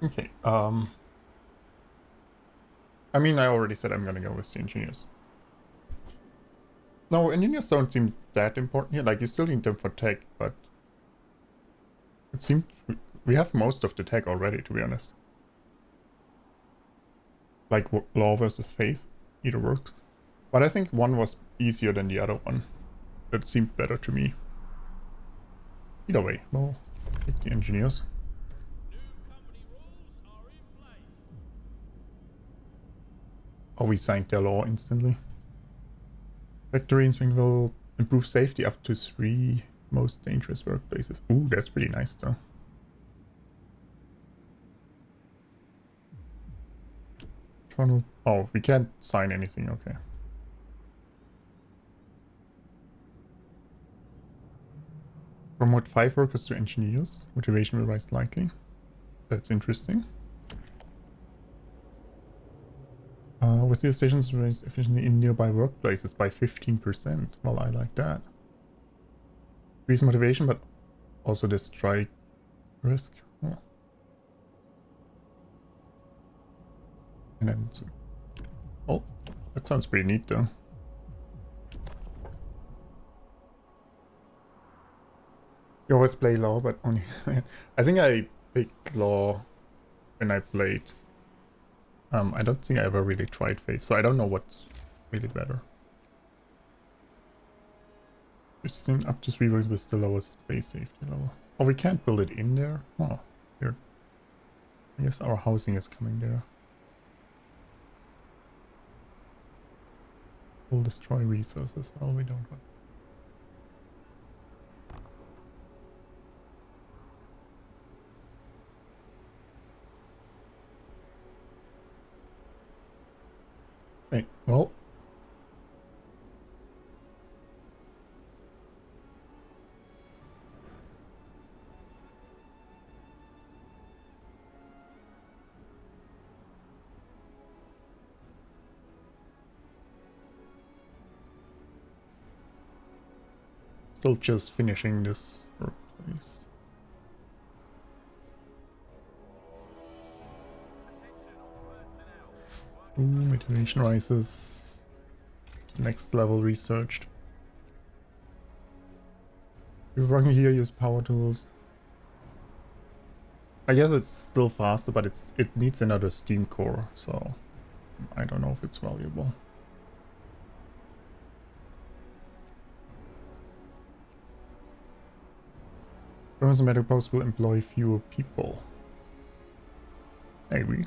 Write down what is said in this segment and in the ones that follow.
Okay, I mean, I already said I'm gonna go with the engineers. No, engineers don't seem that important here. Like, you still need them for tech, but it seemed we have most of the tech already, to be honest. Like, law versus faith, either works. But I think one was easier than the other one. That seemed better to me. Either way, we'll pick the engineers. Oh, we signed their law instantly. Factory in Springville improve safety up to 3 most dangerous workplaces. Ooh, that's pretty nice though. Oh, we can't sign anything, okay. Promote 5 workers to engineers. Motivation will rise slightly. That's interesting. With the stations raise efficiently in nearby workplaces by 15%. Well, I like that. Increase motivation, but also the strike risk. Oh. And then, oh, that sounds pretty neat though. You always play law, but only... I think I picked law when I played. I don't think I ever really tried faith, so I don't know what's really better. Resisting up to 3 works with the lowest base safety level. Oh, we can't build it in there? Oh, weird. I guess our housing is coming there. We'll destroy resources. Well, we don't want. Hey, well. Still just finishing this workplace. Ooh, motivation rises. Next level researched. You're working here, use power tools. I guess it's still faster, but it needs another steam core, so I don't know if it's valuable. Drones and medical posts will employ fewer people. Maybe.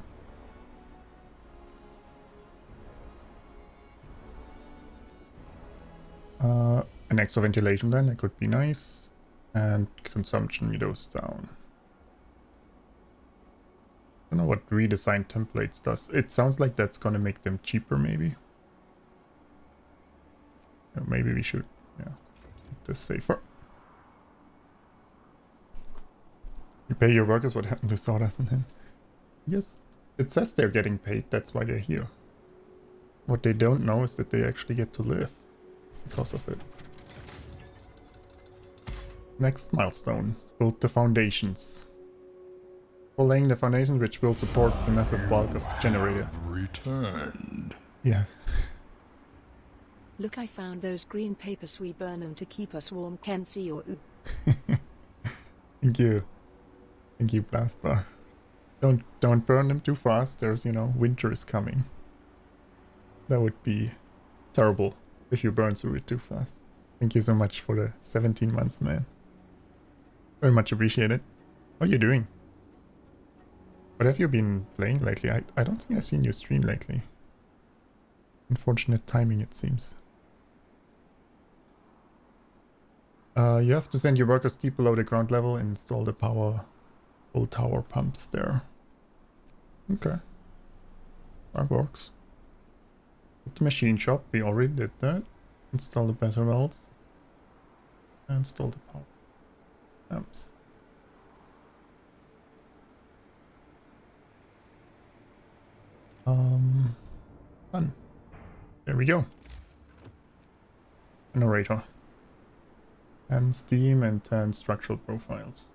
An extra ventilation then, that could be nice. And consumption goes down. I don't know what redesign templates does. It sounds like that's gonna make them cheaper, maybe. Or maybe we should, yeah, make this safer. You pay your workers, what happened to Sawdust and him? Yes, it says they're getting paid, that's why they're here. What they don't know is that they actually get to live because of it. Next milestone, build the foundations. For laying the foundation which will support the massive bulk of the generator. Returned. Yeah. Look, I found those green papers. We burn them to keep us warm. Kensei or Thank you. Thank you, Blastbar. Don't burn them too fast. There's, you know, winter is coming. That would be terrible if you burn through it too fast. Thank you so much for the 17 months, man. Very much appreciated. How are you doing? What have you been playing lately? I don't think I've seen you stream lately. Unfortunate timing, it seems. You have to send your workers deep below the ground level and install the full tower pumps there. Okay. That works. The machine shop, we already did that. Install the better wells. Install the power pumps. Done. There we go. Generator. And steam and 10 structural profiles.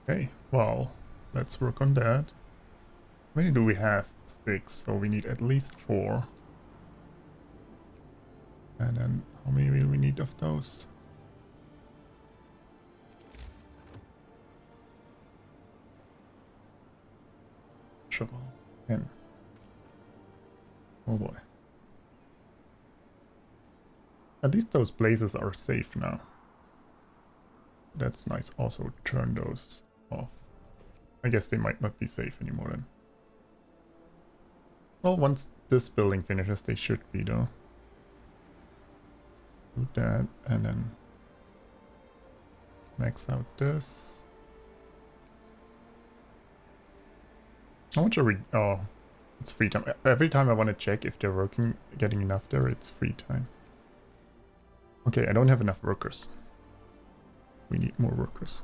Okay, well, let's work on that. How many do we have? 6, so we need at least 4. And then how many will we need of those? Shovel. 10. Oh boy. At least those places are safe now. That's nice. Also turn those off. I guess they might not be safe anymore then. Well, once this building finishes, they should be though. Do that and then max out this. How much are we? Oh, it's free time. Every time I want to check if they're working, getting enough there, it's free time. Okay, I don't have enough workers. We need more workers.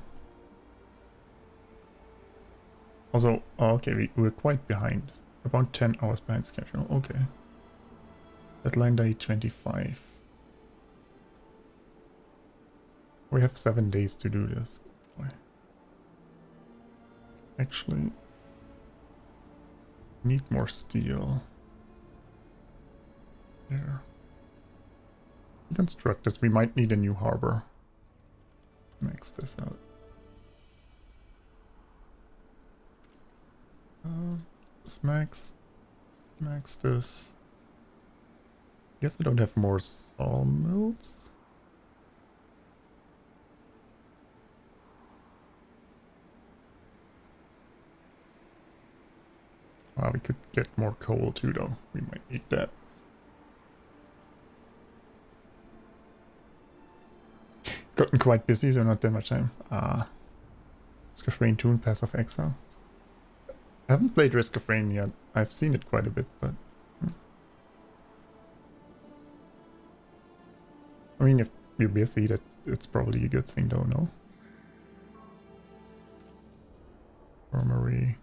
Also, okay, we're quite behind. About 10 hours behind schedule. Okay. Deadline day 25. We have 7 days to do this. Boy. Actually, need more steel. There. Construct this. We might need a new harbor. Max this out. This max this. Guess I don't have more sawmills. We could get more coal too, though. We might need that. Gotten quite busy, so not that much time. Risk of Rain 2 and Path of Exile. I haven't played Risk of Rain yet. I've seen it quite a bit, but... I mean, if you're busy, it's probably a good thing, though, no? Armory.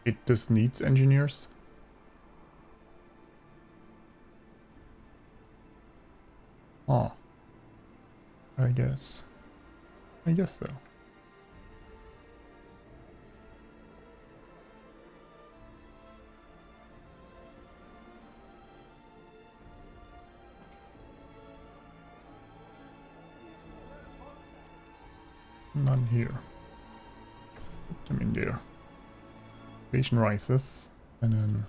It just needs engineers. Oh. I guess so. None here. Put them in there. Station rises, and then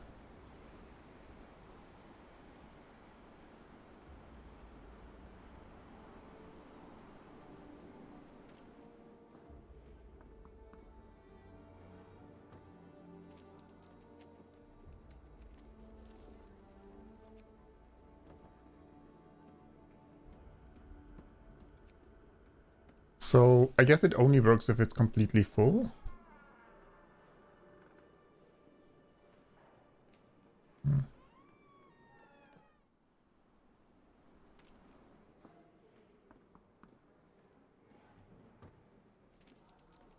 so I guess it only works if it's completely full.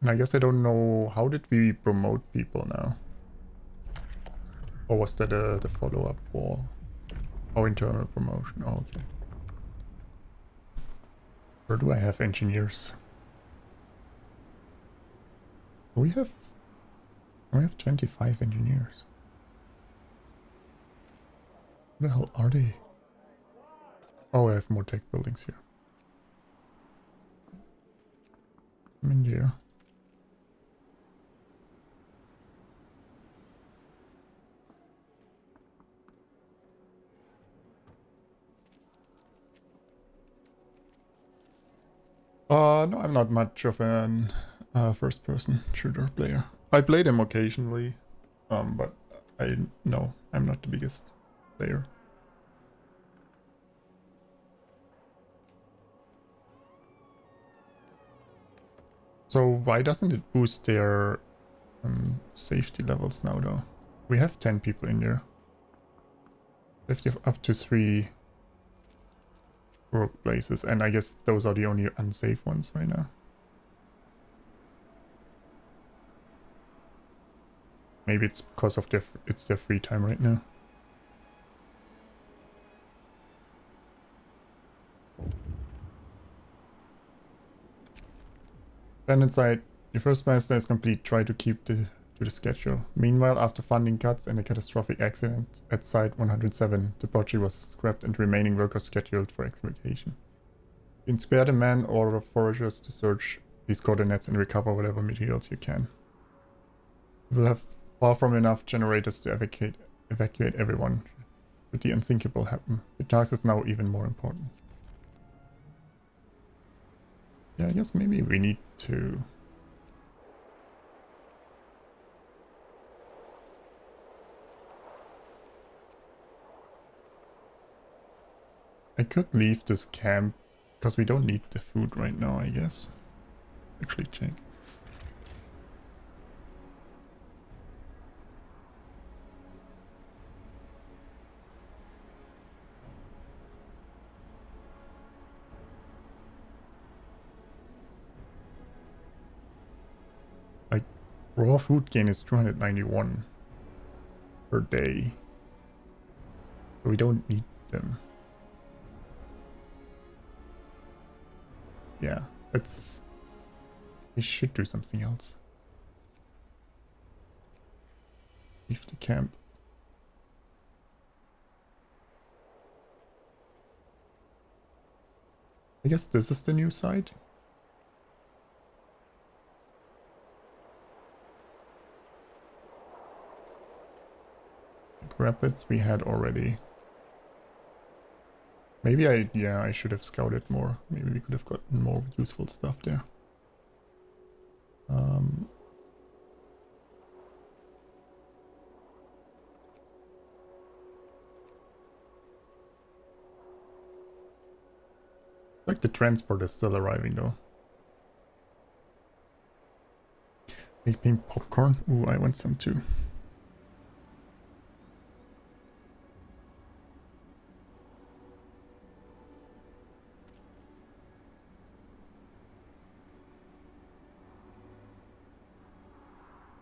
And I guess I don't know, how did we promote people now? Or was that the follow-up wall? Oh, internal promotion. Oh, okay. Where do I have engineers? We have 25 engineers. Where the hell are they? Oh, I have more tech buildings here. I'm in there. No, I'm not much of an first-person shooter player. I play them occasionally, but I'm not the biggest player. So why doesn't it boost their safety levels now, though? We have 10 people in there. Safety of up to 3 workplaces, and I guess those are the only unsafe ones right now. Maybe it's because of their free time right now. Then inside, your first milestone is complete. Try to keep to the schedule. Meanwhile, after funding cuts and a catastrophic accident at Site 107, the project was scrapped and remaining workers scheduled for excavation. Inspire the men or foragers to search these coordinates and recover whatever materials you can. You will have far from enough generators to evacuate everyone. Should the unthinkable happen, the task is now even more important. Yeah, I guess maybe we need to... I could leave this camp, because we don't need the food right now, I guess. Actually check. Like, raw food gain is 291 per day. So we don't need them. Yeah, let's... We should do something else. Leave the camp. I guess this is the new site. Like rapids we had already. Maybe I should have scouted more. Maybe we could have gotten more useful stuff there. Like the transport is still arriving though. Making popcorn. Ooh, I want some too.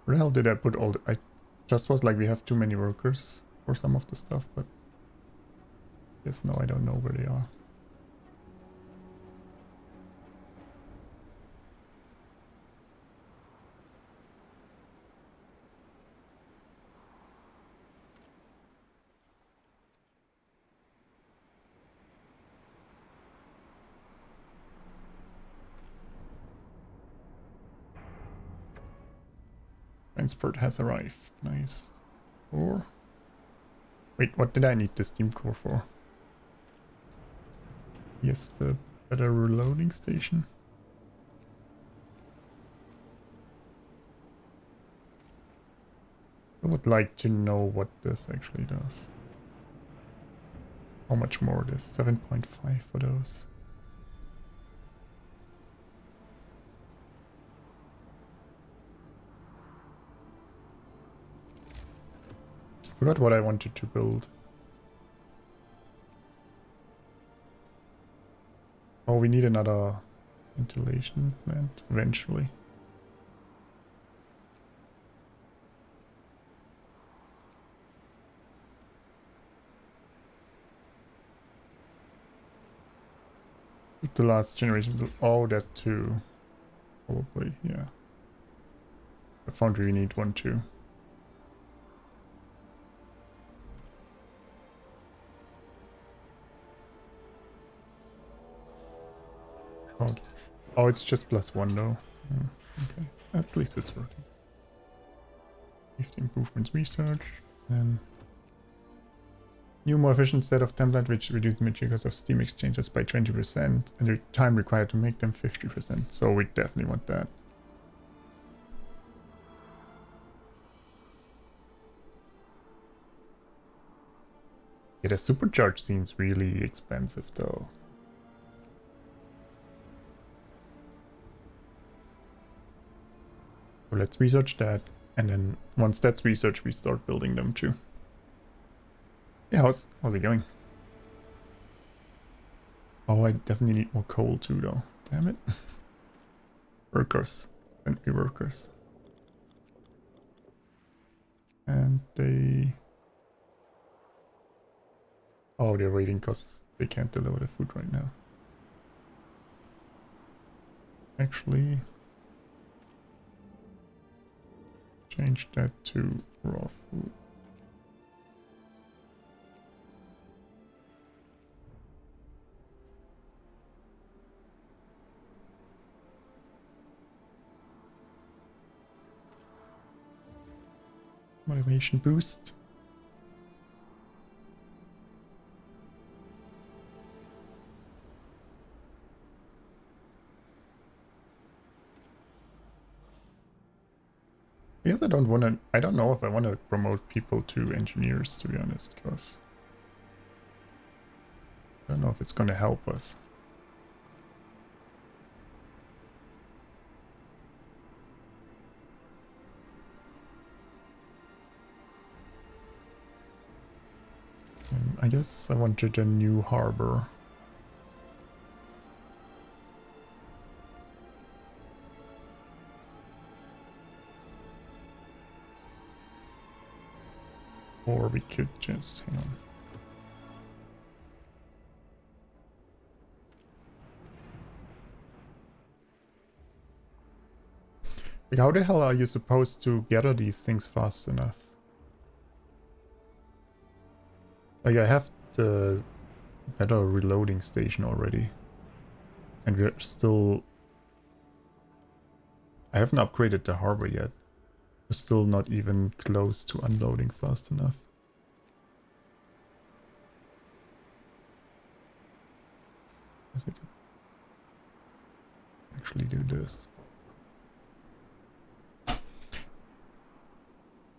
Where the hell did I put all the... I just was like, we have too many workers for some of the stuff, but... Yes, no, I don't know where they are. Transport has arrived. Nice. Or... Wait, what did I need the steam core for? Yes, the better reloading station. I would like to know what this actually does. How much more it is? 7.5 for those. Forgot what I wanted to build. Oh, we need another ventilation plant eventually. The last generation built. Oh, that too. Probably, yeah. The foundry, we need one too. Okay. Oh, it's just +1 though. Okay, at least it's working. 50 improvements research, and new more efficient set of template which reduce the materials of steam exchanges by 20% and the time required to make them 50%. So we definitely want that. Yeah, the supercharge seems really expensive though. So let's research that, and then once that's researched, we start building them too. Yeah, how's it going? Oh, I definitely need more coal too though. Damn it. Workers. Send me workers. And they... Oh, they're waiting because they can't deliver the food right now. Actually... Change that to raw food. Motivation boost. I guess I don't want to. I don't know if I want to promote people to engineers, to be honest, because I don't know if it's going to help us. I guess I wanted a new harbor. Or we could just, hang on. Like, how the hell are you supposed to gather these things fast enough? Like, I have the better reloading station already. And we're still... I haven't upgraded the harbor yet. We're still not even close to unloading fast enough. I think I can actually do this.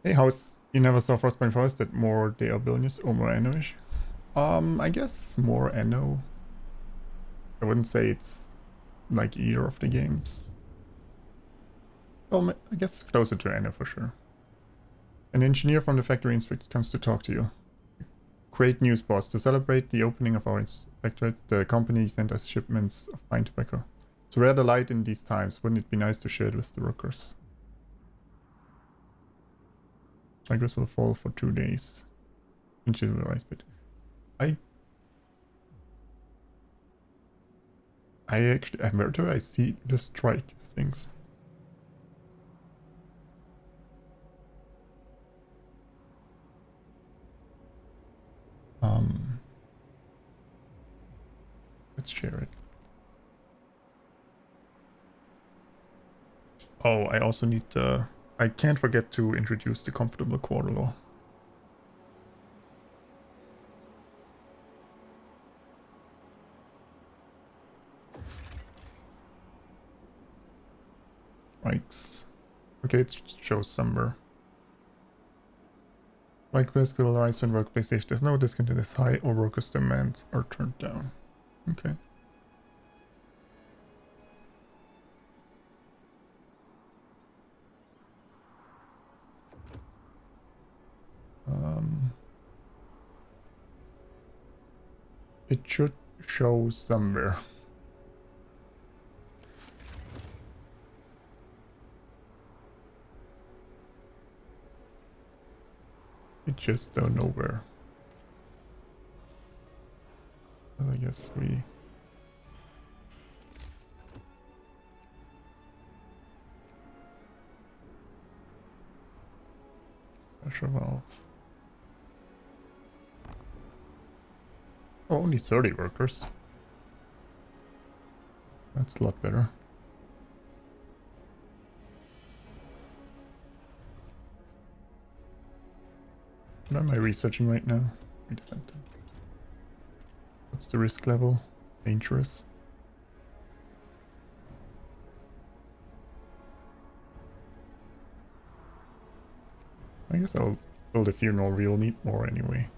Hey, how's... You never saw Frostpunk 4? Is that more they are billionaires or more anno-ish? I guess more anno. I wouldn't say it's like either of the games. Well, I guess closer to anno for sure. An engineer from the factory inspectorate comes to talk to you. Great news, boss. To celebrate the opening of our inspectorate, the company sent us shipments of fine tobacco. To rare the light in these times, wouldn't it be nice to share it with the workers? Strikers will fall for 2 days. Into the rise bit. I actually, where do I see the strike things? Let's share it. Oh, I also need the... I can't forget to introduce the comfortable quarter law. Strikes. Okay, it shows somewhere. Strike risk will arise when workplace safety is no discontent is high or workers' demands are turned down. Okay. It should show somewhere. I just don't know where. Well, I guess we... Pressure valves. Oh, only 30 workers. That's a lot better. What am I researching right now? Wait a second. What's the risk level? Dangerous. I guess I'll build a few more. We'll need more anyway.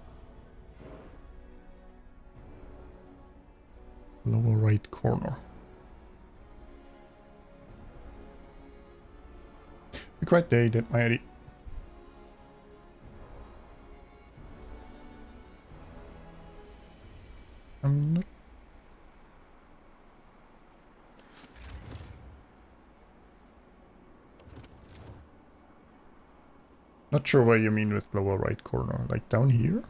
Lower right corner. A great day, that my ID. I'm not sure what you mean with lower right corner. Like down here?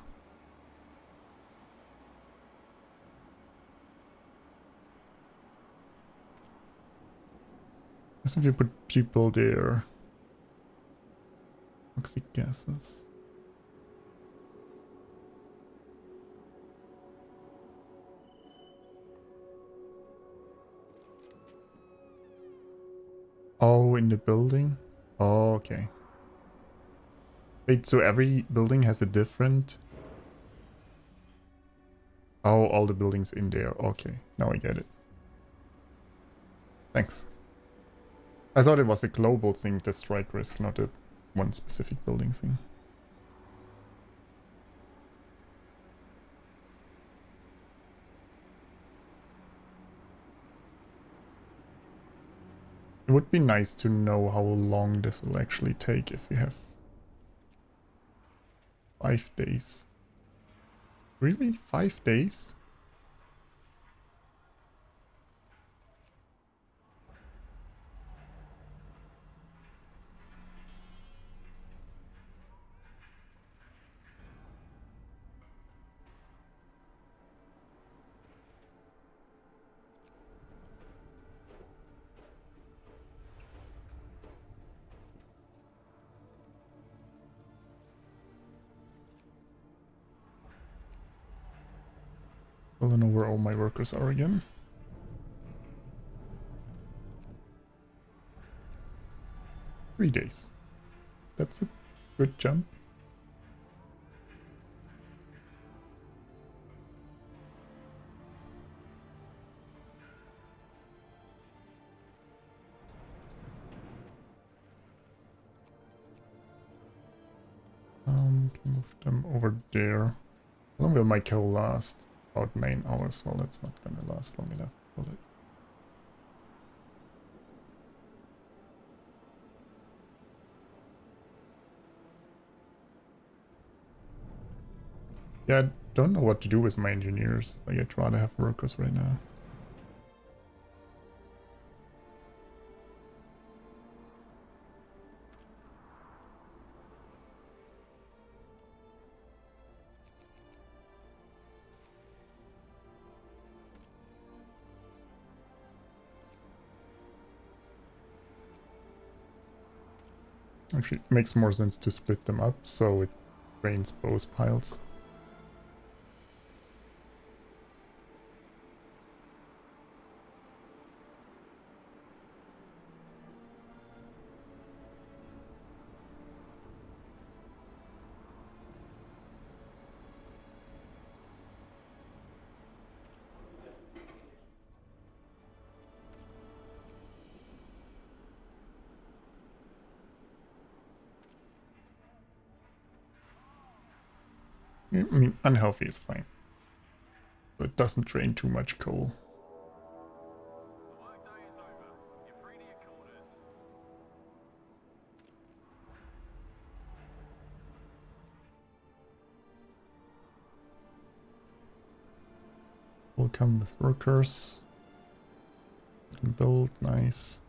As if you put people there. Toxic gases. Oh, in the building? Oh, okay. Wait, so every building has a different... Oh, all the buildings in there. Okay, now I get it. Thanks. I thought it was a global thing, the strike risk, not a one specific building thing. It would be nice to know how long this will actually take if we have 5 days. Really? 5 days? I don't know where all my workers are again. Three days. That's a good jump. Can move them over there. How long will my coal last? About 9 hours. Well, that's not gonna last long enough, will it? Yeah, I don't know what to do with my engineers. Like, I'd rather have workers right now. Actually, it makes more sense to split them up so it drains both piles. I mean, unhealthy is fine. So it doesn't drain too much coal. Will come with workers. Can build, nice.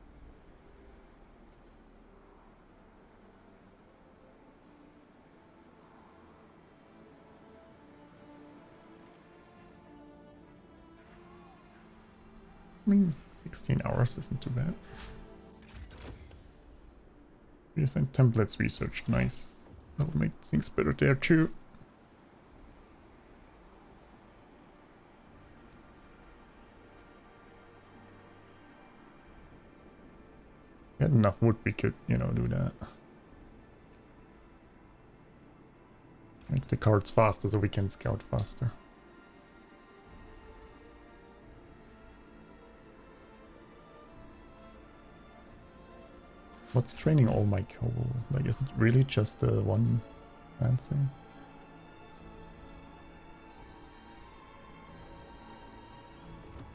I mean, 16 hours isn't too bad. Redesign templates research, nice. That'll make things better there too. We had enough wood, we could, you know, do that. Make the cards faster so we can scout faster. What's draining all my coal? Like, is it really just the one plant thing?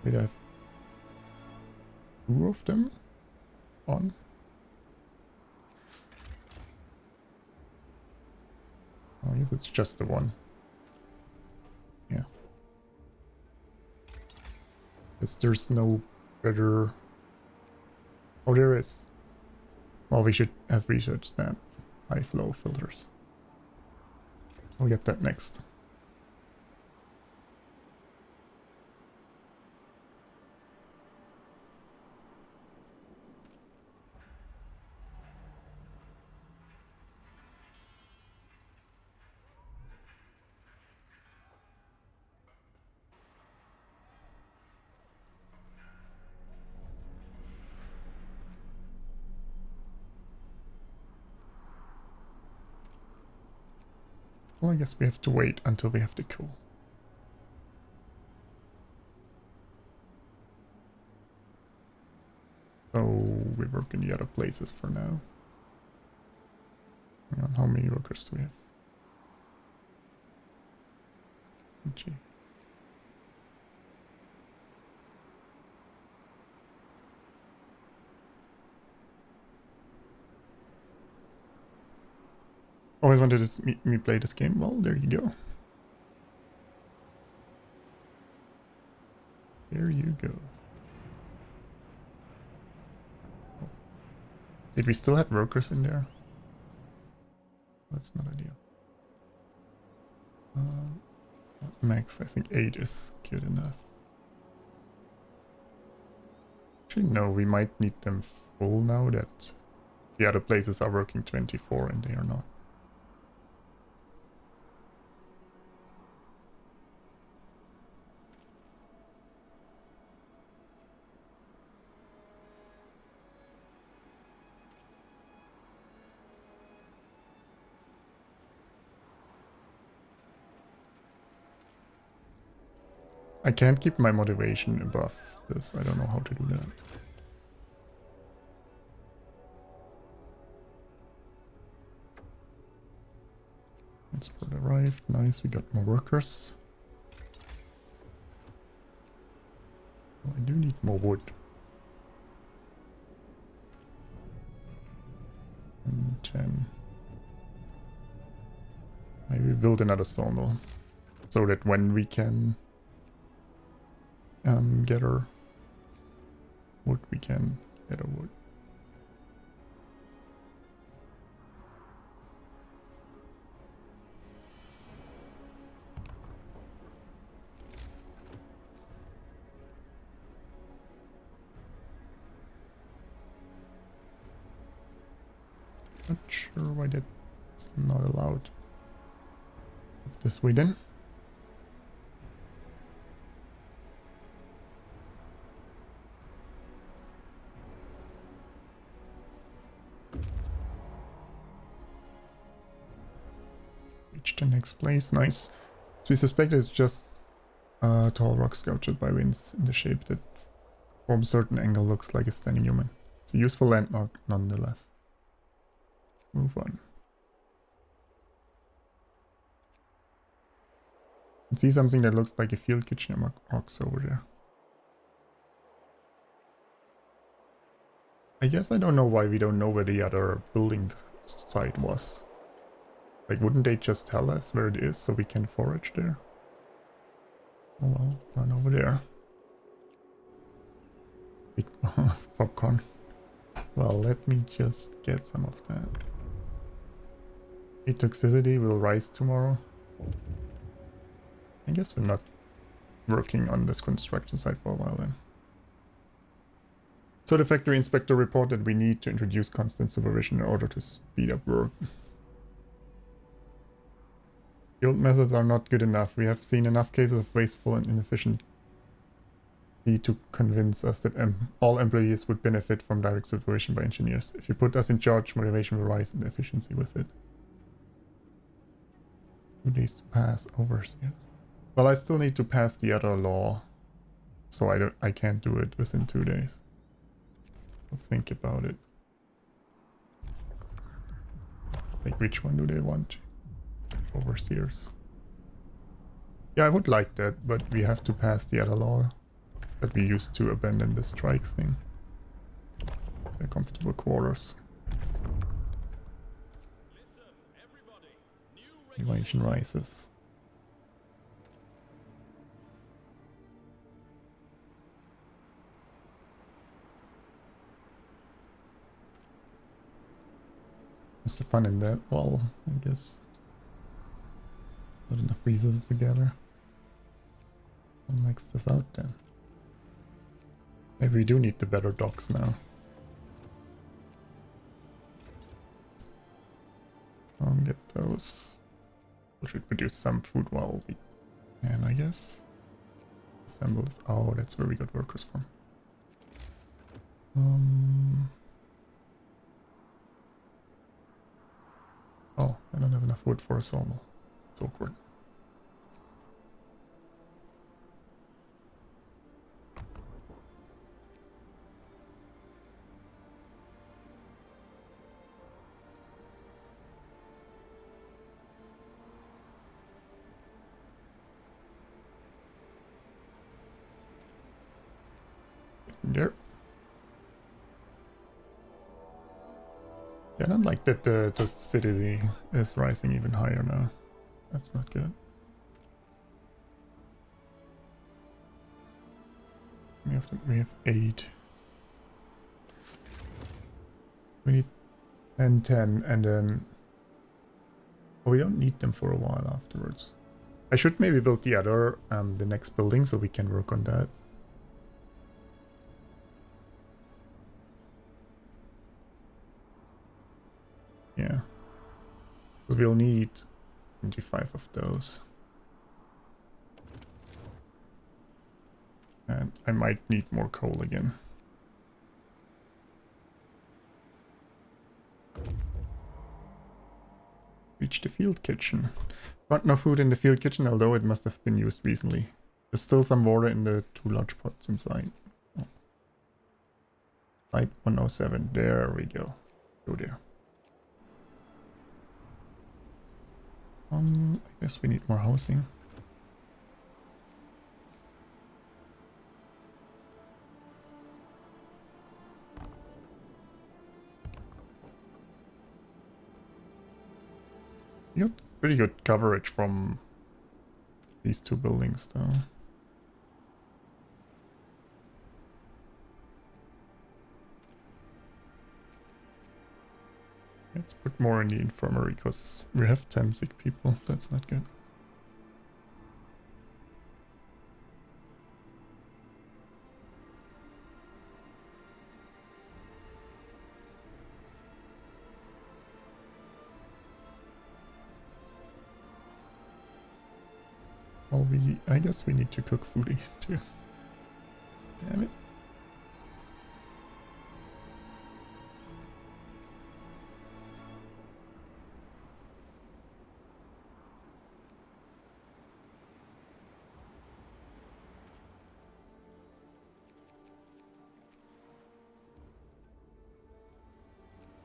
Wait, I have 2 of them on? Oh, yes, it's just the one. Yeah. Because there's no better... Oh, there is. Well, we should have researched that. High flow filters. I'll get that next. Well, I guess we have to wait until we have the coal. So we work in the other places for now. Hang on, how many workers do we have? Gee. Always wanted to see me play this game. Well, there you go. There you go. Oh. Did we still have workers in there? That's not ideal. Max, I think 8 is good enough. Actually, no, we might need them full now that the other places are working 24 and they are not. I can't keep my motivation above this. I don't know how to do that. Transport arrived. Nice, we got more workers. Well, I do need more wood. And 10. Maybe build another sawmill. So that when we can get our wood, we can get our wood. Not sure why that's not allowed. This way then. Reach the next place, nice. So we suspect it's just a tall rock sculptured by winds in the shape that from a certain angle looks like a standing human. It's a useful landmark nonetheless. Move on. And see something that looks like a field kitchen among rocks over there. I guess I don't know why we don't know where the other building site was. Like, wouldn't they just tell us where it is so we can forage there? Oh well, run over there. Big popcorn. Well, let me just get some of that. Toxicity will rise tomorrow. I guess we're not working on this construction site for a while then. So the factory inspector reported we need to introduce constant supervision in order to speed up work. The old methods are not good enough. We have seen enough cases of wasteful and inefficient to convince us that all employees would benefit from direct supervision by engineers. If you put us in charge, motivation will rise and efficiency with it. 2 days to pass overseers. Well, I still need to pass the other law, so I can't do it within 2 days. I'll think about it. Like, which one do they want? Overseers. Yeah, I would like that, but we have to pass the other law that we used to abandon the strike thing. The comfortable quarters. Innovation rises. What's the fun in that? Well, I guess not enough reasons together. I'll max this out then. Maybe we do need the better docks now. Get those. We should produce some food while we can, I guess. Assemble this. Oh, that's where we got workers from. Oh, I don't have enough wood for a sawmill. It's awkward. There. Yeah, I don't like that the city is rising even higher now. That's not good. We have 8. We need 10, 10, and then... Oh, we don't need them for a while afterwards. I should maybe build the other, the next building so we can work on that. Yeah. Because we'll need 25 of those. And I might need more coal again. Reach the field kitchen. Got no food in the field kitchen, although it must have been used recently. There's still some water in the 2 large pots inside. Oh. Site 107. There we go. Go there. I guess we need more housing. You got pretty good coverage from these 2 buildings, though. Let's put more in the infirmary, because we have 10 sick people. That's not good. Well, I guess we need to cook food again, too. Damn it.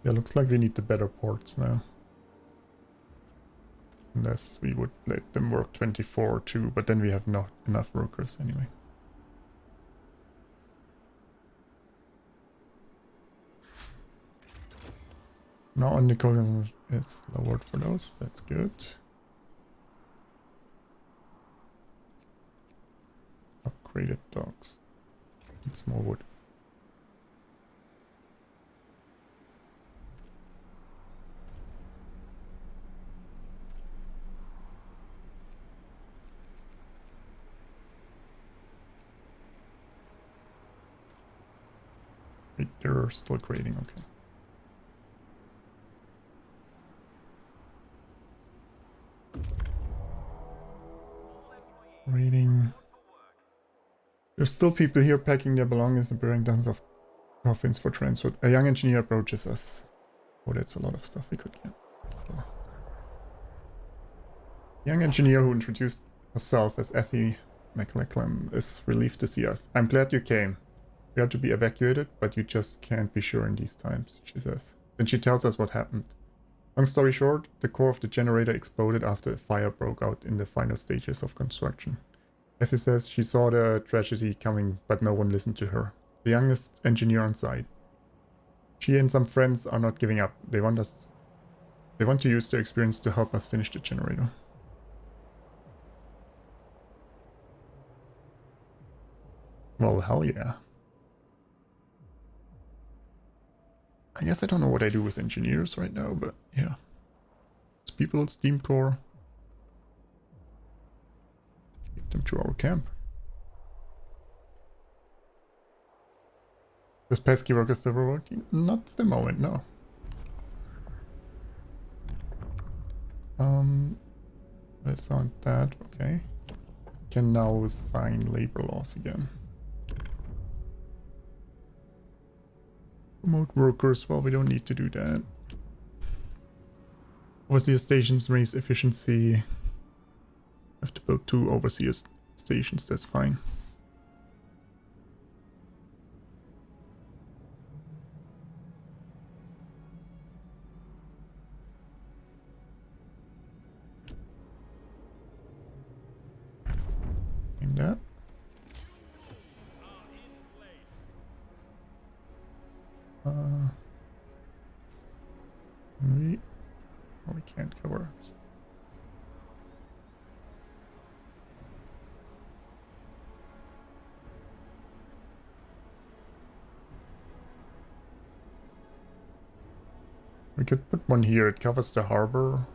Yeah, looks like we need the better ports now. Unless we would let them work 24 too, but then we have not enough workers anyway. Now nickel is lowered for those, that's good. Upgraded docks. It's more wood. Wait, they're still creating, okay. Raiding. There's still people here packing their belongings and preparing dozens of coffins for transport. A young engineer approaches us. Oh, that's a lot of stuff we could get. Okay. Young engineer who introduced herself as Effie McLachlan is relieved to see us. I'm glad you came. We are to be evacuated, but you just can't be sure in these times, she says. Then she tells us what happened. Long story short, the core of the generator exploded after a fire broke out in the final stages of construction. Effie says she saw the tragedy coming, but no one listened to her. The youngest engineer on site. She and some friends are not giving up. They want to use their experience to help us finish the generator. Well, hell yeah. I guess I don't know what I do with engineers right now, but yeah. It's people, steam core. Get them to our camp. Does pesky workers still working? Not at the moment, no. Let's on that, okay. Can now sign labor laws again. Remote workers, well, we don't need to do that. Overseer stations raise efficiency. Have to build 2 overseer stations, that's fine. Like that. We can't cover. We could put one here. It covers the harbor,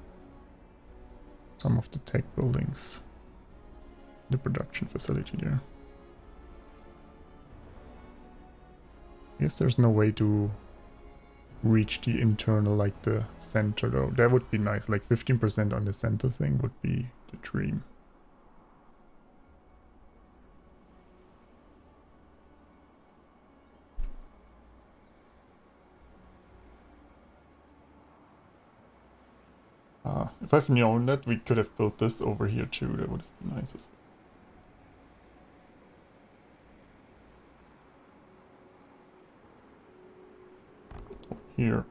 some of the tech buildings, the production facility there. I guess there's no way to reach the internal, like the center though. That would be nice. Like 15% on the center thing would be the dream. If I've known that, we could have built this over here too. That would have been nice as well. Here.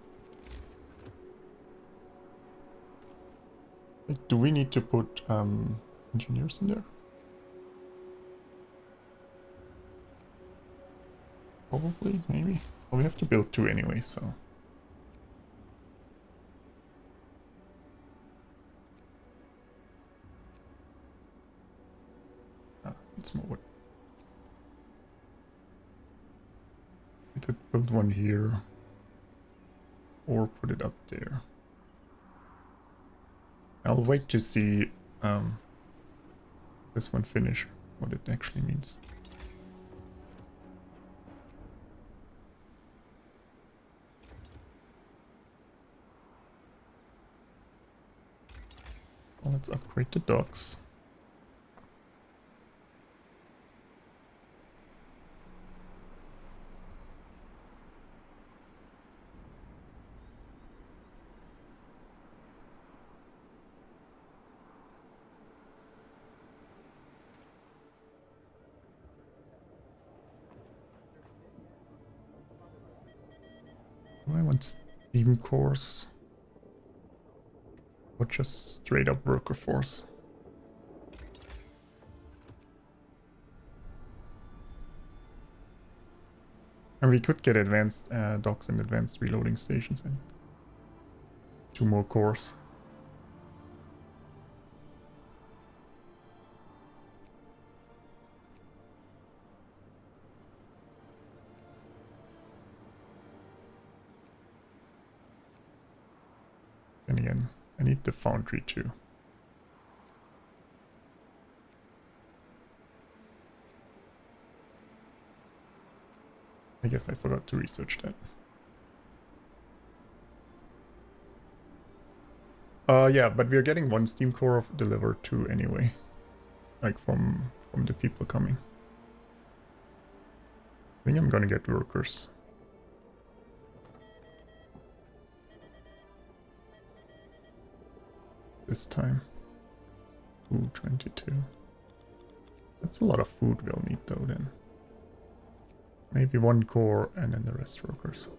Like, do we need to put engineers in there? Probably, maybe. Well, we have to build 2 anyway, so. It's more wood. We could build one here. Or put it up there. I'll wait to see this one finish, what it actually means. Well, let's upgrade the docks. I want steam cores. Or just straight up worker force. And we could get advanced docks and advanced reloading stations and 2 more cores. And again, I need the foundry too. I guess I forgot to research that. Yeah, but we're getting 1 steam core delivered too anyway. Like from the people coming. I think I'm gonna get workers. This time. 222. That's a lot of food we'll need though then. Maybe 1 core and then the rest workers.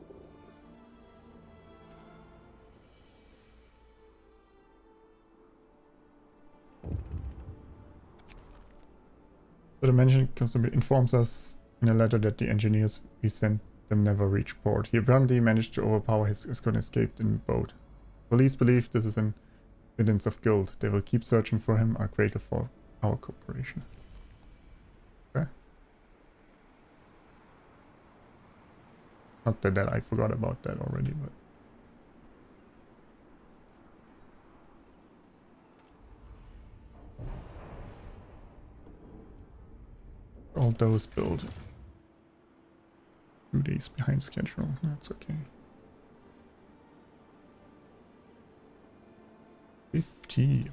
The dimension customer informs us in a letter that the engineers we sent them never reached port. He apparently managed to overpower his escort and escaped in a boat. Police believe this is an evidence of guilt. They will keep searching for him, are grateful for our cooperation. Okay. Not that I forgot about that already, but... all those build 2 days behind schedule. That's okay. 50.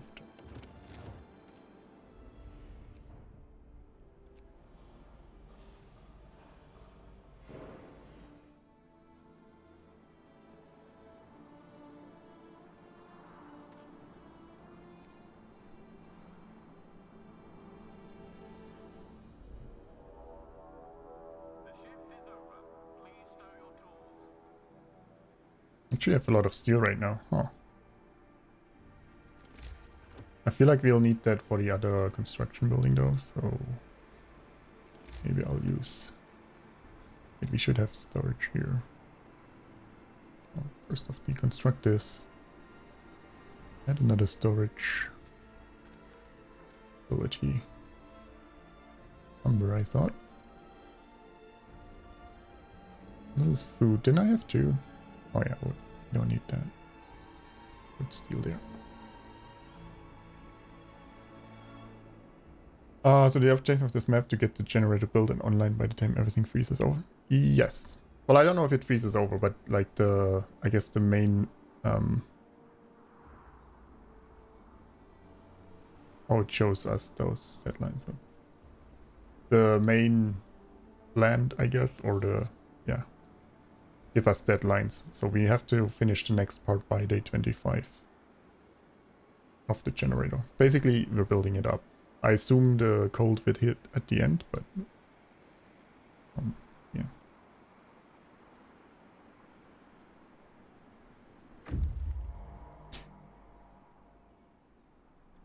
Actually have a lot of steel right now. Huh. I feel like we'll need that for the other construction building though, so maybe I'll use... Wait, we should have storage here. Oh, first off, deconstruct this. Add another storage ability. Number, I thought. This is food. Didn't I have two? Oh yeah, we don't need that. Put steel there. So the objective of this map to get the generator built and online by the time everything freezes over? Yes. Well, I don't know if it freezes over, but like the, I guess the main, oh, it shows us those deadlines. So the main land, I guess, or the, yeah, give us deadlines. So we have to finish the next part by day 25 of the generator. Basically, we're building it up. I assume the cold would hit at the end, but yeah.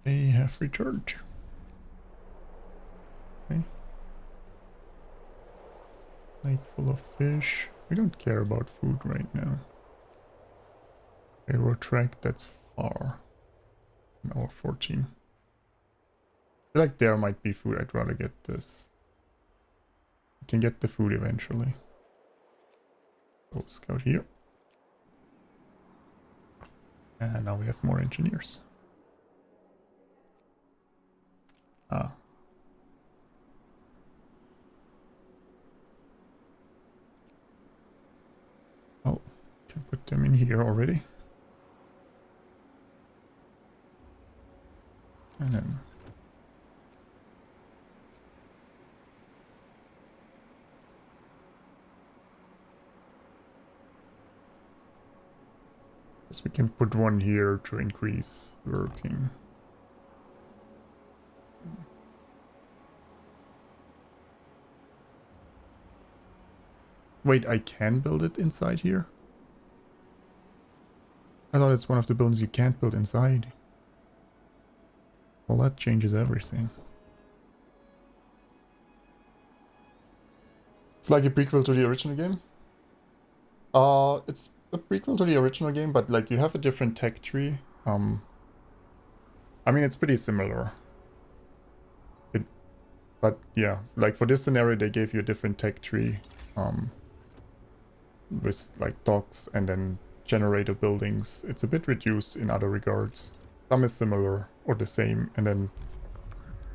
They have returned. Okay. Lake full of fish. We don't care about food right now. Railroad track, that's far. An hour 14. I feel like there might be food. I'd rather get this. We can get the food eventually. Go scout here. And now we have more engineers. Ah. Oh, can put them in here already. And then so we can put one here to increase working. Wait, I can build it inside here? I thought it's one of the buildings you can't build inside. Well, that changes everything. It's like a prequel to the original game? It's a prequel to the original game, but like you have a different tech tree. I mean, it's pretty similar. But yeah, like for this scenario, they gave you a different tech tree. With like docks and then generator buildings. It's a bit reduced in other regards. Some is similar or the same. And then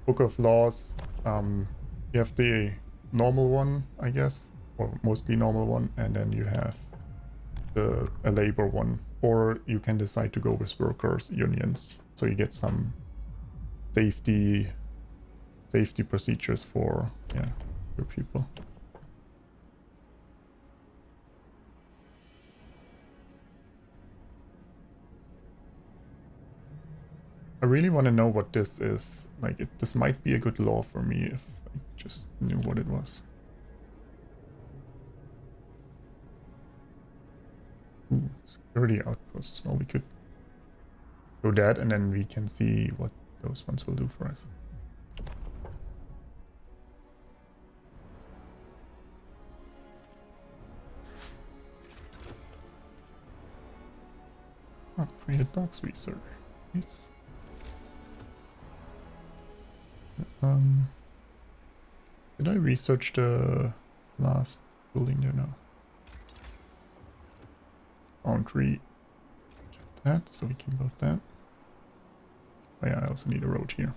Book of Laws, you have the normal one, I guess, or mostly normal one, and then you have a labor one, or you can decide to go with workers unions, so you get some safety procedures for your people. I really want to know what this is. Like, this might be a good law for me if I just knew what it was. Ooh, security outposts. Well, we could go that, and then we can see what those ones will do for us. Upgraded docks research. Nice. Did I research the last building there now? Foundry. Get that, so we can build that. Oh yeah, I also need a road here.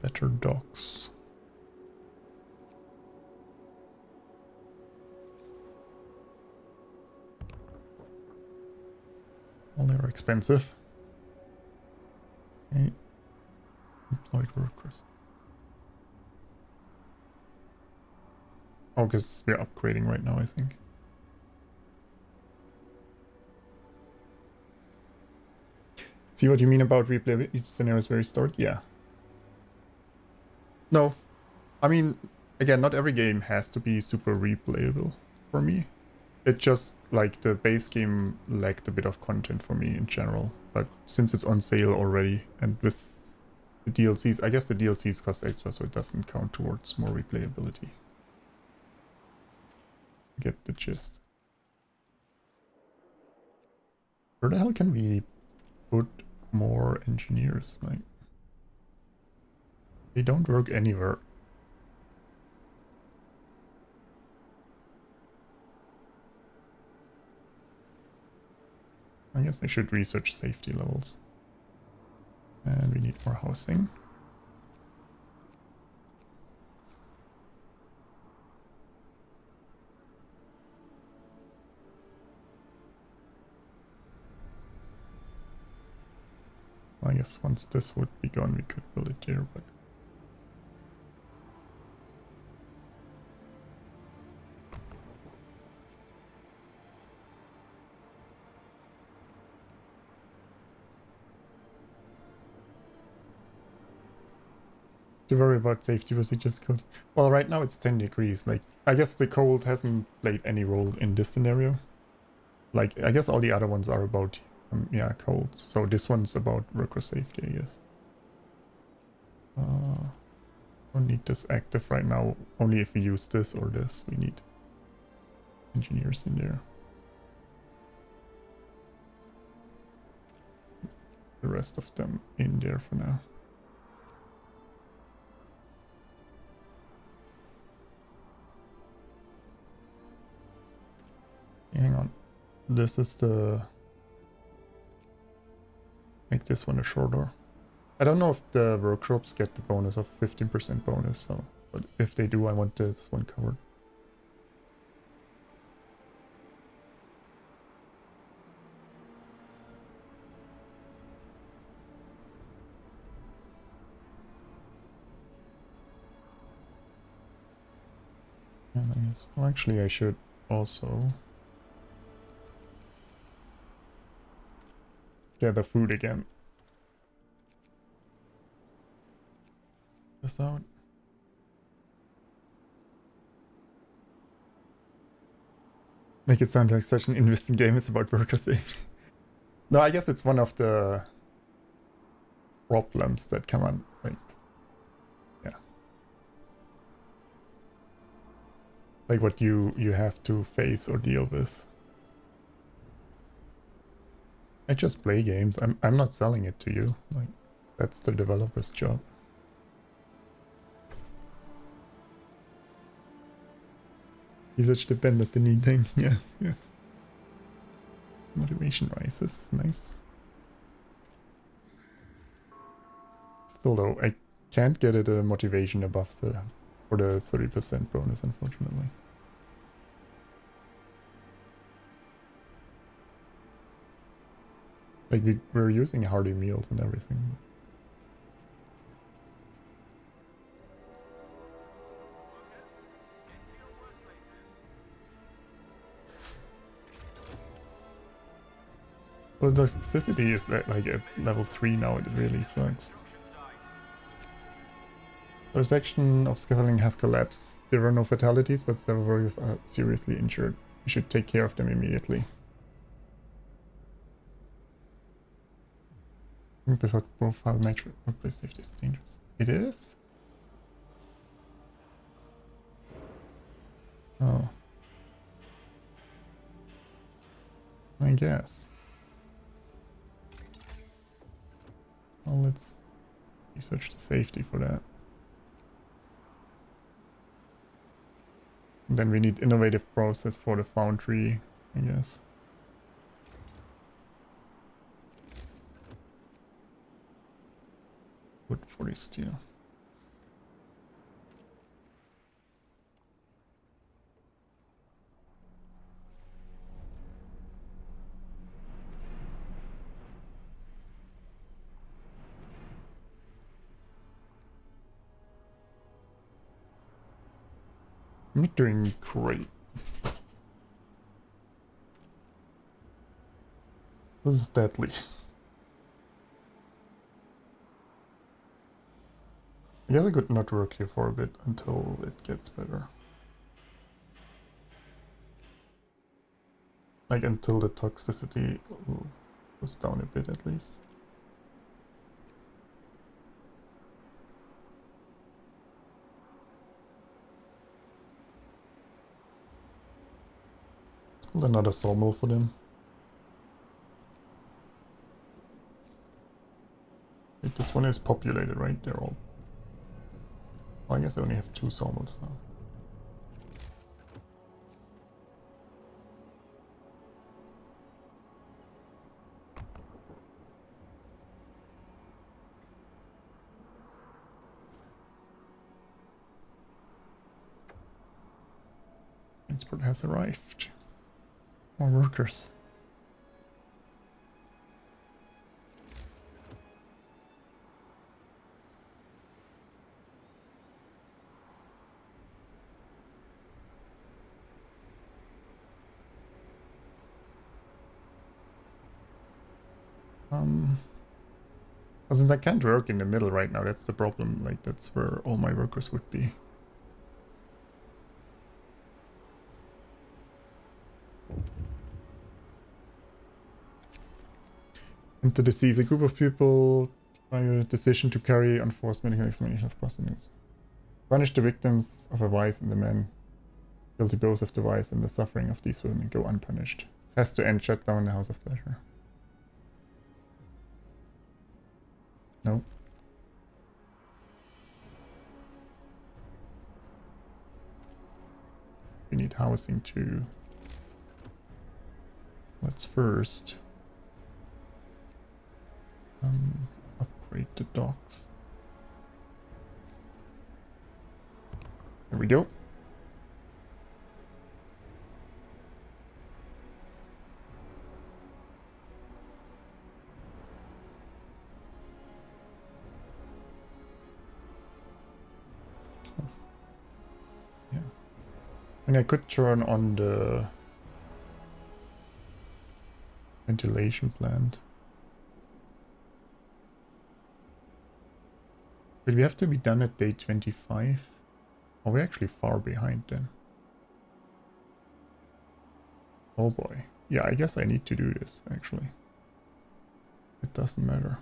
Better docks. Well, they're expensive. Okay. Employed workers. Oh, because we're upgrading right now, I think. See what you mean about replay? Each scenario is very stored? Yeah. No. I mean, again, not every game has to be super replayable for me. It just, like, the base game lacked a bit of content for me in general. But since it's on sale already, and with the DLCs, I guess the DLCs cost extra, so it doesn't count towards more replayability. Get the gist. Where the hell can we put more engineers? Like, they don't work anywhere. I guess I should research safety levels. And we need more housing. I guess once this would be gone, we could build it there, but... to worry about safety procedures code. Well, right now it's 10 degrees. Like, I guess the cold hasn't played any role in this scenario. Like, I guess all the other ones are about, yeah, cold. So this one's about worker safety, I guess. Don't need this active right now. Only if we use this or this, we need engineers in there. The rest of them in there for now. Hang on. This is the... Make this one a shorter. I don't know if the workshops get the bonus of 15% bonus, so... But if they do, I want this one covered. And I guess... Well, actually, I should also... gather food again. This out. Make it sound like such an interesting game. It's about worker safety. No, I guess it's one of the problems that come on. Like, yeah, like what you have to face or deal with. I just play games. I'm not selling it to you. Like, that's the developer's job. Usage dependent anything. Yes, yes. Motivation rises. Nice. Still though, I can't get it a motivation above the for the 30% bonus, unfortunately. Like we're using hearty meals and everything. Well, the toxicity is like at level 3 now. It really sucks. Our section of scaffolding has collapsed. There were no fatalities, but several workers are seriously injured. We should take care of them immediately. Without profile match with workplace safety is dangerous. It is? Oh. I guess. Well, let's research the safety for that. And then we need innovative process for the foundry, I guess. Wood for the steel. I'm not doing great. This is deadly. I guess I could not work here for a bit until it gets better. Like until the toxicity goes down a bit at least. Let's build another sawmill for them. Wait, this one is populated, right? They're all... Well, I guess I only have 2 sawmills now. Transport has arrived. More workers. Since I can't work in the middle right now, that's the problem. Like, that's where all my workers would be. And to seize a group of people by a decision to carry unforced medical examination of prostitutes. Punish the victims of a vice and the men guilty both of the vice and the suffering of these women go unpunished. This has to end. Shut down the House of Pleasure. No. We need housing too. Let's first upgrade the docks. There we go. Yeah. I mean, I could turn on the ventilation plant. But we have to be done at day 25. Oh, we're actually far behind then. Oh boy. Yeah, I guess I need to do this, actually. It doesn't matter.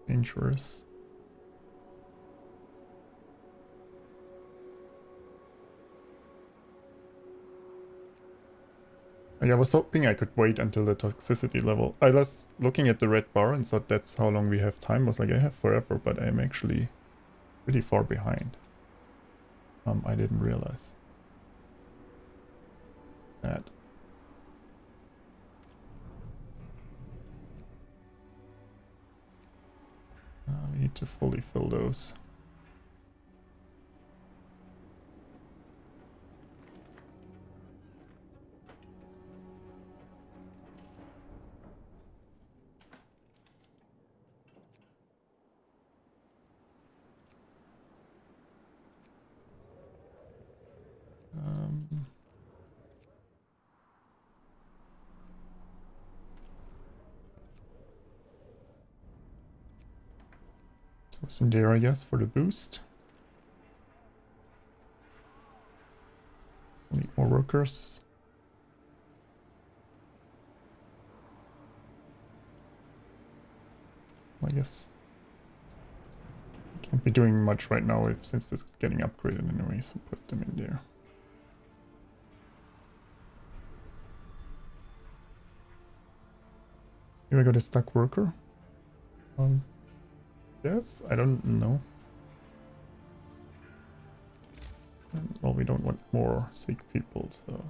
Dangerous. I was hoping I could wait until the toxicity level. I was looking at the red bar and thought that's how long we have time. I was like, I have forever, but I'm actually pretty far behind. I didn't realize that. We need to fully fill those. What's in there, I guess, for the boost. We need more workers. I guess can't be doing much right now since this is getting upgraded anyway, so put them in there. Here I got a stuck worker. Yes, I don't know. Well, we don't want more sick people, so...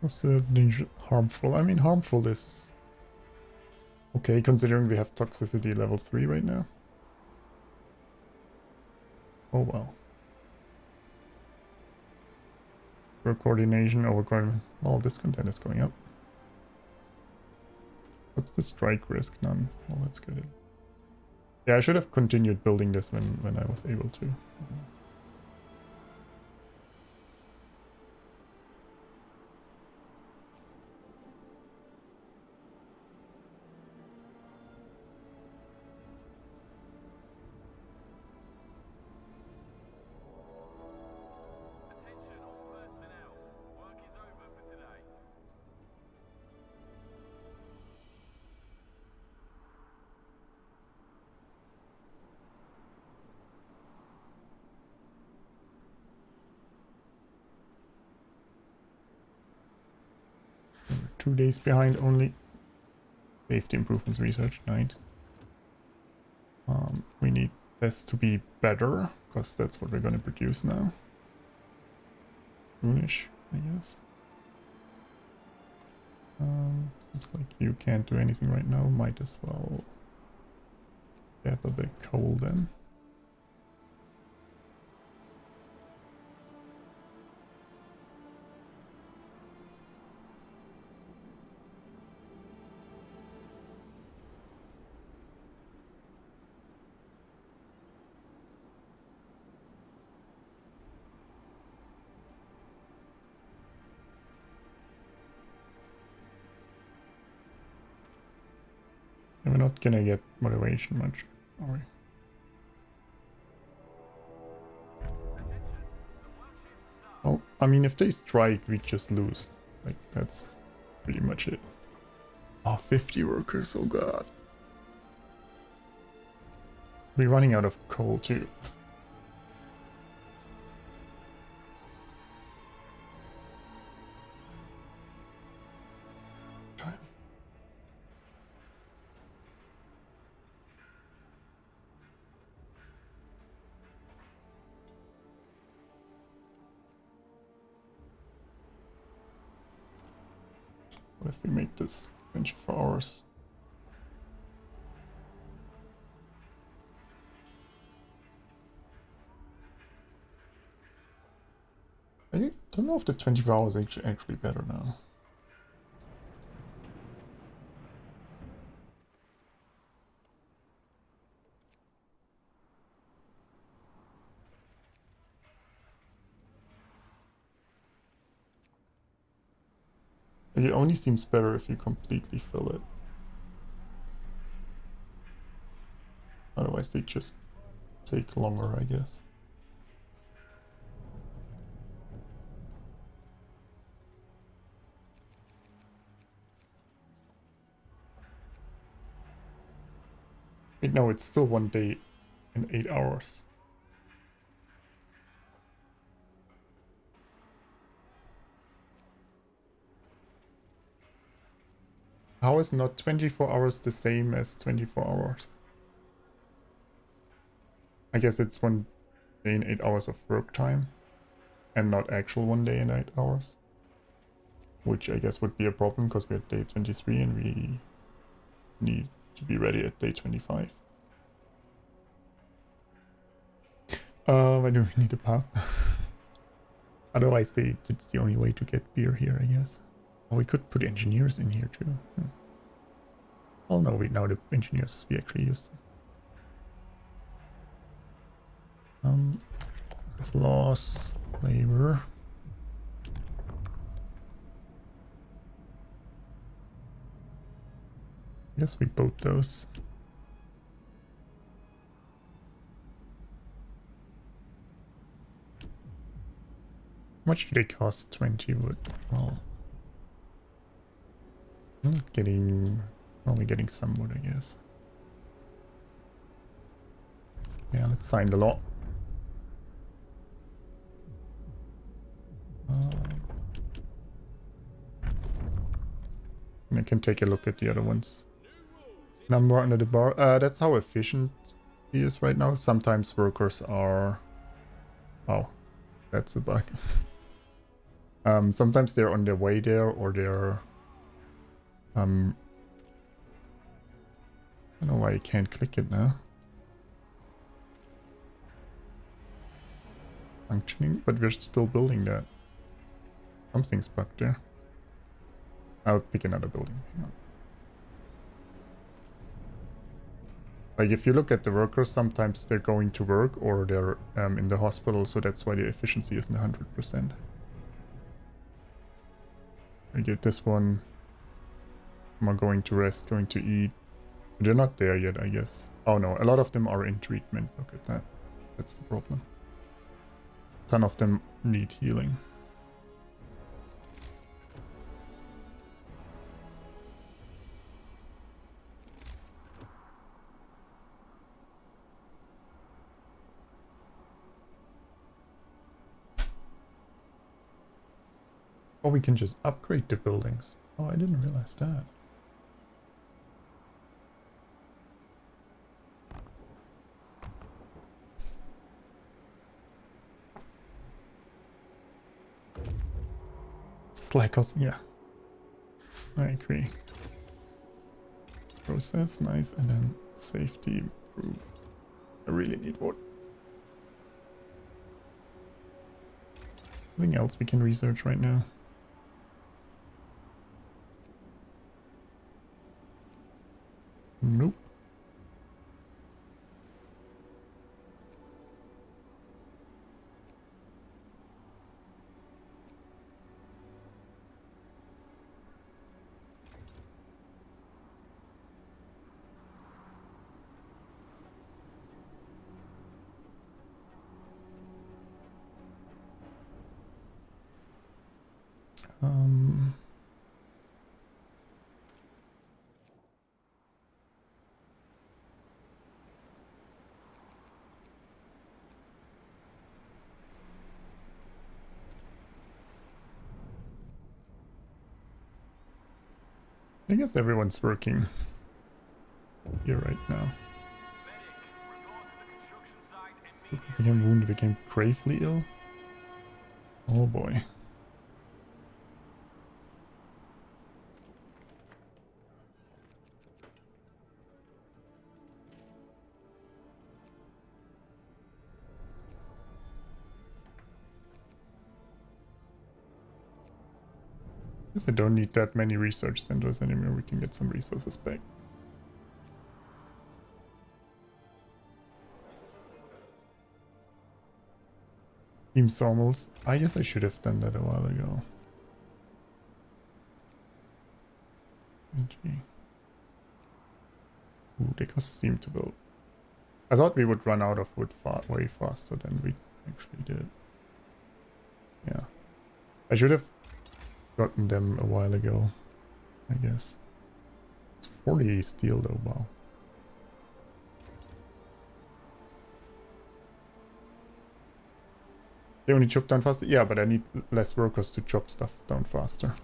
What's the danger? Harmful? I mean, harmful is Okay, considering we have toxicity level 3 right now. Oh wow. For coordination over coordination. Well, this content is going up. What's the strike risk? None. Well, that's good. Yeah, I should have continued building this when I was able to. 2 days behind only. Safety improvements research, nice. We need this to be better, because that's what we're going to produce now. Soonish, I guess. Seems like you can't do anything right now. Might as well gather the coal then. And we're not gonna get motivation much, are we? Well, I mean, if they strike, we just lose. Like, that's pretty much it. Oh, 50 workers, oh god. We're running out of coal too. What if we make this 24 hours? I don't know if the 24 hours is actually better now. It only seems better if you completely fill it. Otherwise they just take longer, I guess. Wait, no, it's still 1 day and 8 hours. How is not 24 hours the same as 24 hours? I guess it's 1 day and 8 hours of work time and not actual 1 day and 8 hours. Which I guess would be a problem because we're at day 23 and we need to be ready at day 25. I do need a pub. Otherwise it's the only way to get beer here, I guess. Oh, we could put engineers in here too. Well, no, now the engineers we actually use them. Laws, labor. Yes, we built those. How much do they cost? 20 wood. Well, I'm not getting, only getting some wood, I guess. Yeah, let's sign the law. And I can take a look at the other ones. Number under the bar. That's how efficient he is right now. Sometimes workers are... Oh, that's a bug. Sometimes they're on their way there or they're I don't know why I can't click it now. Functioning, but we're still building that. Something's bugged there. I'll pick another building. Hang on. Like if you look at the workers, sometimes they're going to work or they're in the hospital, so that's why the efficiency isn't 100%. I get this one. I'm going to rest, going to eat. They're not there yet, I guess. Oh no, a lot of them are in treatment. Look at that. That's the problem. A ton of them need healing. Or we can just upgrade the buildings. Oh, I didn't realize that. Slack us, yeah. I agree. Process, nice, and then safety improve. I really need wood. Anything else we can research right now? Nope. I guess everyone's working here right now. People became wounded, became gravely ill. Oh boy. Guess I don't need that many research centers anymore. We can get some resources back. Team sawmills. I guess I should have done that a while ago. Ooh, they cost seem to build. I thought we would run out of wood way faster than we actually did. Yeah. I should have gotten them a while ago, I guess. It's 40 steel though, wow. They only chop down faster? Yeah, but I need less workers to chop stuff down faster.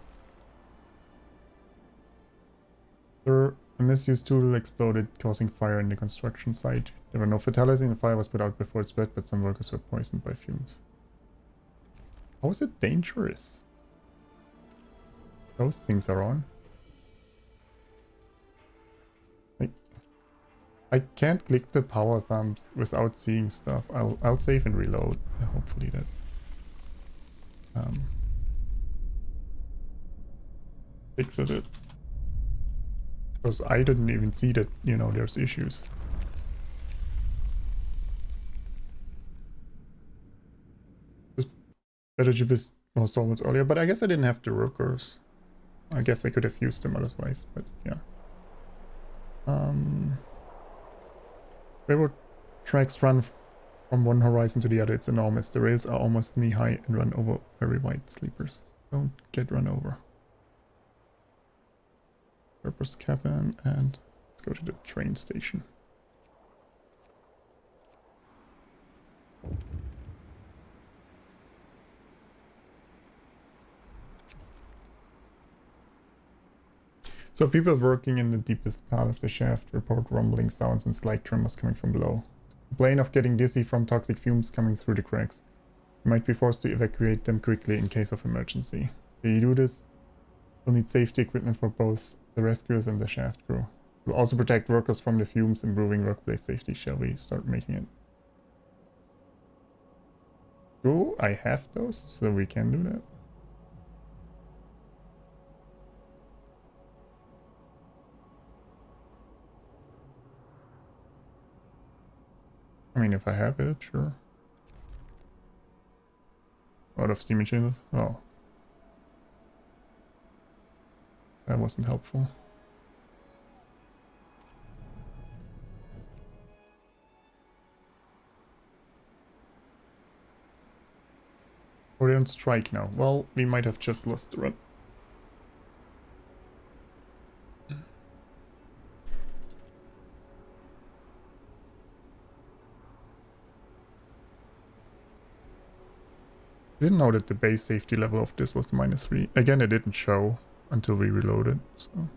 Sir, a misused tool exploded, causing fire in the construction site. There were no fatalities and the fire was put out before it spread, but some workers were poisoned by fumes. How is it dangerous? Those things are on. Like, I can't click the power thumbs without seeing stuff. I'll save and reload. Hopefully that fixes it. Because I didn't even see that, you know, there's issues. Just better to build more solvents earlier, but I guess I didn't have the workers. I guess I could have used them otherwise, but yeah. Railroad tracks run from one horizon to the other. It's enormous. The rails are almost knee-high and run over very wide sleepers. Don't get run over. Purpose cabin, and let's go to the train station. So people working in the deepest part of the shaft report rumbling sounds and slight tremors coming from below. Complain of getting dizzy from toxic fumes coming through the cracks. You might be forced to evacuate them quickly in case of emergency. If you do this, you'll need safety equipment for both the rescuers and the shaft crew. Will also protect workers from the fumes, improving workplace safety. Shall we start making it? Do I have those so we can do that? I mean, if I have it, sure. Out of steam engines? Well, that wasn't helpful. We're on strike now. Well, we might have just lost the run. I didn't know that the base safety level of this was -3. Again, it didn't show until we reloaded, so.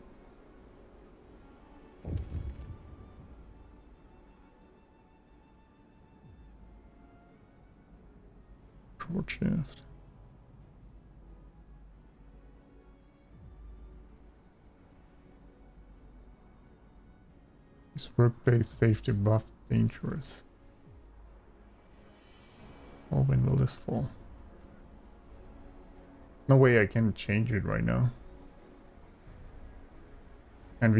Short shift. Is workplace safety buff dangerous? Oh, when will this fall? No way I can change it right now. And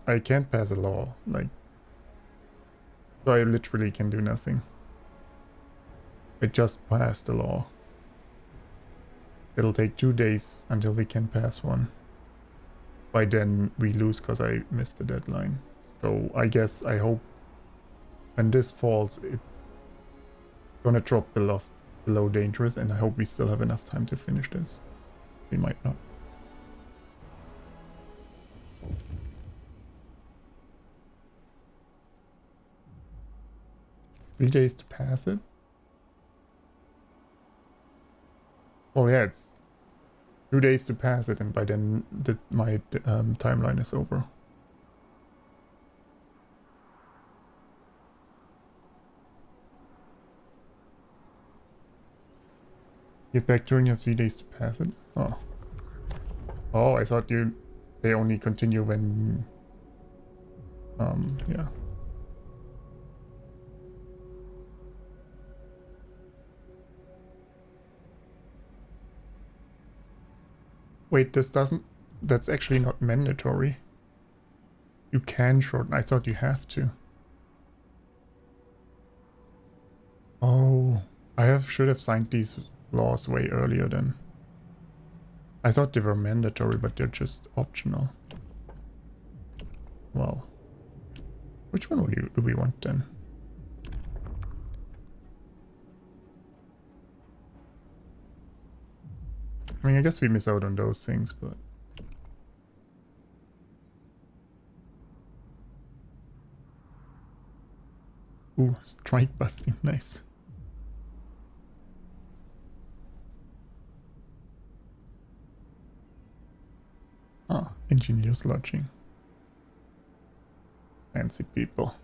I can't pass a law, like, so I literally can do nothing. I just passed the law. It'll take 2 days until we can pass one. By then we lose because I missed the deadline. So I guess, I hope when this falls, it's gonna drop below dangerous, and I hope we still have enough time to finish this. We might not. Three days to pass it? Well, yeah, it's 2 days to pass it, and by then my timeline is over. Get back during your 3 days to pass it? Oh. Oh, I thought they only continue when... yeah. Wait, that's actually not mandatory. You can shorten. I thought you have to. Oh, should have signed these laws way earlier then. I thought they were mandatory, but they're just optional. Well, which one do we want then? I mean, I guess we miss out on those things, but... Ooh, strike busting, nice. Ah, engineers lodging. Fancy people.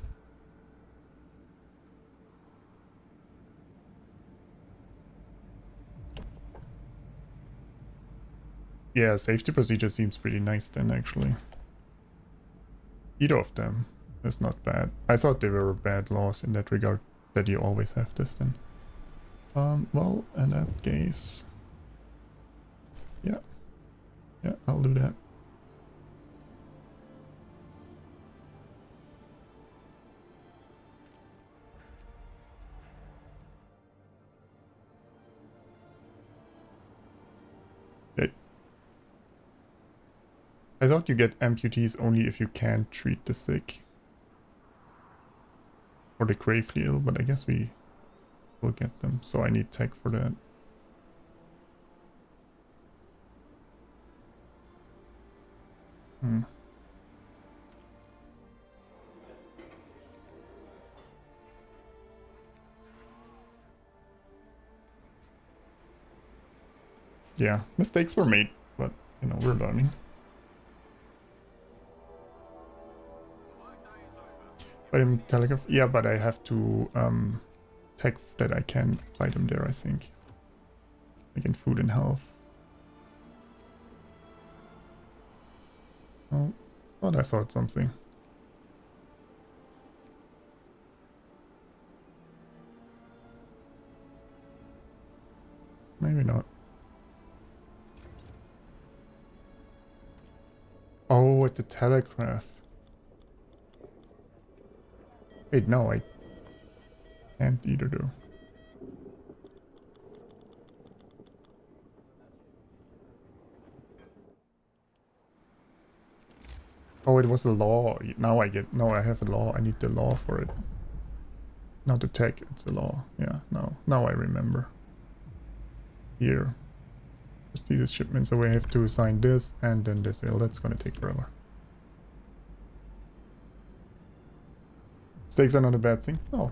Yeah, safety procedure seems pretty nice then, actually. Either of them is not bad. I thought they were bad laws in that regard, that you always have this then. Well, in that case... Yeah. Yeah, I'll do that. I thought you get amputees only if you can't treat the sick. Or the gravely ill, but I guess we will get them. So I need tech for that. Yeah, mistakes were made, but, you know, we're learning. But in Telegraph, yeah, but I have to tech that I can apply them there, I think. Like in food and health. Oh, thought I saw something. Maybe not. Oh, at the telegraph. Wait, no, I can't either do. Oh, it was a law. Now I get... No, I have a law. I need the law for it. Not the tech, it's a law. Yeah, no. Now I remember. Here. Just these shipments. So I have to assign this and then this. Oh, that's gonna take forever. Stakes are not a bad thing. No.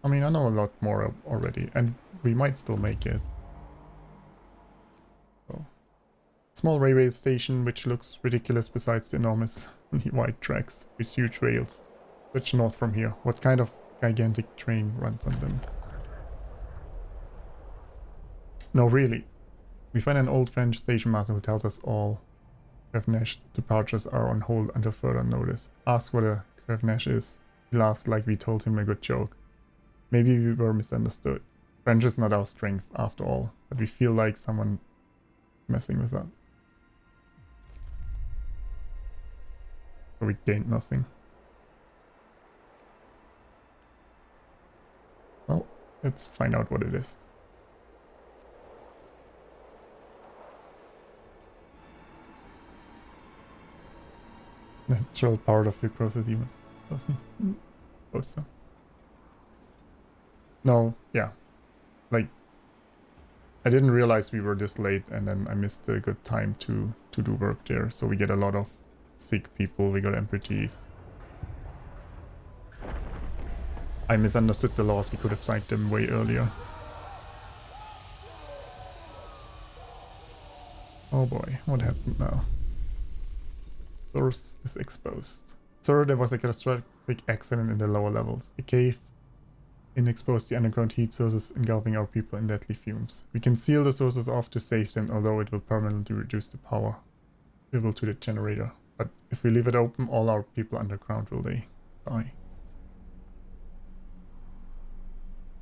I mean, I know a lot more already. And we might still make it. So. Small railway station, which looks ridiculous besides the enormous wide tracks with huge rails. Which north from here? What kind of gigantic train runs on them? No, really. We find an old French station master who tells us all Crèveneche departures are on hold until further notice. Ask what a Crèveneche is. He laughs like we told him a good joke. Maybe we were misunderstood. French is not our strength after all, but we feel like someone messing with that. So we gained nothing. Well, let's find out what it is. Natural part of your process even doesn't suppose so. No, yeah. Like, I didn't realize we were this late and then I missed a good time to do work there. So we get a lot of sick people, we got amputees. I misunderstood the laws, we could have signed them way earlier. Oh boy, what happened now? Source is exposed. Sir, there was a catastrophic accident in the lower levels. A cave in exposed the underground heat sources, engulfing our people in deadly fumes. We can seal the sources off to save them, although it will permanently reduce the power available to the generator. But if we leave it open, all our people underground will they die.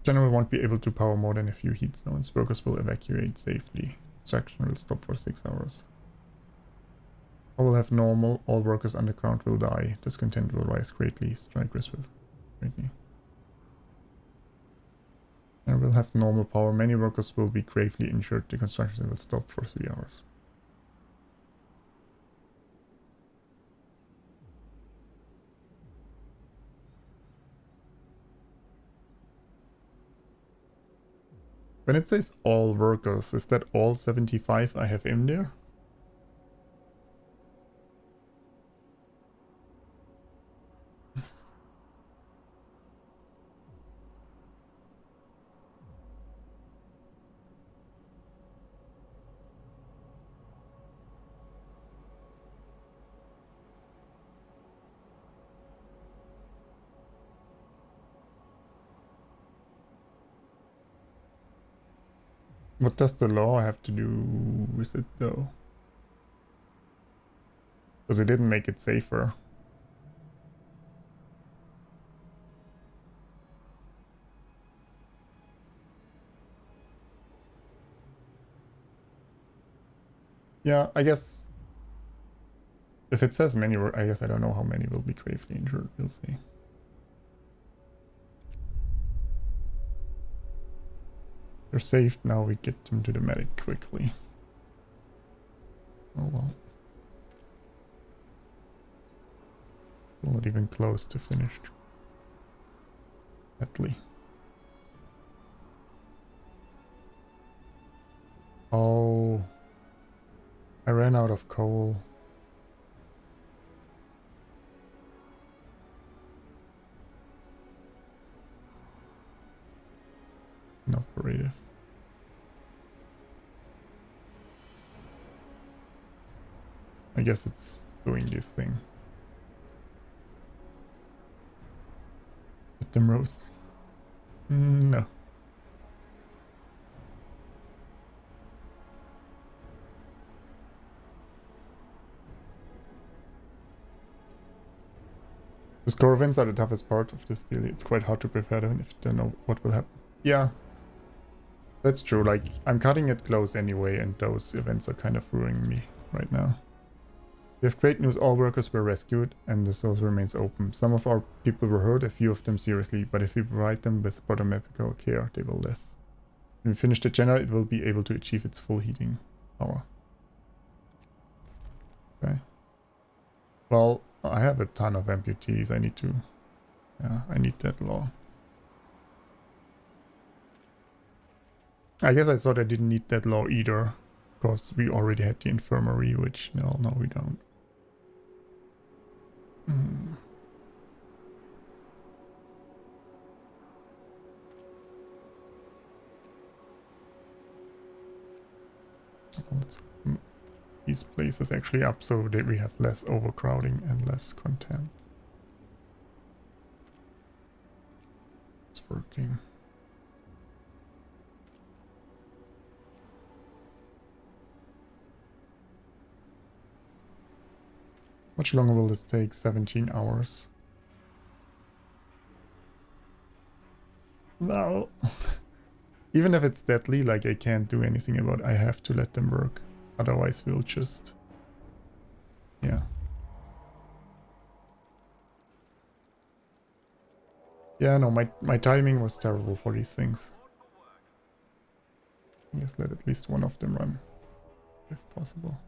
General won't be able to power more than a few heat zones. Workers will evacuate safely. Extraction will stop for 6 hours. I will have normal. All workers underground will die. Discontent will rise greatly. Strike risk will greatly. And we'll have normal power. Many workers will be gravely injured. The construction will stop for 3 hours. When it says all workers, is that all 75 I have in there? What does the law have to do with it though? Because it didn't make it safer. Yeah, I guess if it says many, I guess I don't know how many will be gravely injured. We'll see. They're saved. Now we get them to the medic quickly. Oh well. Still not even close to finished. Atlee. Oh. I ran out of coal. Inoperative. I guess it's doing this thing. Let them roast. No. The score events are the toughest part of this deal. It's quite hard to prepare them if you don't know what will happen. Yeah. That's true, like, I'm cutting it close anyway, and those events are kind of ruining me right now. We have great news, all workers were rescued, and the source remains open. Some of our people were hurt, a few of them seriously, but if we provide them with proper medical care, they will live. When we finish the generator, it will be able to achieve its full heating power. Okay. Well, I have a ton of amputees, I need to... Yeah, I need that law. I guess I thought I didn't need that law either, because we already had the infirmary, which, no, we don't. Hmm. Let's open these places actually up so that we have less overcrowding and less content. It's working. Much longer will this take? 17 hours. No. Even if it's deadly, like, I can't do anything about it. I have to let them work. Otherwise we'll just... Yeah. Yeah, no, my timing was terrible for these things. Yes, let at least one of them run, if possible.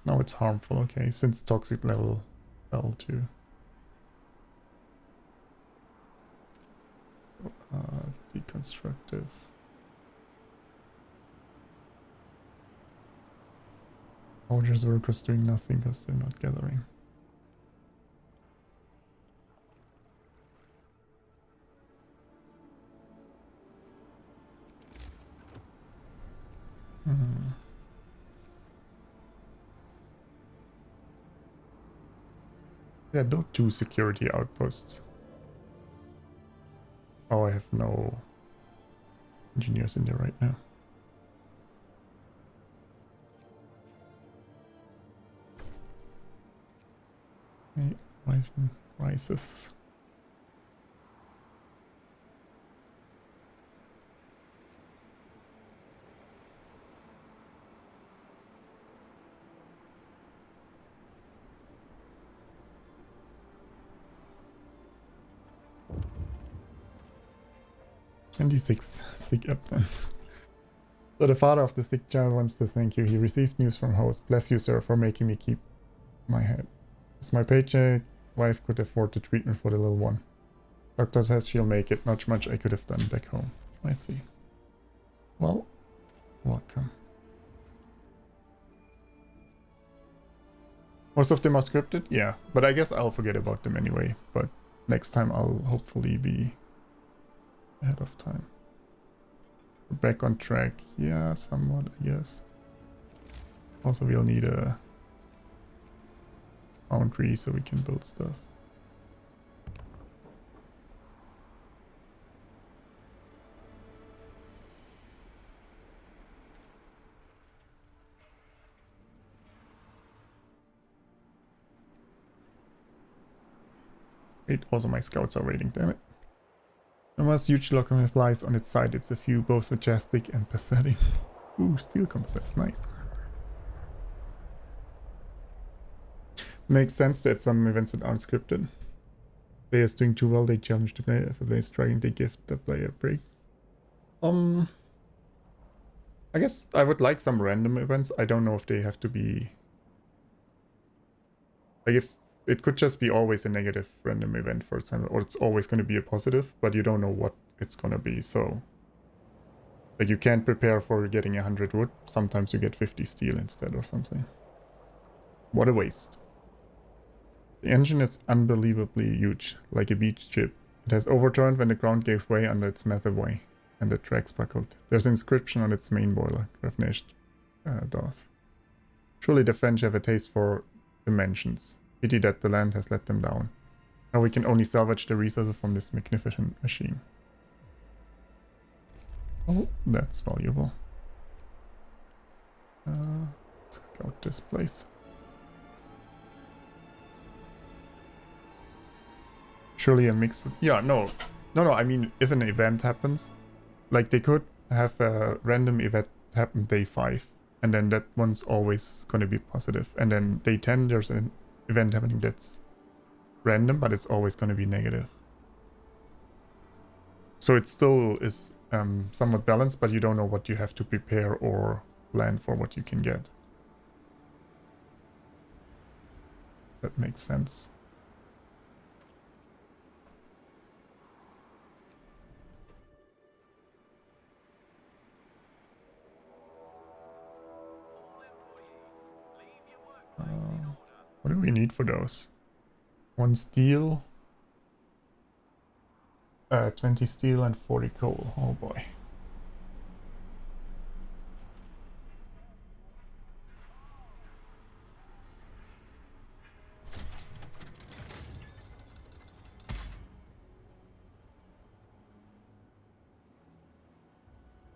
Now it's harmful, okay, since toxic level fell to... deconstruct this. Soldiers, workers doing nothing because they're not gathering. Yeah, I built 2 security outposts. Oh, I have no engineers in there right now. Okay, inflation rises. "26 sick absent." So the father of the sick child wants to thank you. He received news from host. Bless you, sir, for making me keep my head. It's my paycheck. Wife could afford the treatment for the little one. Doctor says she'll make it. Not much I could have done back home. I see. Well, welcome. Most of them are scripted? Yeah, but I guess I'll forget about them anyway. But next time I'll hopefully be ahead of time. We're back on track. Yeah, somewhat, I guess. Also, we'll need a foundry so we can build stuff. Wait, also my scouts are raiding, damn it. Noma's huge locomotive lies on its side. It's a view both majestic and pathetic. Ooh, steel that's nice. Makes sense that some events that aren't scripted. Players doing too well, they challenge the player. If a player is struggling, they give the player a break. I guess I would like some random events. I don't know if they have to be... Like, if it could just be always a negative random event, for example, or it's always going to be a positive, but you don't know what it's going to be, so... Like, you can't prepare for getting 100 wood. Sometimes you get 50 steel instead or something. What a waste. The engine is unbelievably huge, like a beach ship. It has overturned when the ground gave way under its massive weight, and the tracks buckled. There's an inscription on its main boiler, Grafnecht does. Surely the French have a taste for dimensions. Pity that the land has let them down. Now we can only salvage the resources from this magnificent machine. Oh, that's valuable. Let's check out this place. Surely a mixed... Yeah, no, I mean, if an event happens, like they could have a random event happen day 5, and then that one's always going to be positive, and then day 10 there's an event happening that's random, but it's always going to be negative. So it still is somewhat balanced, but you don't know what you have to prepare or plan for what you can get. That makes sense. What do we need for those? 1 steel, 20 steel and 40 coal. Oh boy.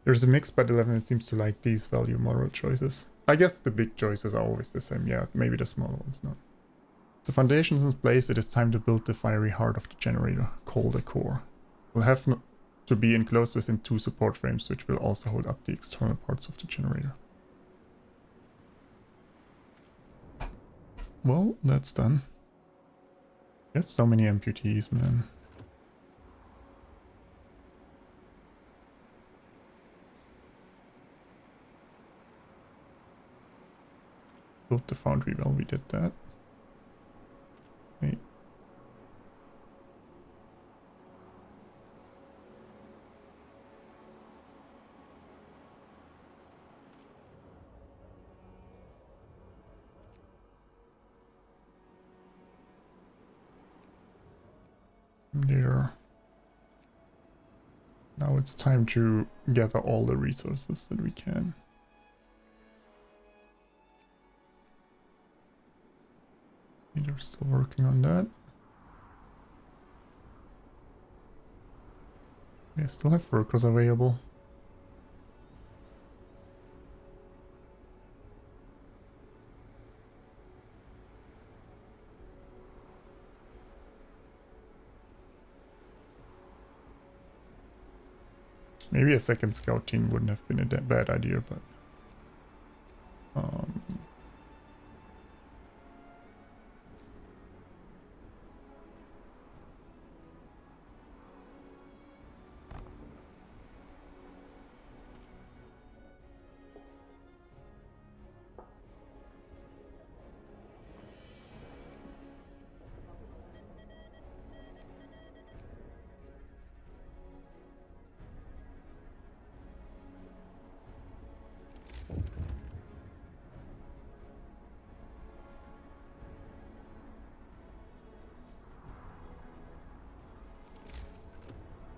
There's a mix, but 11 seems to like these value moral choices. I guess the big choices are always the same. Yeah, maybe the small ones not. The foundation's in place. It is time to build the fiery heart of the generator, called the core. We'll have to be enclosed within 2 support frames, which will also hold up the external parts of the generator. Well, that's done. We have so many amputees, man. Built the foundry. Well, we did that. Okay. There. Now it's time to gather all the resources that we can. They're still working on that. We still have workers available. Maybe a second scout team wouldn't have been a bad idea, but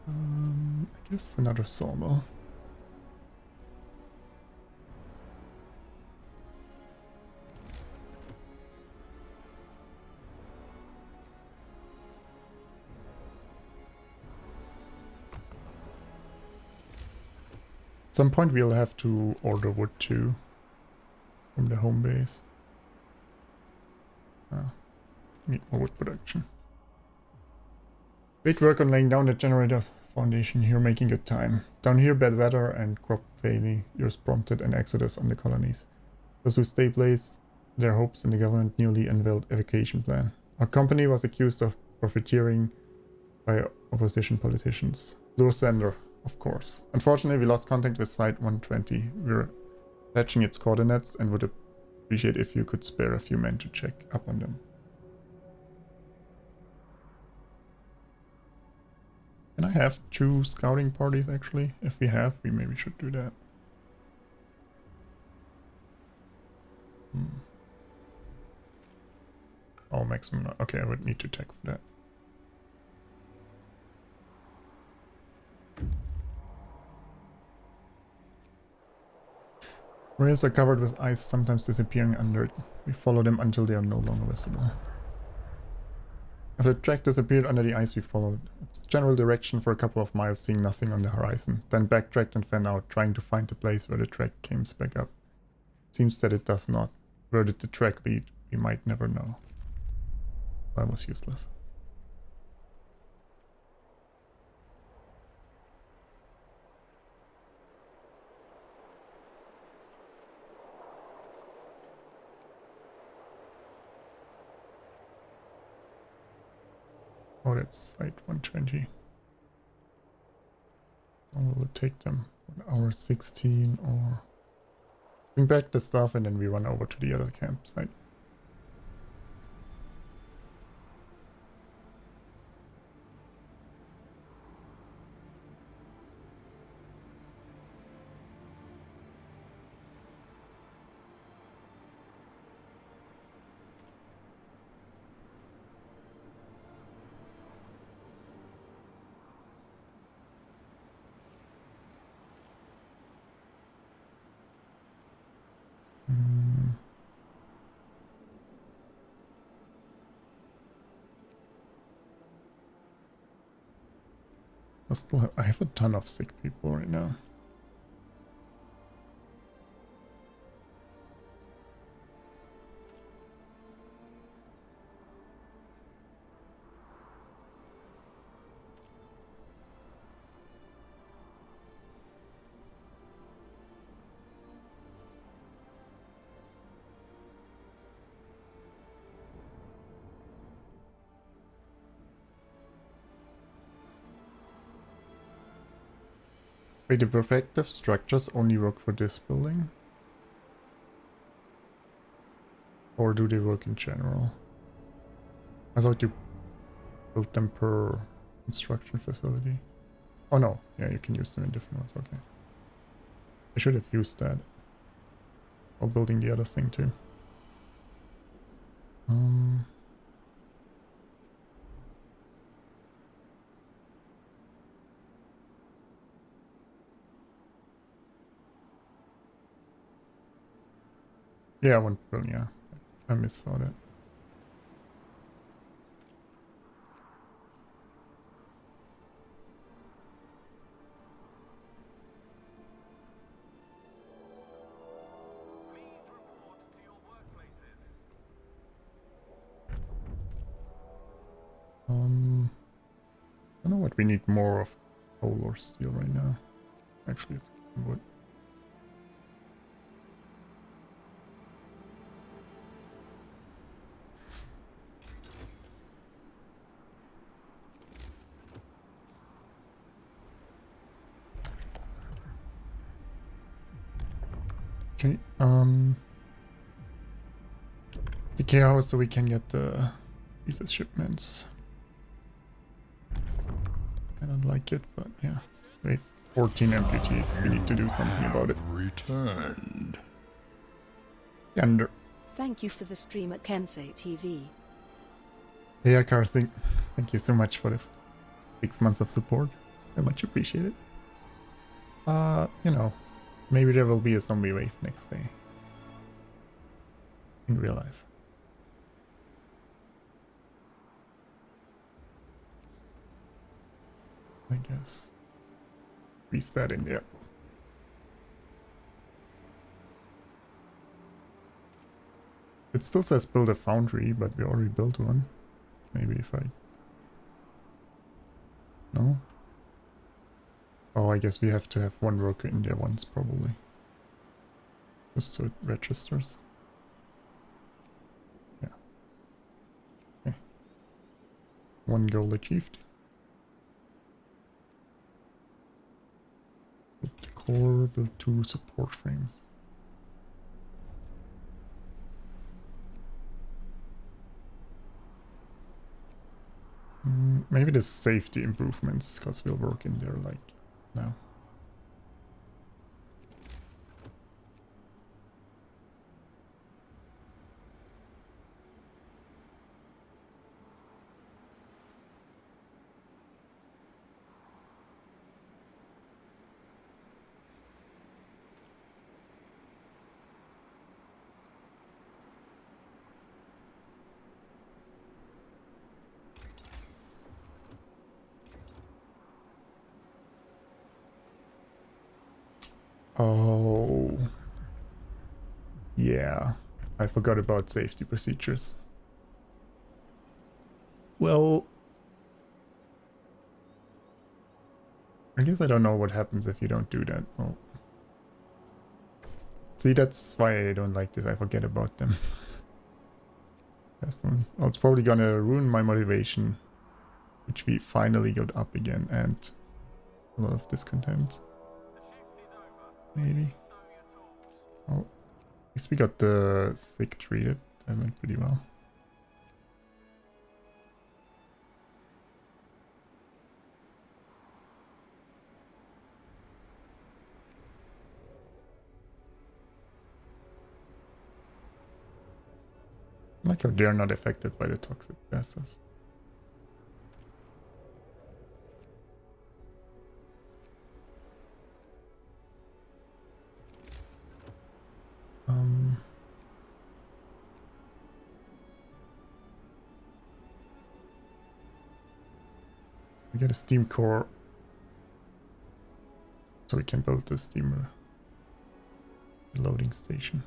I guess another sawmill. At some point we'll have to order wood too from the home base. Need more wood production. Great work on laying down the generator foundation here, making good time. Down here, bad weather and crop failures prompted an exodus on the colonies. Those who stay placed their hopes in the government newly unveiled evacuation plan. Our company was accused of profiteering by opposition politicians. Lure Sender, of course. Unfortunately, we lost contact with Site 120. We're patching its coordinates and would appreciate if you could spare a few men to check up on them. Can I have 2 scouting parties actually? If we have, we maybe should do that. Oh, maximum. Okay, I would need to check for that. Rails are covered with ice, sometimes disappearing under it. We follow them until they are no longer visible. If the track disappeared under the ice, we followed its general direction for a couple of miles, seeing nothing on the horizon. Then backtracked and fanned out, trying to find the place where the track came back up. Seems that it does not. Where did the track lead? We might never know. That was useless. Oh, that's site 120. How will it take them? 1 hour 16 or... Bring back the stuff and then we run over to the other campsite. I have a ton of sick people right now. Wait, the protective structures only work for this building? Or do they work in general? I thought you built them per construction facility. Oh no, yeah, you can use them in different ones, okay. I should have used that while building the other thing too. Yeah, 1 billion, yeah. I missaw that. I don't know what we need more of, coal or steel right now. Actually, it's wood. Okay, decay house so we can get the pieces shipments. I don't like it, but yeah. We have 14 amputees. We need to do something about it. Returned. Yonder. Thank you for the stream at KenseiTV. Hey, Carthy. Thank you so much for the 6 months of support. Very much appreciated. You know, maybe there will be a zombie wave next day. In real life. I guess. Squeeze that in there. It still says build a foundry, but we already built one. Maybe if I... No? Oh, I guess we have to have 1 worker in there once, probably. Just so it registers. Yeah. Okay. 1 goal achieved. Build the core, build 2 support frames. Maybe the safety improvements, because we'll work in there like now. Oh. Yeah. I forgot about safety procedures. Well... I guess I don't know what happens if you don't do that. Well... See, that's why I don't like this. I forget about them. Well, it's probably gonna ruin my motivation which we finally got up again, and a lot of discontent. Maybe. Oh, at least we got the sick treated. That went pretty well. I like how they're not affected by the toxic gases. We get a steam core, so we can build the steamer loading station.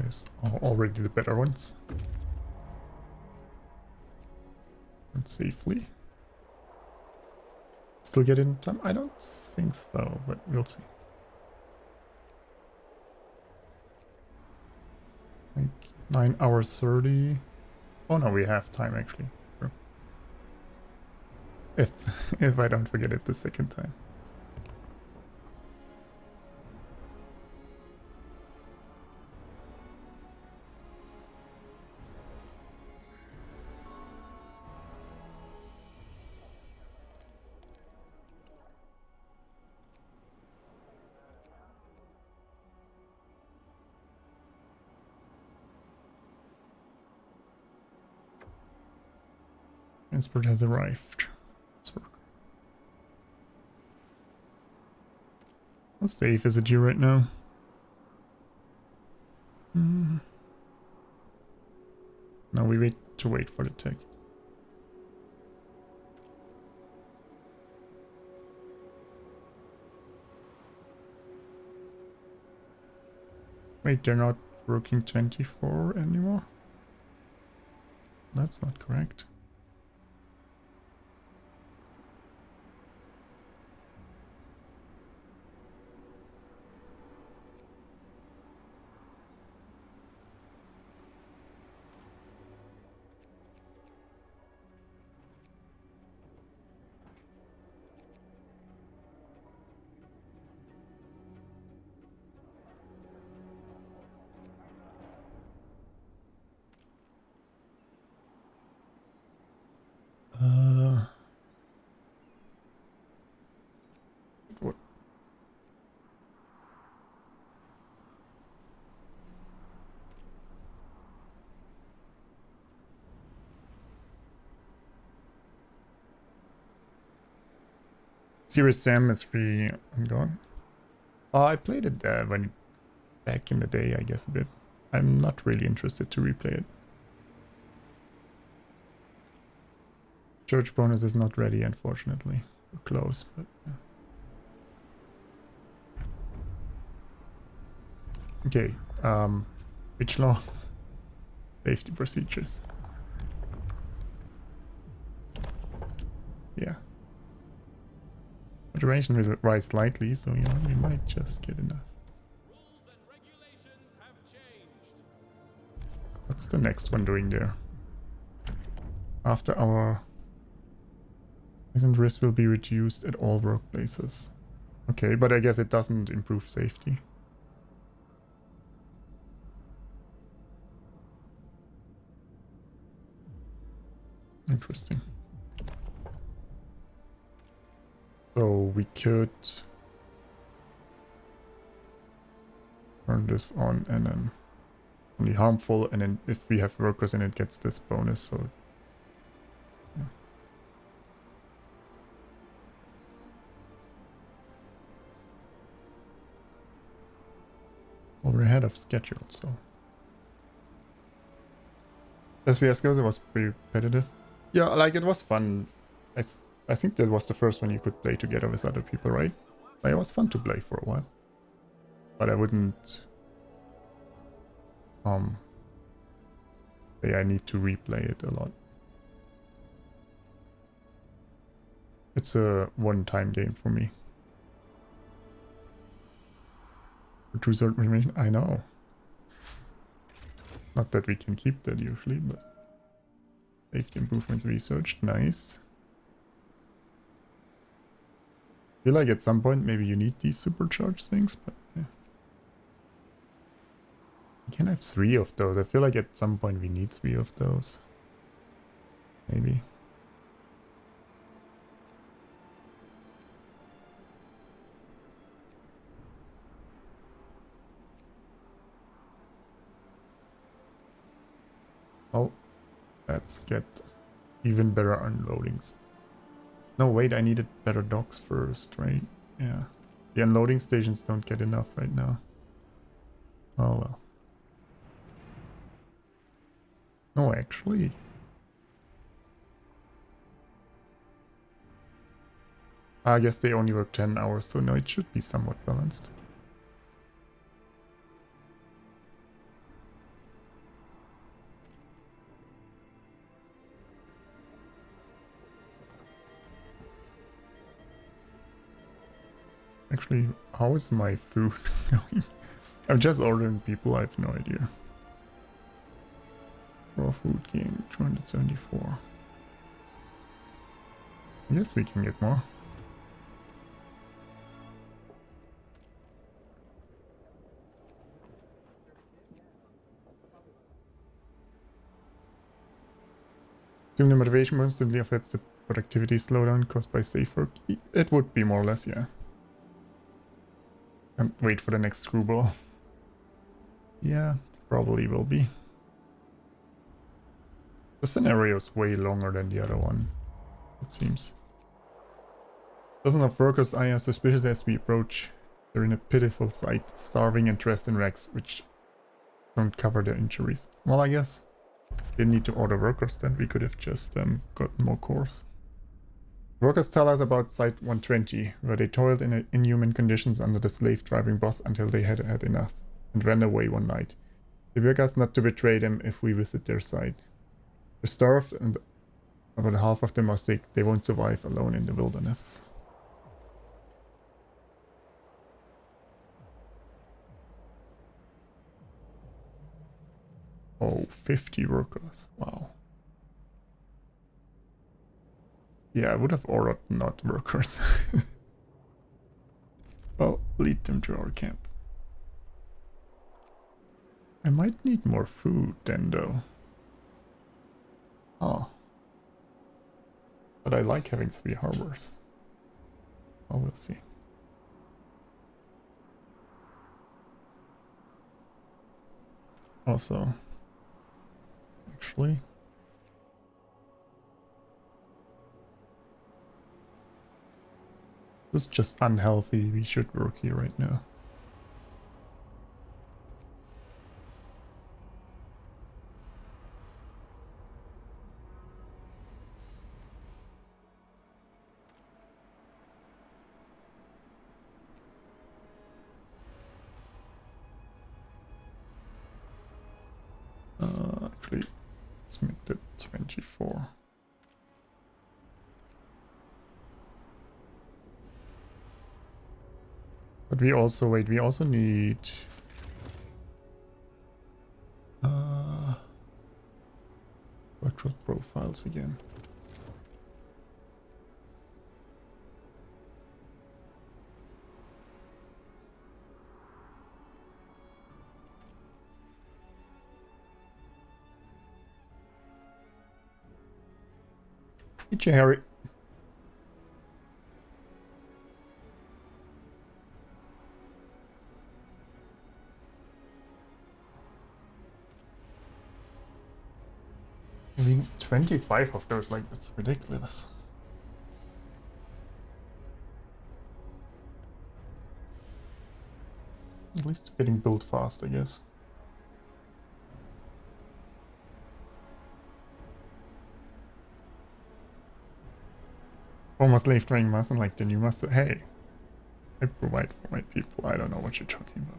Yes, already the better ones. And safely. Still get in time? I don't think so, but we'll see. Like 9 hours 30. Oh no, we have time actually. Sure. If I don't forget it the second time. Transport has arrived. How safe is it here right now? Now we wait for the tech. Wait, they're not working 24 anymore? That's not correct. What? Serious Sam is free ongoing. I played it back in the day, I guess a bit. I'm not really interested to replay it. Church bonus is not ready, unfortunately. We're close, but yeah. Okay, which law? Safety procedures. Yeah. Moderation will rise slightly, so you know, we might just get enough. Rules and regulations have changed. What's the next one doing there? After our risk will be reduced at all workplaces. Okay, but I guess it doesn't improve safety. Interesting. So we could turn this on and then only harmful, and then if we have workers in it gets this bonus, so yeah. Well, we're ahead of schedule, so SPS goes, it was pretty repetitive. Yeah, like it was fun. I think that was the first one you could play together with other people, right? Like, it was fun to play for a while. But I wouldn't say I need to replay it a lot. It's a one-time game for me. For true sword animation, I know. Not that we can keep that usually, but safety improvements researched, nice. Feel like at some point maybe you need these supercharged things, but yeah. We can have 3 of those. I feel like at some point we need 3 of those. Maybe. Oh, let's get even better unloadings. No, wait, I needed better docks first, right? Yeah. The unloading stations don't get enough right now. Oh well. No, actually. I guess they only work 10 hours, so no, it should be somewhat balanced. Actually, how is my food going? I'm just ordering people, I have no idea. Raw food game, 274. I guess we can get more. Assuming the motivation constantly affects the productivity slowdown caused by safe work. It would be more or less, yeah. And wait for the next screwball. Yeah, probably will be. The scenario is way longer than the other one, it seems. Dozens of workers eye us suspicious as we approach. They're in a pitiful sight, starving and dressed in rags, which don't cover their injuries. Well, I guess didn't need to order workers then. We could have just gotten more cores. Workers tell us about Site 120, where they toiled in inhuman conditions under the slave-driving boss until they had had enough, and ran away one night. They beg us not to betray them if we visit their site. They're starved, and about half of them are sick. They won't survive alone in the wilderness. Oh, 50 workers. Wow. Yeah, I would have ordered not workers. Well, lead them to our camp. I might need more food then, though. Oh. But I like having 3 harbors. Oh, we'll see. Also, actually, this is just unhealthy. We should work here right now. Actually, let's make that 24. But we also, wait, we also need... Virtual profiles again. Hey, Harry. I mean, 25 of those, like, that's ridiculous. At least getting built fast, I guess. Almost slave training mustn't like the new master. Hey, I provide for my people. I don't know what you're talking about.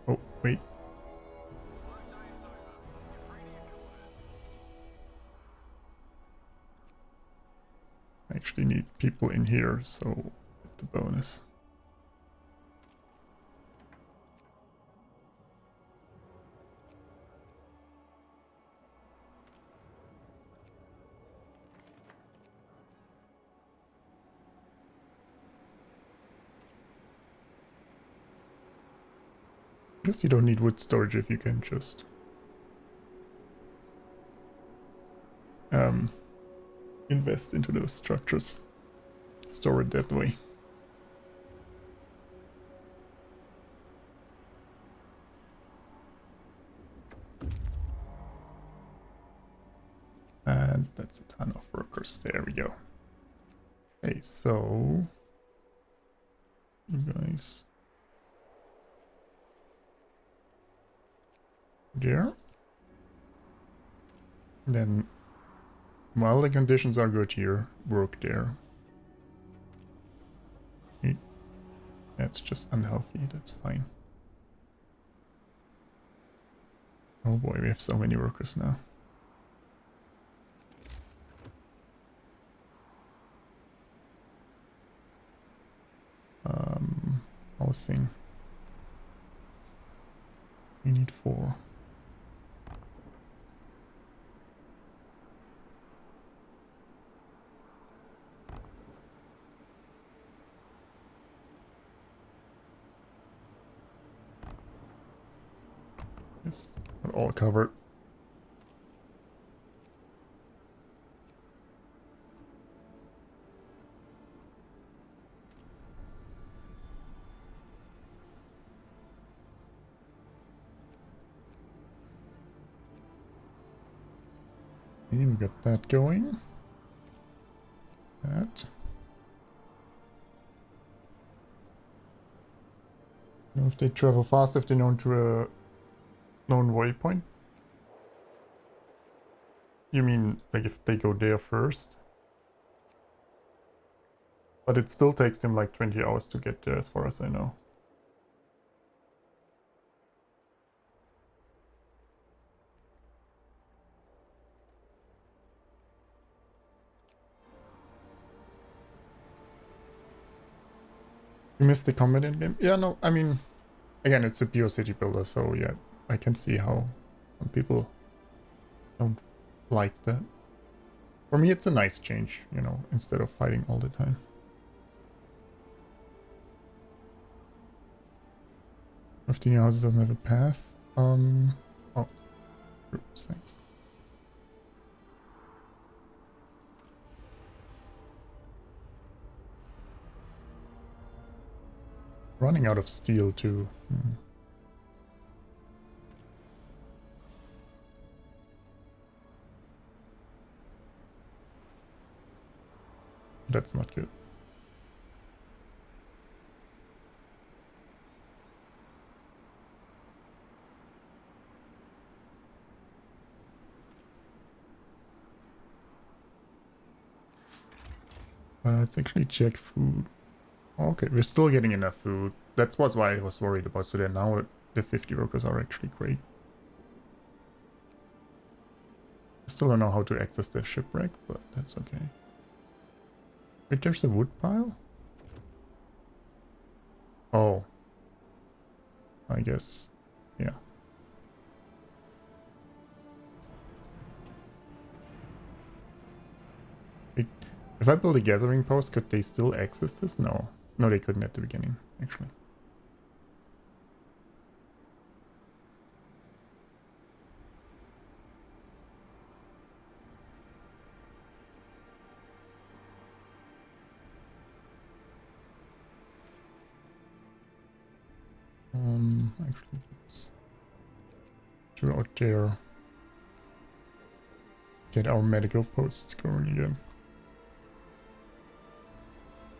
Oh, wait. actually need people in here, so get the bonus. Guess you don't need wood storage if you can just invest into those structures. Store it that way. And that's a ton of workers. There we go. Okay, so you guys there. Then while the conditions are good here, work there. That's just unhealthy, that's fine. Oh boy, we have so many workers now. Housing. We need 4. Yes, we're all covered. Okay, we got that going. That. Know if they travel fast, if they're known to a known waypoint. You mean like if they go there first? But it still takes them like 20 hours to get there as far as I know. You missed the combat in game? Yeah, no, I mean, again, it's a pure city builder, so yeah, I can see how some people don't like that. For me, it's a nice change, you know, instead of fighting all the time. Fifteen houses doesn't have a path. Oh, oops, thanks. Running out of steel too. That's not good. Let's actually check food. Okay, we're still getting enough food. That's why I was worried about. So then now the 50 workers are actually great. Still don't know how to access the shipwreck, but that's okay. Wait, there's a wood pile? Oh. I guess. Yeah. Wait, if I build a gathering post, could they still access this? No. No, they couldn't at the beginning, actually. Actually, let's go out there. Get our medical posts going again.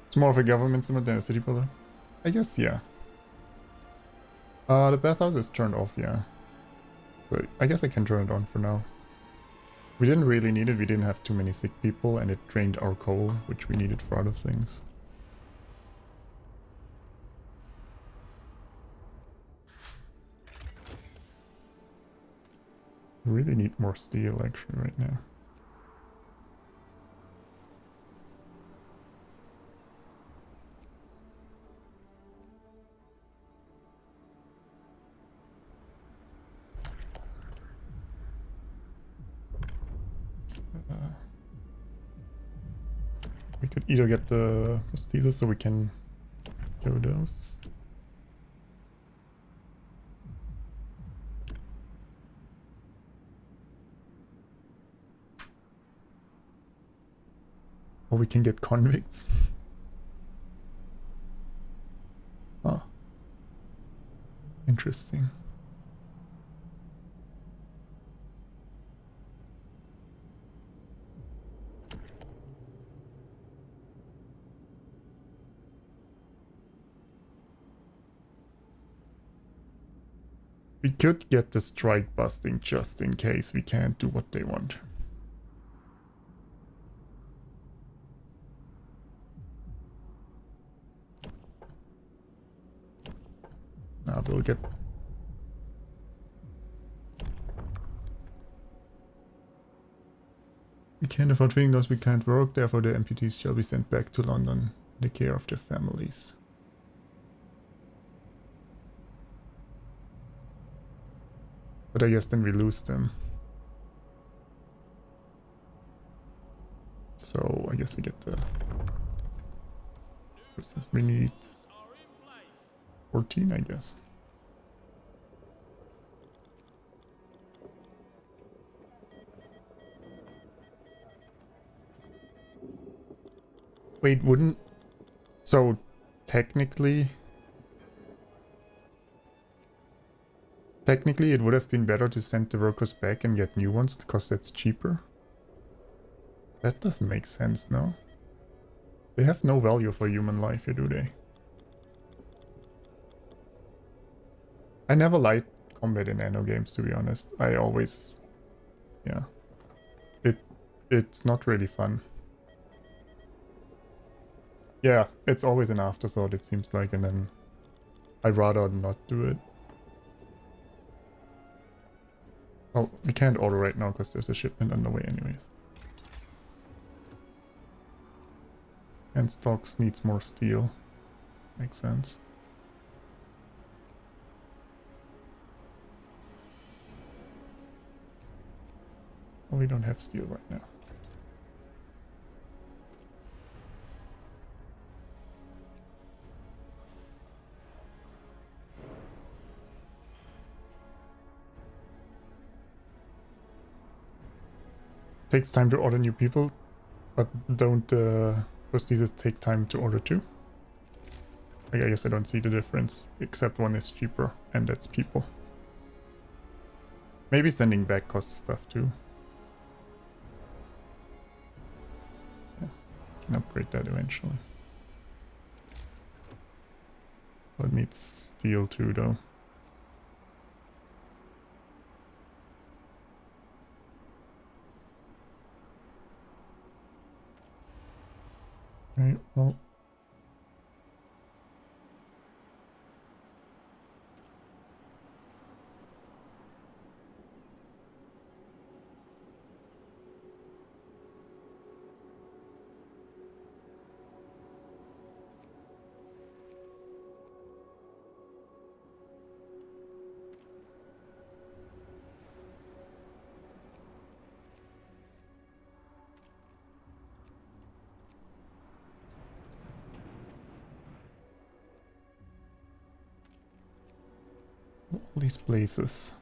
It's more of a government sim than a city builder. I guess, yeah. The bathhouse is turned off, yeah. But I guess I can turn it on for now. We didn't really need it, we didn't have too many sick people, and it drained our coal, which we needed for other things. We really need more steel actually right now. should either get the prosthesis so we can do those. Or we can get convicts. Oh. Interesting. We could get the strike busting just in case we can't do what they want. Now we'll get... We can't afford feeling those we can't work, therefore the amputees shall be sent back to London in the care of their families. But I guess then we lose them. So I guess we get the... We need 14, I guess. Wait, wouldn't... So, technically... Technically, it would have been better to send the workers back and get new ones, because that's cheaper. That doesn't make sense, no? They have no value for human life here, do they? I never liked combat in Anno games, to be honest. I always... Yeah. It's not really fun. Yeah, it's always an afterthought, it seems like, and then I'd rather not do it. Oh, we can't order right now because there's a shipment on the way anyways. And stocks needs more steel. Makes sense. Well, we don't have steel right now. Takes time to order new people, but don't prostheses take time to order too? I guess I don't see the difference, except one is cheaper, and that's people. Maybe sending back costs stuff too. Yeah, can upgrade that eventually. But it needs steel too though. Okay, well. All these places.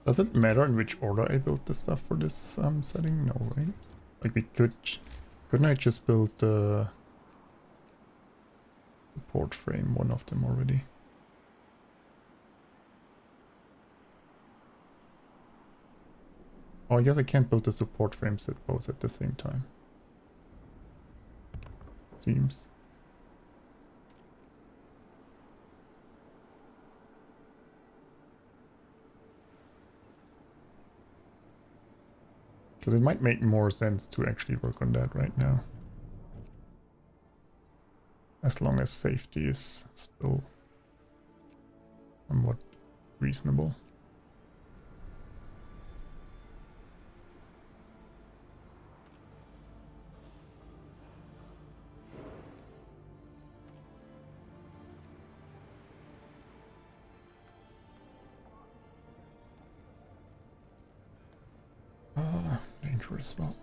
Does it matter in which order I built the stuff for this setting? No, right? Like we couldn't I just build the support frame, one of them already? Oh, I guess I can't build the support frames at both at the same time. Seems. Because it might make more sense to actually work on that right now. As long as safety is still somewhat reasonable. sure as well.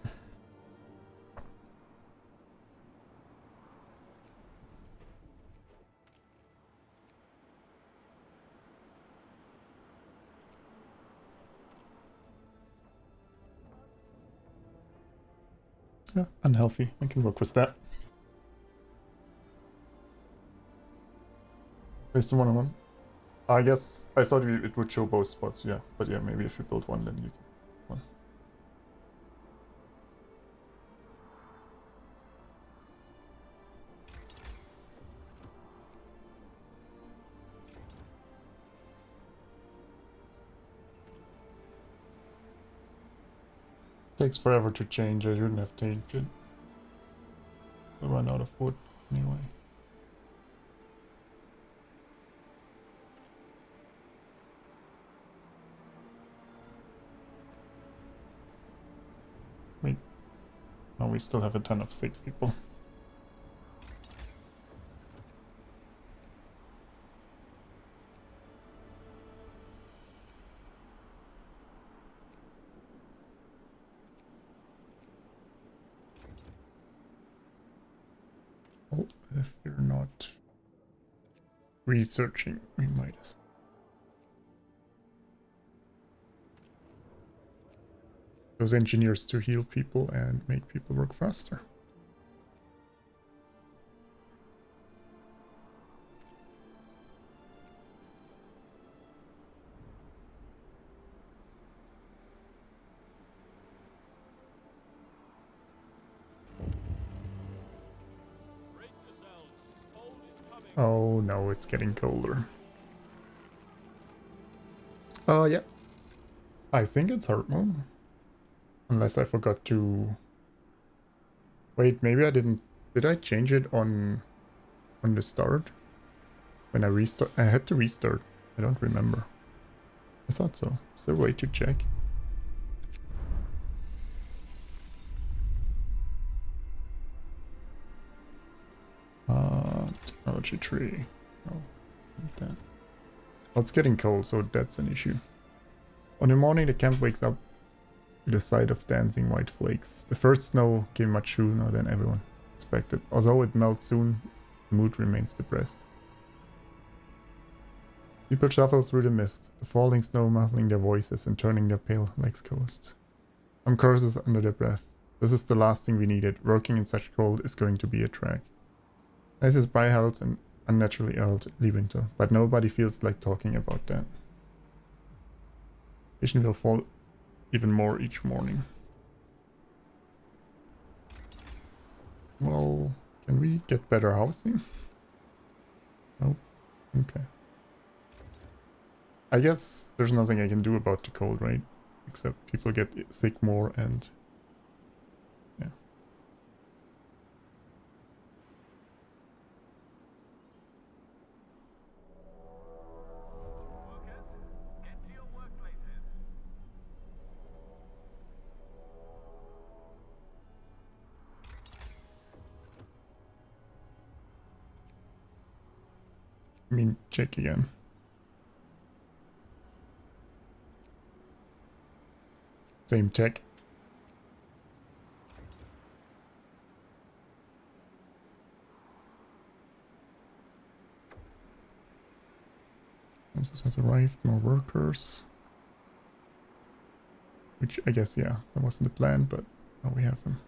Yeah, unhealthy. I can work with that. Where's the 1-on-1? I guess I thought it would show both spots, yeah. But yeah, maybe if you build one, then you can one. Takes forever to change. I shouldn't have changed it. We'll run out of wood anyway. Wait. No, we still have a ton of sick people. Oh, if you're not researching, we might as well. Those engineers to heal people and make people work faster. Brace yourselves. Cold is coming. Oh no, it's getting colder. Yeah. I think it's hard mode. Unless I forgot to... Wait, maybe I didn't... Did I change it on the start? When I restart... I had to restart. I don't remember. I thought so. Is there a way to check? Technology tree. Oh, like that. Well, it's getting cold, so that's an issue. On the morning, the camp wakes up with a sight of dancing white flakes. The first snow came much sooner than everyone expected. Although it melts soon, the mood remains depressed. People shuffle through the mist, the falling snow muffling their voices and turning their pale legs coast. Some curses under their breath. This is the last thing we needed. Working in such cold is going to be a drag. This is Bryhald's and unnaturally early winter, but nobody feels like talking about that. Vision will fall even more each morning. Well, can we get better housing? Nope. Okay. I guess there's nothing I can do about the cold, right? Except people get sick more and... yeah. Workers, get to your workplaces. I mean, check again. Same tech. Census has arrived, more workers. Which I guess, yeah, that wasn't the plan, but now we have them.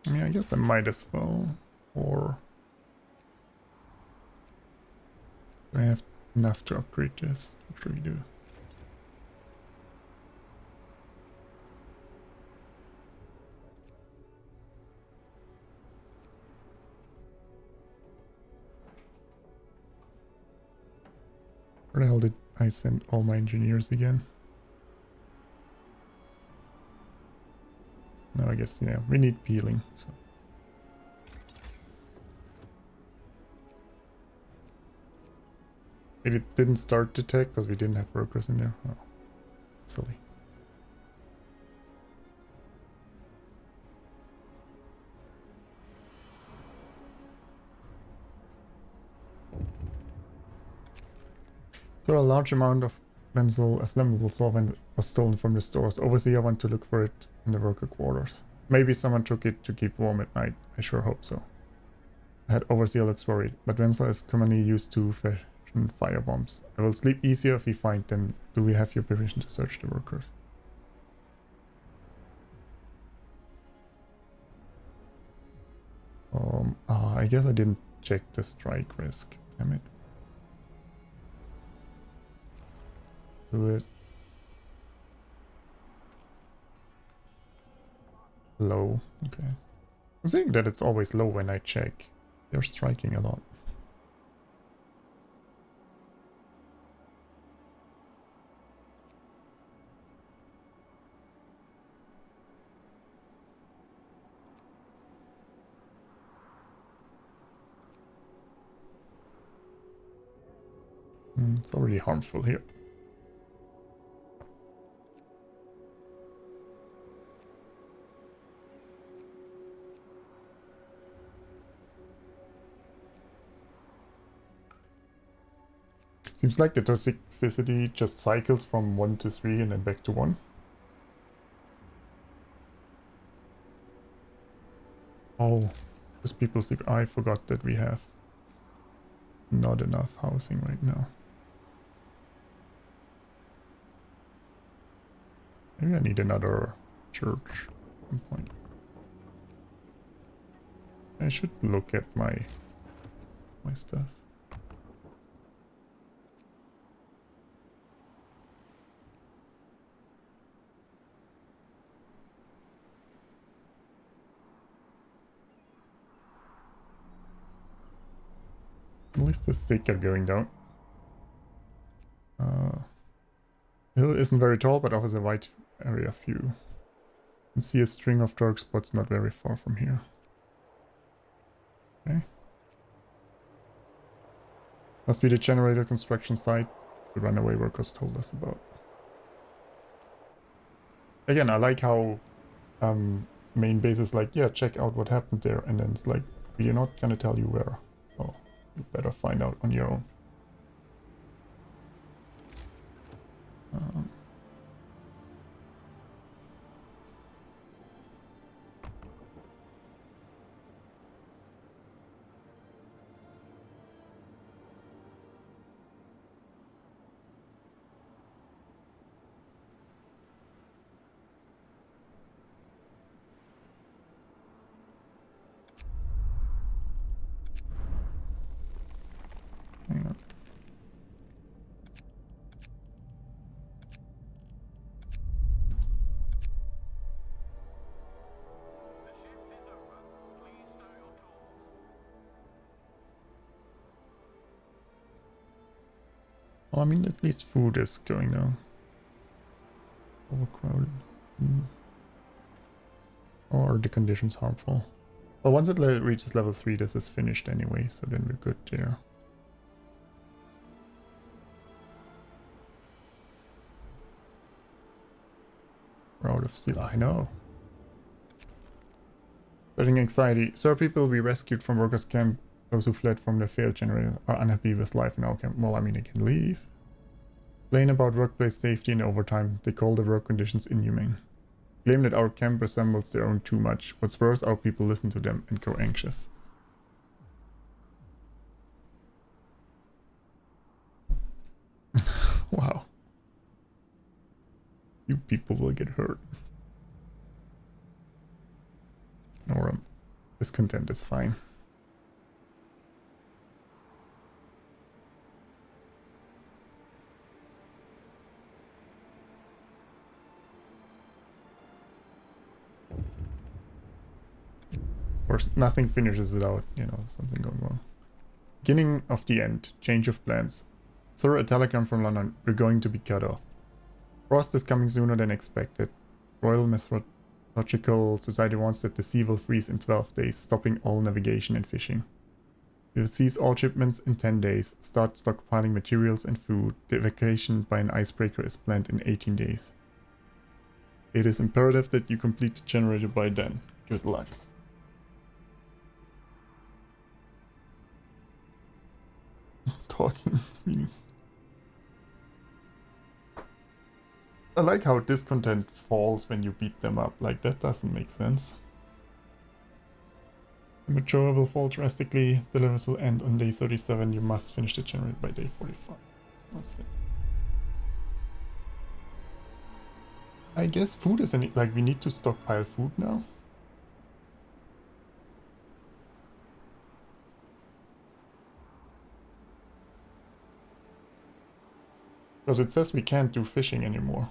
I mean, I guess I might as well. Or... do I have enough to upgrade this? I'm sure we do. Where the hell did I send all my engineers again? No, I guess, yeah, we need peeling, so. Maybe it didn't start to tech because we didn't have workers in there. Oh, silly. So a large amount of benzyl flammable solvent was stolen from the stores. Obviously, I want to look for it in the worker quarters. Maybe someone took it to keep warm at night. I sure hope so. The head overseer looks worried, but benzyl is commonly used to fashion firebombs. I will sleep easier if we find them. Do we have your permission to search the workers? I guess I didn't check the strike risk. Damn it. Do it. Low. Okay. Considering that it's always low when I check, they're striking a lot. It's already harmful here. Seems like the toxicity just cycles from 1 to 3 and then back to 1. Oh, those people sleep. I forgot that we have not enough housing right now. Maybe I need another church at some point. I should look at my stuff. At least the sick are going down. Hill isn't very tall, but offers a wide area view. You can see a string of dark spots not very far from here. Okay. Must be the generator construction site the runaway workers told us about. Again, I like how main base is like, yeah, check out what happened there, and then it's like, we're not gonna tell you where. Oh, you better find out on your own. Hang on. Well, I mean, at least food is going now. Overcrowded. Or are the conditions harmful? Well, once it reaches level 3, this is finished anyway, so then we're good there. We're out of steel. I know. Spreading anxiety. Sir, people we rescued from workers' camp, those who fled from the failed generator, are unhappy with life in our camp. Well, I mean, they can leave. Complain about workplace safety and overtime. They call the work conditions inhumane. Claim that our camp resembles their own too much. What's worse, our people listen to them and grow anxious. Wow. You people will get hurt. Or discontent is fine. Of course, nothing finishes without, you know, something going wrong. Beginning of the end. Change of plans. Sir, a telegram from London. We're going to be cut off. Frost is coming sooner than expected. Royal Meteorological Society wants that the sea will freeze in 12 days, stopping all navigation and fishing. We will cease all shipments in 10 days, start stockpiling materials and food. The evacuation by an icebreaker is planned in 18 days. It is imperative that you complete the generator by then. Good luck. Talking. I like how discontent falls when you beat them up. Like, that doesn't make sense. The mature will fall drastically. The levels will end on day 37. You must finish the generator by day 45. I guess food is like, we need to stockpile food now. Because it says we can't do fishing anymore.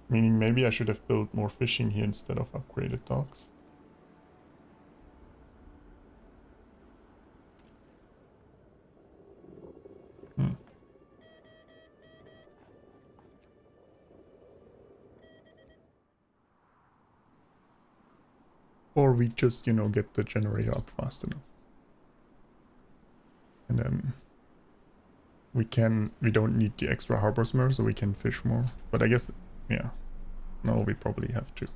Meaning maybe I should have built more fishing here instead of upgraded docks. Or we just, you know, get the generator up fast enough. And then we don't need the extra harborsmer, so we can fish more. But I guess, yeah. No, we probably have to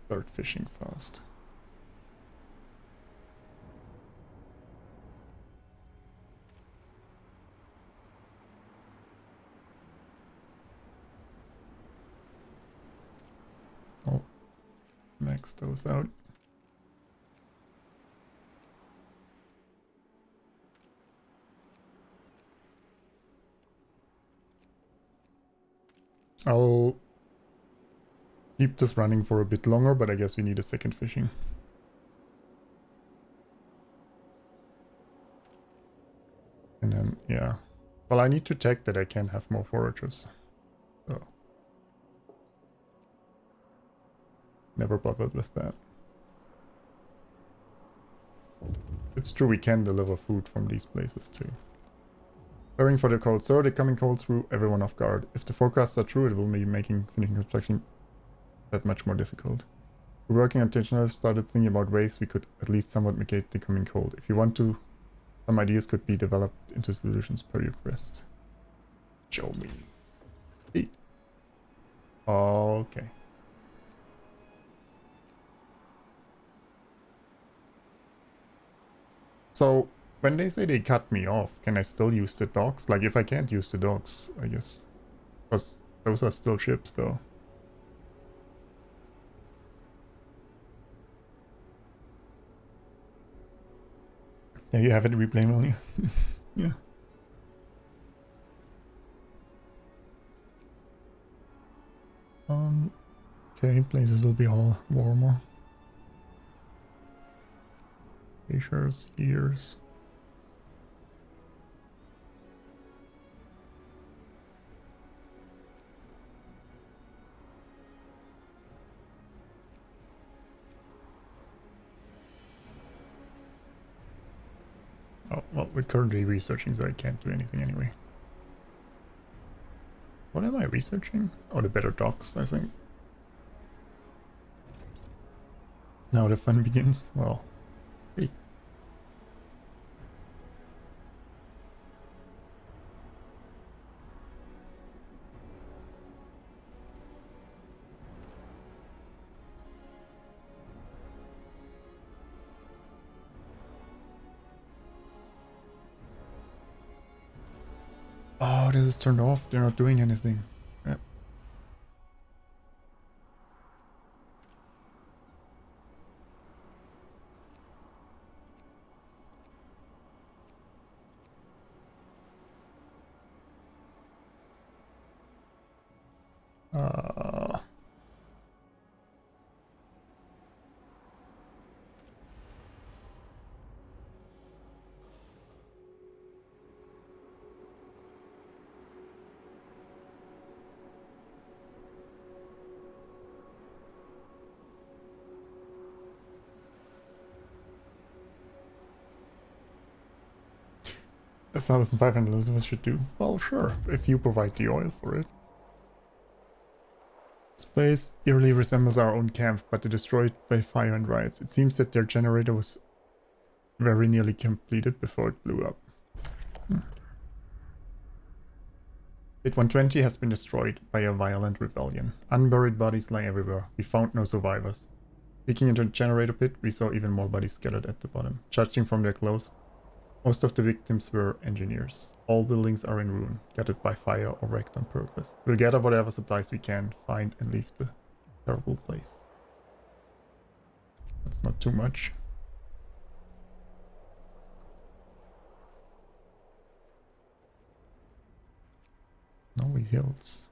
start fishing fast. Oh, max those out. I'll keep this running for a bit longer, but I guess we need a second fishing. And then, yeah. Well, I need to check that I can have more foragers. So. Never bothered with that. It's true, we can deliver food from these places too. Preparing for the cold. Sir, the coming cold threw everyone off guard. If the forecasts are true, it will be making finishing construction that much more difficult. We're working on tensioners, started thinking about ways we could at least somewhat mitigate the coming cold. If you want to, some ideas could be developed into solutions per your request. Show me. Hey. Okay. So, when they say they cut me off, can I still use the docks? Like, if I can't use the docks, I guess. Because those are still ships, though. Yeah, you have it replay value. Yeah. Okay, places will be all warmer. Glaciers, years. Oh, well, we're currently researching, so I can't do anything anyway. What am I researching? Oh, the better docks, I think. Now the fun begins. Well, hey. Oh, this is turned off. They're not doing anything. Yep. 1,500 Lucifers should do. Well, sure, if you provide the oil for it. This place eerily resembles our own camp, but destroyed by fire and riots. It seems that their generator was very nearly completed before it blew up. Gate 120 has been destroyed by a violent rebellion. Unburied bodies lie everywhere. We found no survivors. Peeking into the generator pit, we saw even more bodies scattered at the bottom. Judging from their clothes, most of the victims were engineers. All buildings are in ruin, gutted by fire or wrecked on purpose. We'll gather whatever supplies we can find and leave the terrible place. That's not too much. Snowy hills.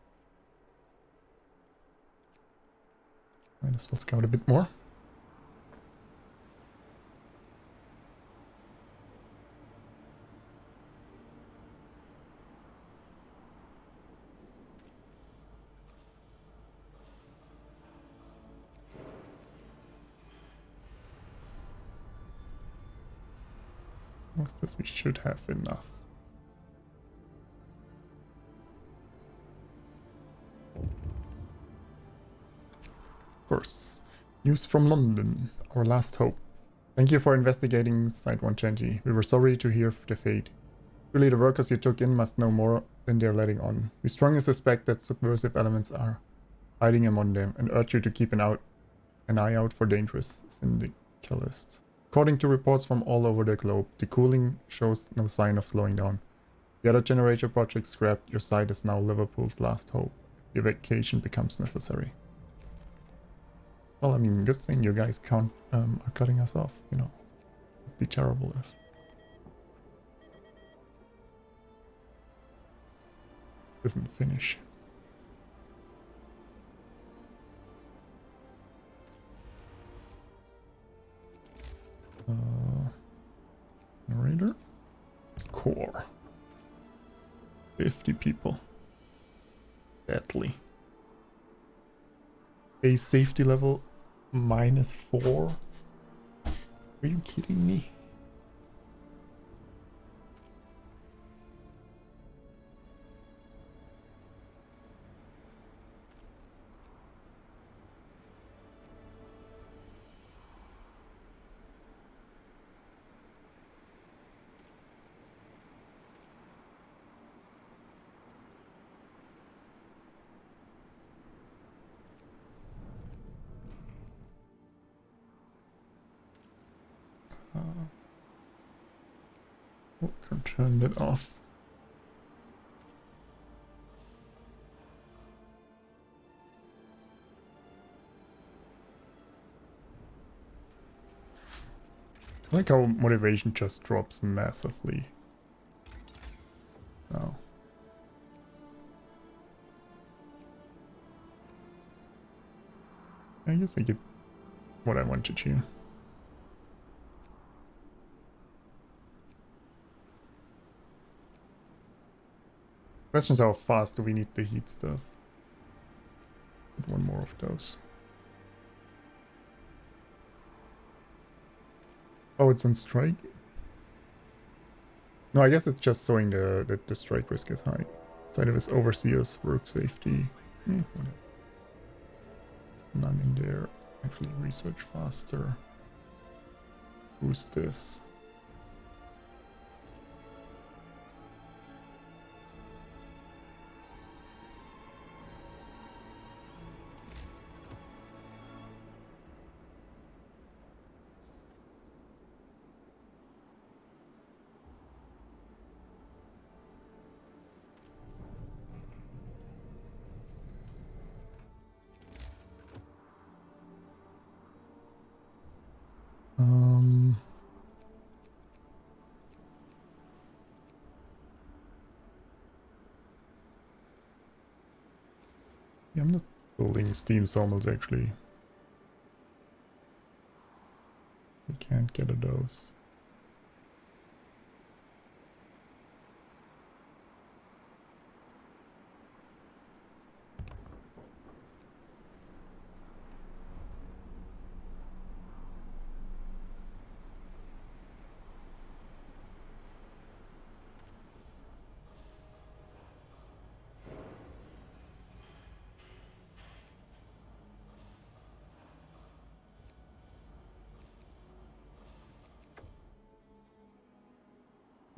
Might as well scout a bit more. Most as we should have enough. Of course. News from London, our last hope. Thank you for investigating Site 120. We were sorry to hear of the fate. Really, the workers you took in must know more than they're letting on. We strongly suspect that subversive elements are hiding among them and urge you to keep an eye out for dangerous syndicalists. According to reports from all over the globe, the cooling shows no sign of slowing down. The other generator project scrapped. Your site is now Liverpool's last hope. The evacuation becomes necessary. Well, I mean, good thing you guys are cutting us off, you know. It'd be terrible if... doesn't finish. Narrator. Core. 50 people. Deadly. A safety level -4? Are you kidding me? We can turn it off. I like how motivation just drops massively. Oh. I guess I get what I wanted here. Question is, how fast do we need the heat stuff? Get one more of those. Oh, it's on strike? No, I guess it's just showing that the strike risk is high. Side of his overseers, work safety. Whatever. None in there. Actually, research faster. Who's this? Yeah, I'm not building steam sawmills actually. We can't get a dose.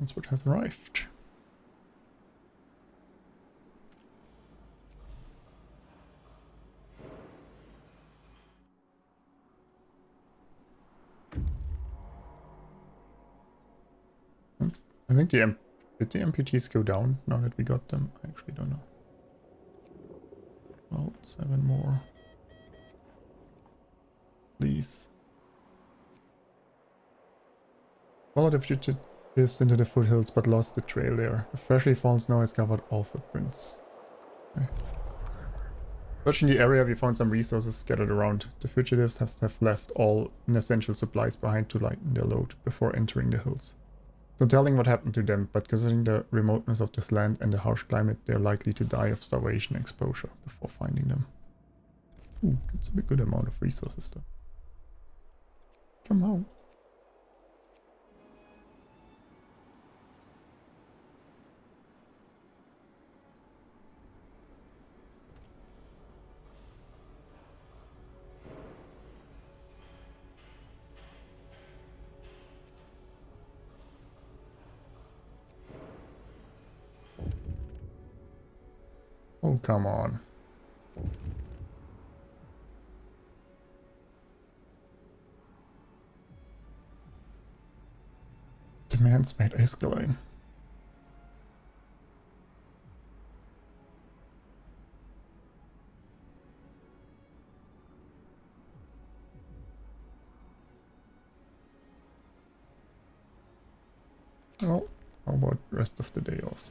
Transport has arrived. I think did the MPTs go down now that we got them? I actually don't know. Well, 7 more. Please. Followed the fugitives into the foothills but lost the trail there. The freshly fallen snow has covered all footprints. Okay. Searching the area, we found some resources scattered around. The fugitives have left all essential supplies behind to lighten their load before entering the hills. No telling what happened to them, but considering the remoteness of this land and the harsh climate, they are likely to die of starvation and exposure before finding them. Ooh, that's a good amount of resources though. Come on. Oh, come on. Demands might escalate. Well, how about rest of the day off?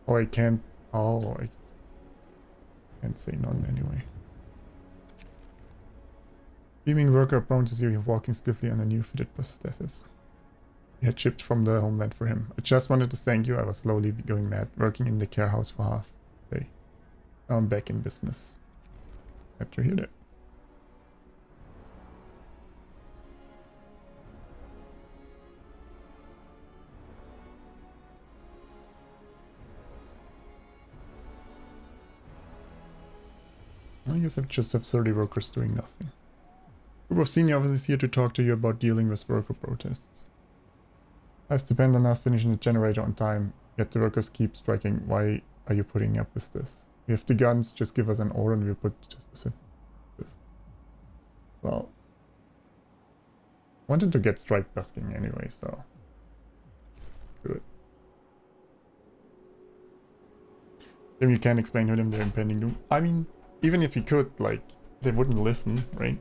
Oh, I can't. Oh, I can't say none anyway. Beaming worker approaches you, walking stiffly on a new fitted prosthesis. He had shipped from the homeland for him. I just wanted to thank you. I was slowly going mad, working in the care house for half a day. Now I'm back in business. Glad to hear that. I guess I just have 30 workers doing nothing. Group of senior officers here to talk to you about dealing with worker protests. Lives depend on us finishing the generator on time, yet the workers keep striking. Why are you putting up with this? We have the guns, just give us an order and we'll put justice in this. Well, I wanted to get strike busking anyway, so do it. Then you can't explain to them their impending doom. I mean, even if you could, like, they wouldn't listen, right?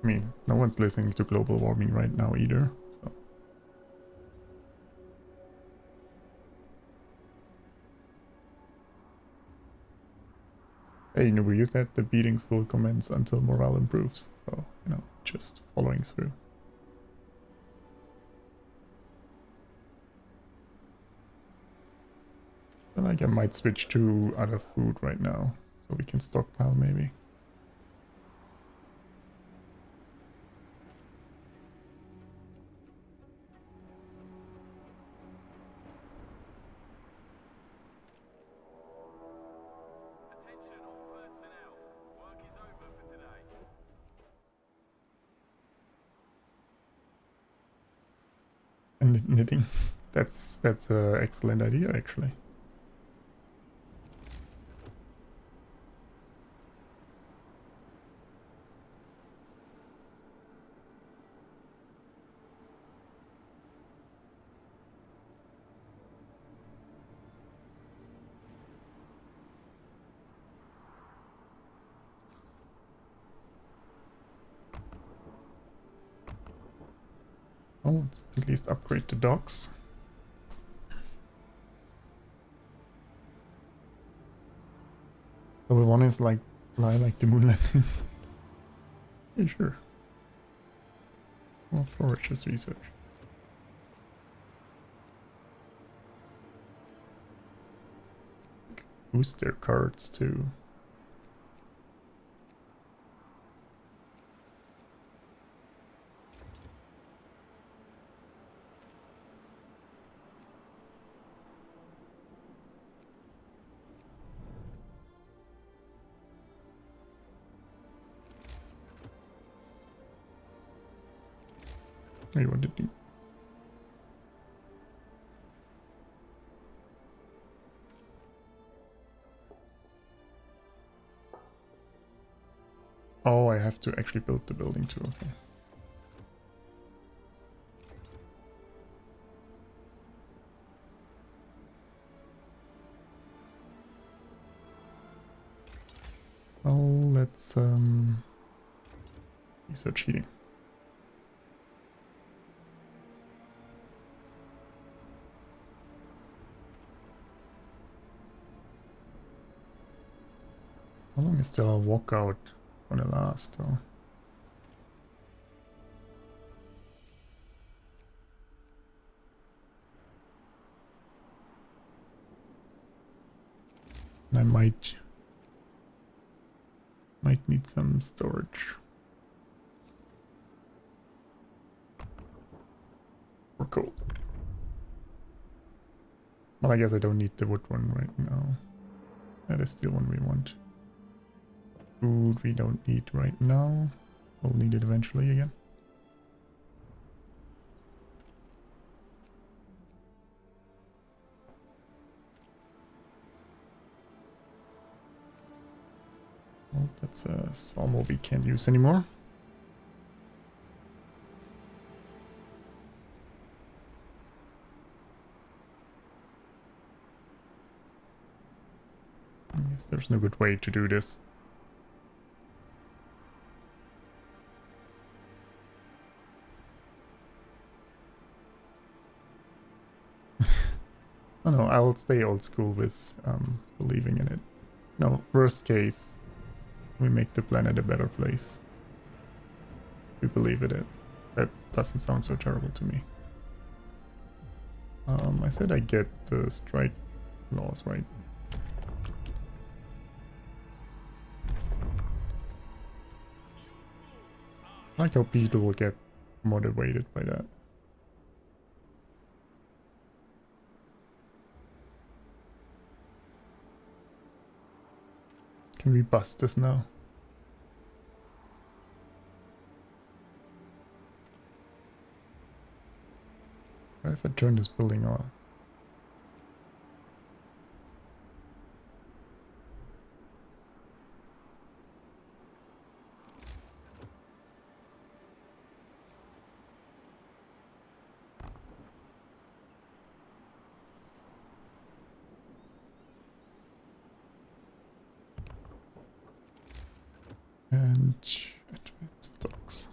I mean, no one's listening to global warming right now either, so. Hey, we use that, the beatings will commence until morale improves. So, you know, just following through. I feel like I might switch to other food right now, so we can stockpile maybe. Attention all personnel. Work is over for today. And knitting. That's an excellent idea actually. Oh, let's at least upgrade the docks. Level 1 is like fly like the moon landing. Yeah, sure. More forages research. Boost their cards too. Wait, what did you... Oh, I have to actually build the building too, okay. Well, let's research heating. How long is the walkout gonna last though? And I might need some storage. Or coal. Well, I guess I don't need the wood one right now. That is the one we want. Food we don't need right now. We'll need it eventually again. Well, that's a sawmill we can't use anymore. I guess there's no good way to do this. Oh no, I'll stay old school with believing in it. No, worst case, we make the planet a better place. We believe in it. That doesn't sound so terrible to me. I said I get the strike laws right. I like how people will get motivated by that. Can we bust this now? What if I turn this building on? And advanced docks.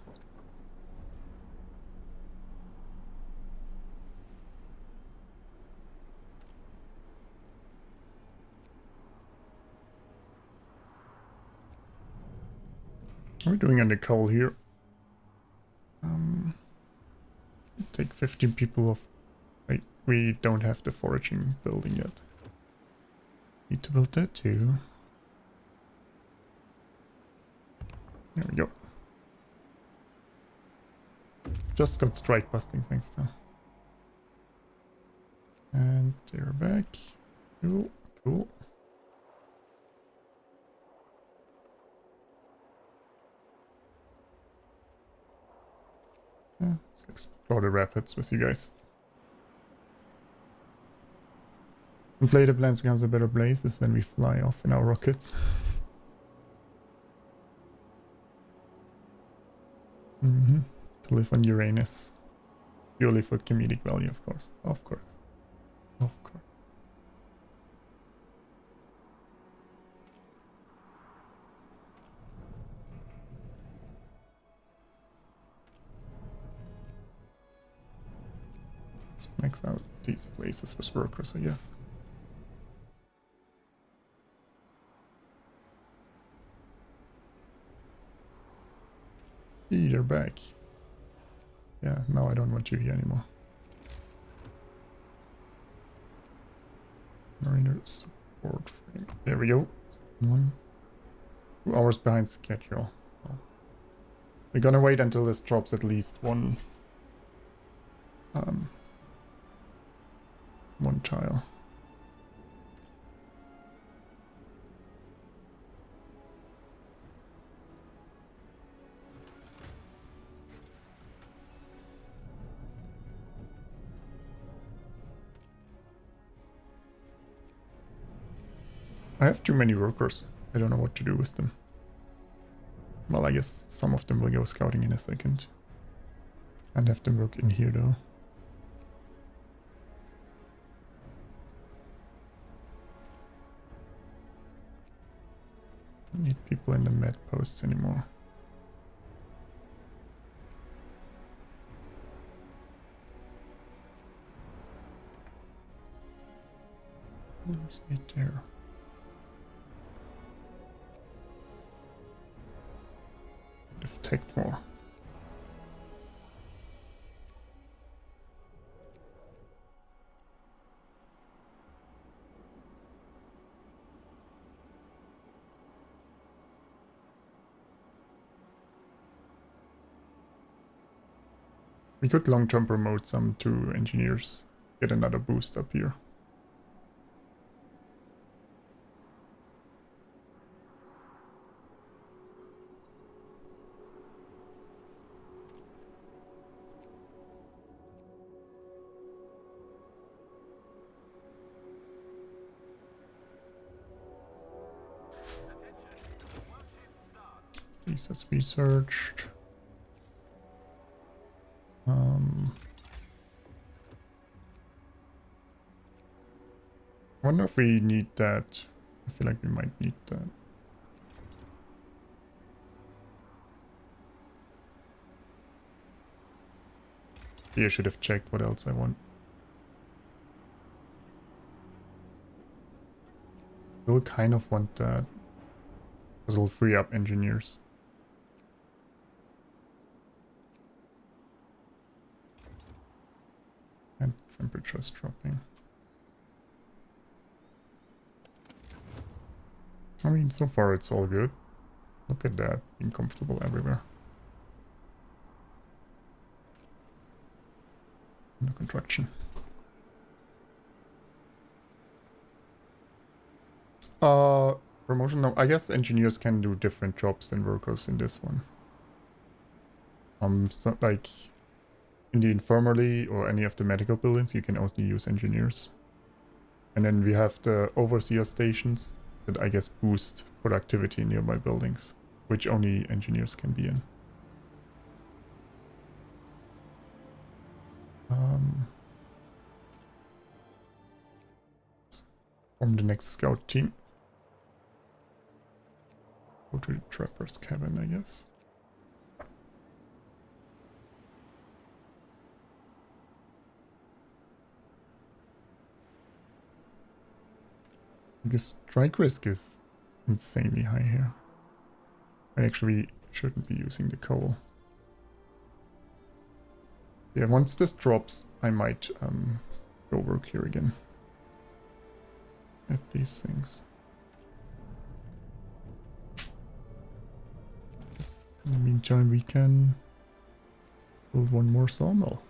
What are we doing on the coal here? Take 15 people off. Wait, we don't have the foraging building yet. Need to build that too. There we go. Just got strike busting, thanks to. And they're back. Cool, cool. Yeah, let's explore the rapids with you guys. And play the plans becomes a better place is when we fly off in our rockets. To live on Uranus. Purely for comedic value, of course. Of course. Of course. Let's max out these places with workers, I guess. They're back. Yeah, now I don't want you here anymore. Mariner support frame. There we go. 2 hours behind schedule. Oh. We're gonna wait until this drops at least one tile. I have too many workers. I don't know what to do with them. Well, I guess some of them will go scouting in a second. And have them work in here though. Don't need people in the med posts anymore. Where's it there? Have tagged more. We could long-term promote some to engineers, get another boost up here. Visas researched. I wonder if we need that. I feel like we might need that. Yeah, I should have checked what else I want. Still kind of want that. Because it'll free up engineers. And temperature's dropping. I mean, so far it's all good. Look at that, being comfortable everywhere. No construction. Promotion? No, I guess engineers can do different jobs than workers in this one. So like in the infirmary or any of the medical buildings, you can only use engineers. And then we have the overseer stations that I guess boost productivity in nearby buildings, which only engineers can be in. Form the next scout team. Go to the trapper's cabin, I guess. Because strike risk is insanely high here. I actually shouldn't be using the coal. Yeah, once this drops, I might go work here again. At these things. In the meantime, we can build one more sawmill.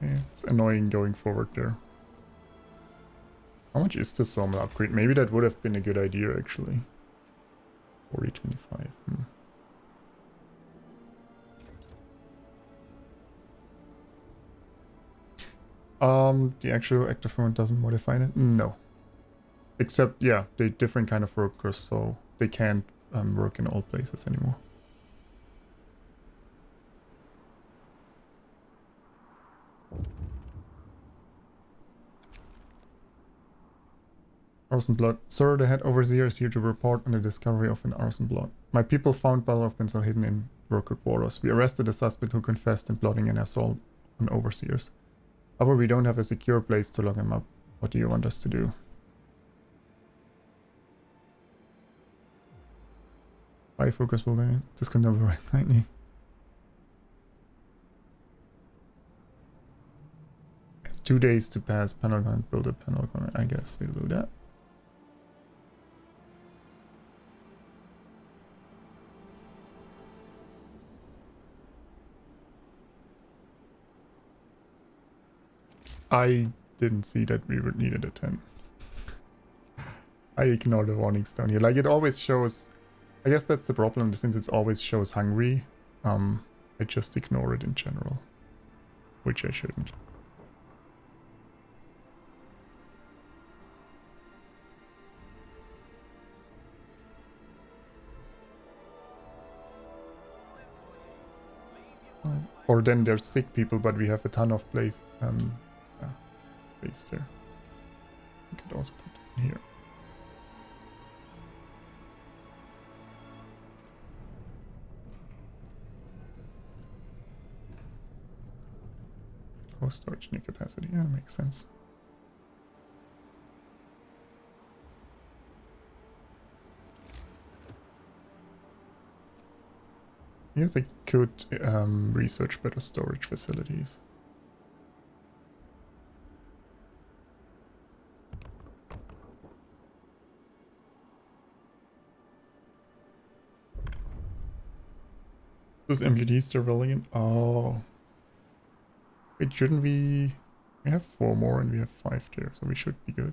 Yeah, it's annoying going forward there. How much is the sawmill upgrade? Maybe that would have been a good idea, actually. 4025. The actual active firm doesn't modify it? No. Except, yeah, they're different kind of workers, so they can't work in all places anymore. Arson blood. Sir, the head overseer is here to report on the discovery of an arson blood. My people found bottle of pencil hidden in worker quarters. We arrested a suspect who confessed in plotting an assault on overseers. However, we don't have a secure place to lock him up. What do you want us to do? Why focus building? This can never right lightning. I have 2 days to pass panel gun, build a panel gun. I guess we'll do that. I didn't see that we would needed a 10. I ignore the warnings down here. Like, it always shows... I guess that's the problem, since it always shows hungry. I just ignore it in general, which I shouldn't. Or then there's sick people, but we have a ton of place there. We could also put it in here. Oh, storage new capacity. Yeah, that makes sense. Yes, I could research better storage facilities. Those MPDs still rolling in? Oh. Wait, shouldn't we... We have 4 more and we have 5 there, so we should be good.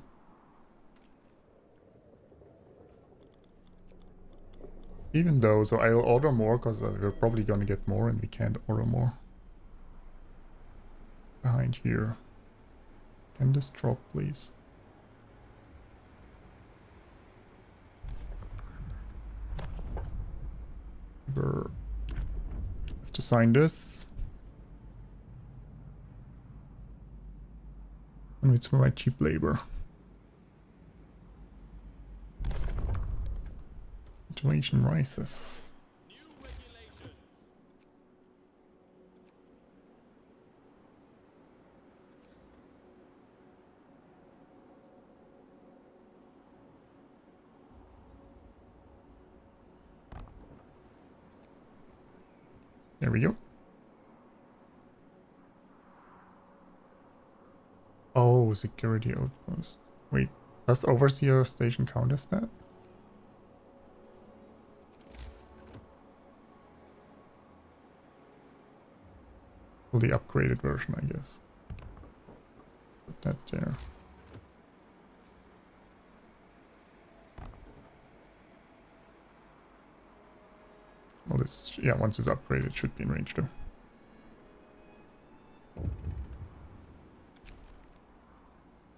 Even though, so I'll order more because we're probably gonna get more and we can't order more. Behind here. Can this drop, please? We have to sign this. And it's right cheap labor. Inflation rises. There we go. Oh, security outpost. Wait, does overseer station count as that? Well, the upgraded version, I guess. Put that there. Well, this, yeah, once it's upgraded, it should be in range too.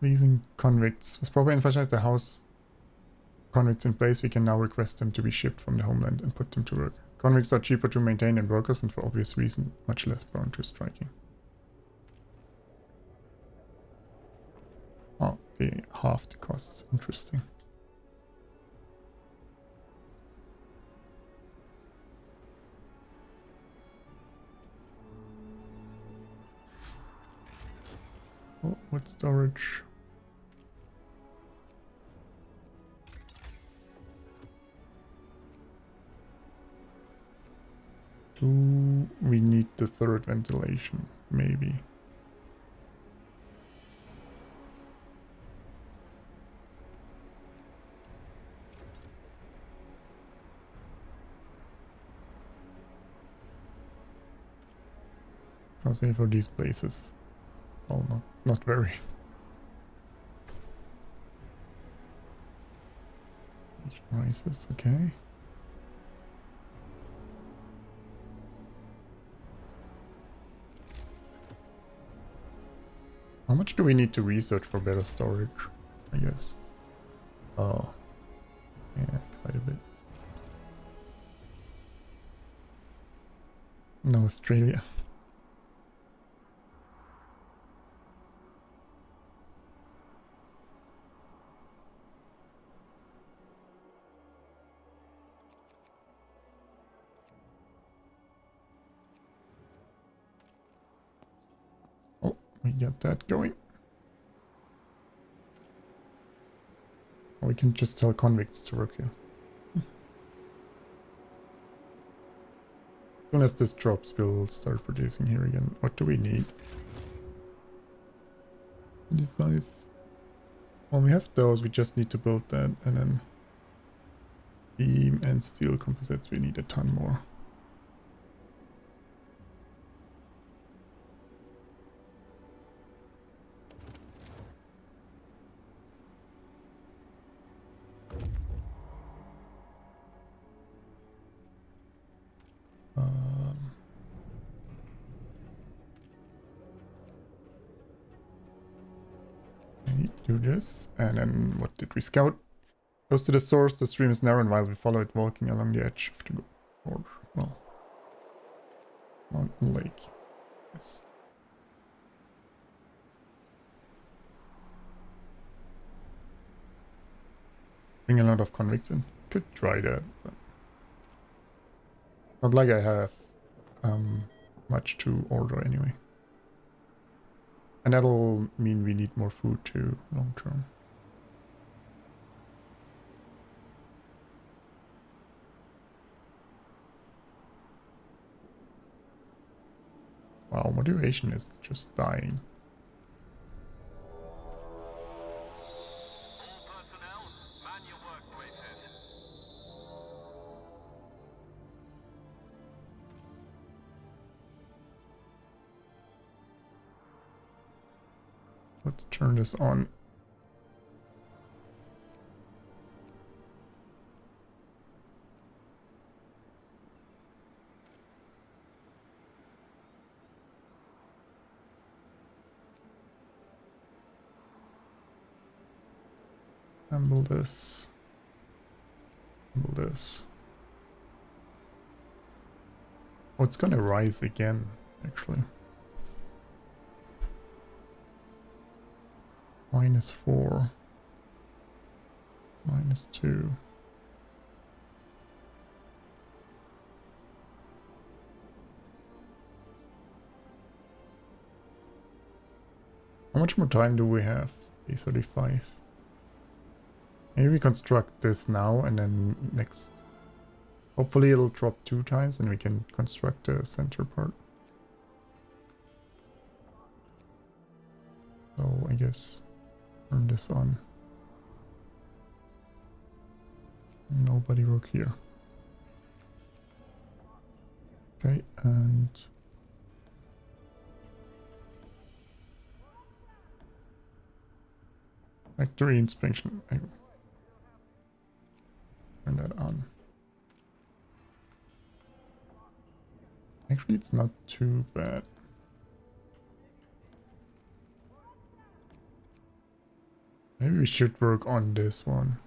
Leasing convicts. With proper infrastructure, the house convicts in place, we can now request them to be shipped from the homeland and put them to work. Convicts are cheaper to maintain than workers and for obvious reason, much less prone to striking. Oh, they half the costs. Interesting. Oh, what storage? Do we need the third ventilation? Maybe. I'll say for these places. Well, not very. Rises, okay. How much do we need to research for better storage? I guess. Oh. Yeah, quite a bit. No, Australia. Oh, we got that going. We can just tell convicts to work here. As soon as this drops, we'll start producing here again. What do we need? 25. Well, we have those, we just need to build that, and then beam and steel composites, we need a ton more. do this. And then what did we scout? Close to the source, the stream is narrow and while we follow it walking along the edge of the border. Well, mountain lake. Yes. Bring a lot of convicts in. Could try that, but not like I have much to order anyway. And that'll mean we need more food too, long term. Wow, motivation is just dying. All personnel, man your workplaces. Let's turn this on. Assemble this. Assemble this. Oh, it's gonna rise again, actually. -4. -2. How much more time do we have? A35. Maybe we construct this now and then next. Hopefully it'll drop 2 times and we can construct the center part. So I guess turn this on. Nobody work here. Okay, and factory inspection. Turn that on. Actually, it's not too bad. Maybe we should work on this one.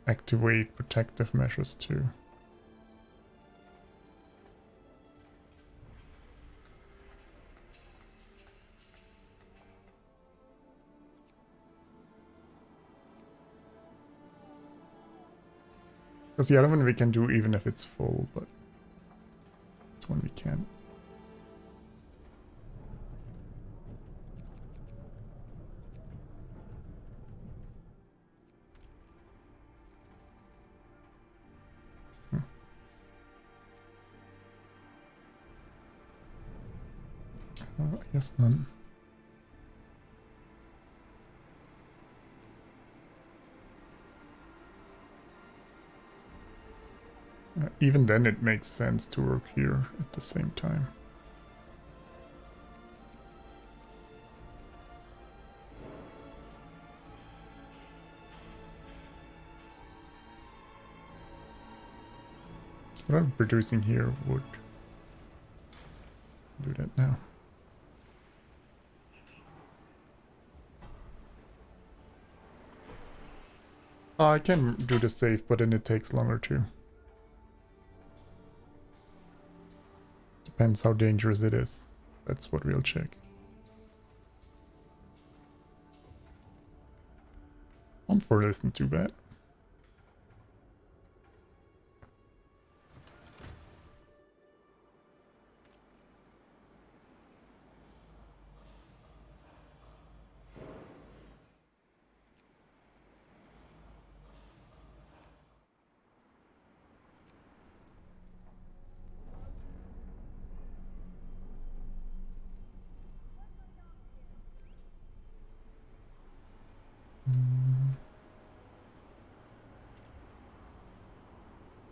Activate protective measures too. Because the other one we can do even if it's full, but this one we can't. I guess none. Even then it makes sense to work here at the same time. What I'm producing here would do that now. I can do the save, but then it takes longer too. Depends how dangerous it is. That's what we'll check. Comfort isn't too bad.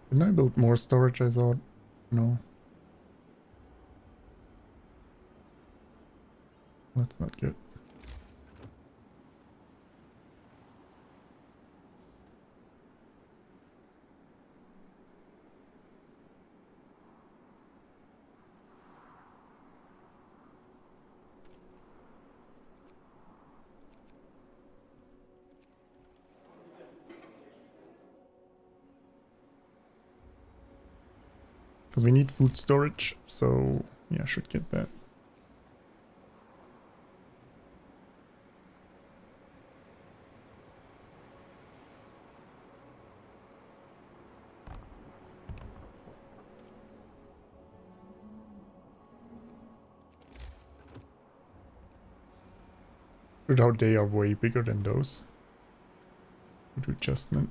Didn't I build more storage, I thought? No. That's not good. Because we need food storage, so yeah, I should get that. But how they are way bigger than those. Good adjustment.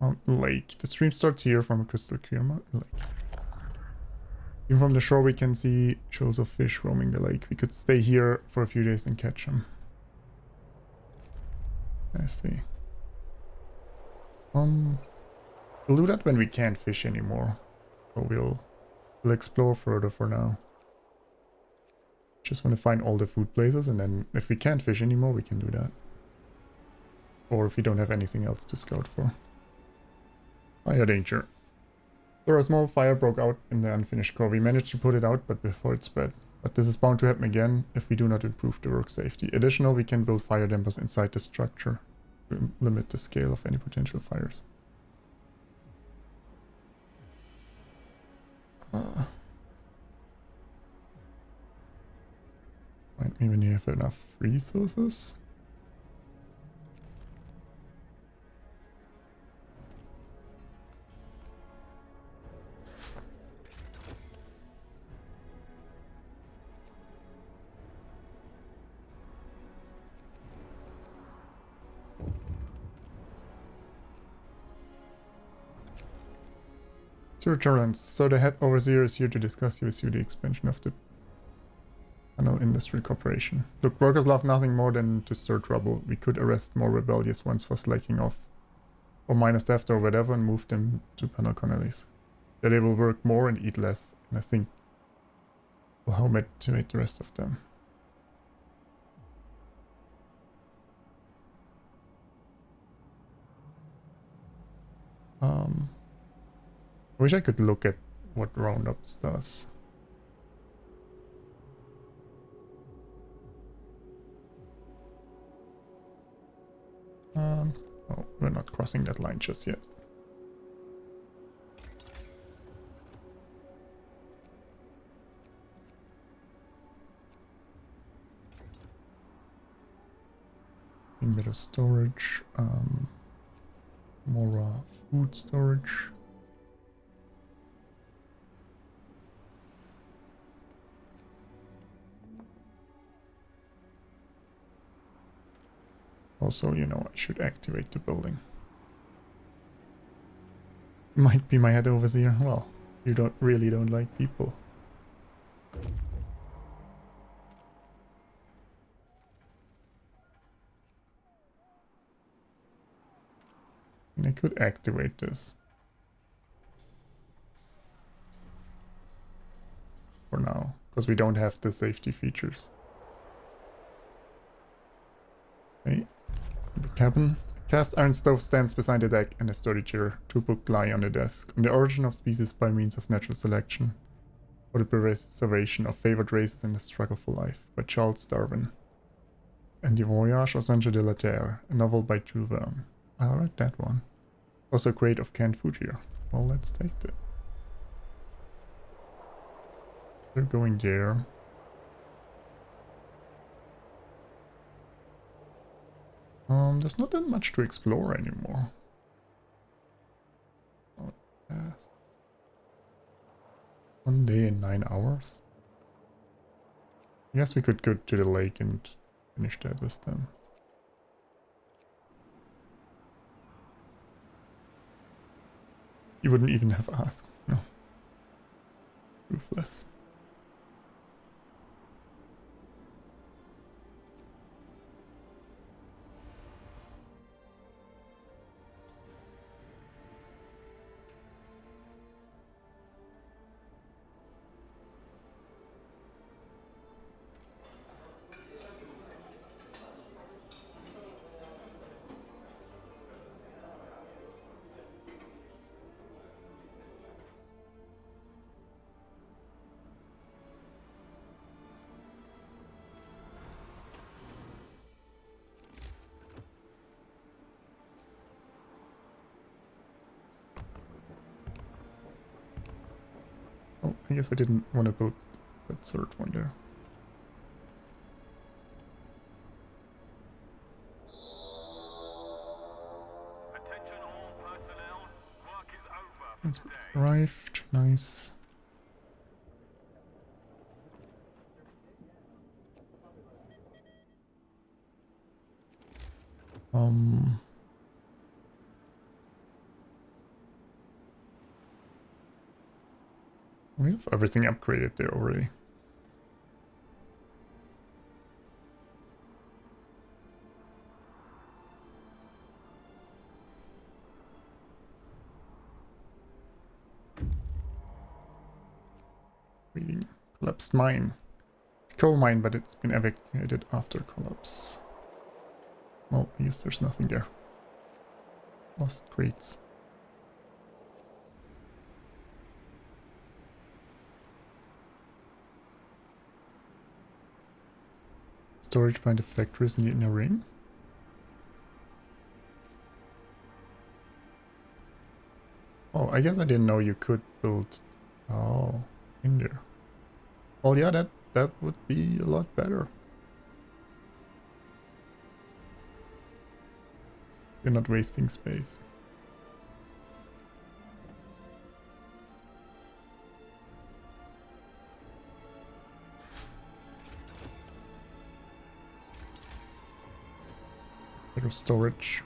Mountain Lake. The stream starts here from a crystal clear mountain lake. Even from the shore we can see shoals of fish roaming the lake. We could stay here for a few days and catch them. I see. We'll do that when we can't fish anymore. So we'll explore further for now. Just want to find all the food places, and then if we can't fish anymore, we can do that. Or if we don't have anything else to scout for. Fire danger. So a small fire broke out in the unfinished core. We managed to put it out, but before it spread. But this is bound to happen again if we do not improve the work safety. Additional, we can build fire dampers inside the structure to limit the scale of any potential fires. Find me when you have enough resources. Sir Charlans, so the head overseer is here to discuss with you the expansion of the Tunnel Industry Corporation. Look, workers love nothing more than to stir trouble. We could arrest more rebellious ones for slacking off, or minor theft or whatever, and move them to Panel Connolly's. There they will work more and eat less, and I think we'll how motivate the rest of them. I wish I could look at what Roundups does. Oh, we're not crossing that line just yet. A bit of storage, more food storage. Also, you know, I should activate the building. Might be my head overseer. Well, you really don't like people. And I could activate this. For now, because we don't have the safety features. Okay. The cabin. A cast iron stove stands beside the deck and a sturdy chair. Two books lie on the desk. On the origin of species by means of natural selection. Or the preservation of favored races in the struggle for life. By Charles Darwin. And the Voyage au Centre de la Terre. A novel by Jules Verne. I'll read that one. Also a crate of canned food here. Well, let's take it. They're going there. There's not that much to explore anymore. Oh, yes. 1 day and 9 hours. I guess we could go to the lake and finish that with them. You wouldn't even have asked. No. Ruthless. I guess I didn't want to build that third one there. Attention all personnel. Work is over for Once today. arrived, nice. We have everything upgraded there already. Reading. Collapsed mine. Coal mine, but it's been evacuated after collapse. Well, I guess there's nothing there. Lost crates. Storage by the factories in the inner ring. Oh, I guess I didn't know you could build. Oh, in there. Well, yeah, that would be a lot better. You're not wasting space. Better storage.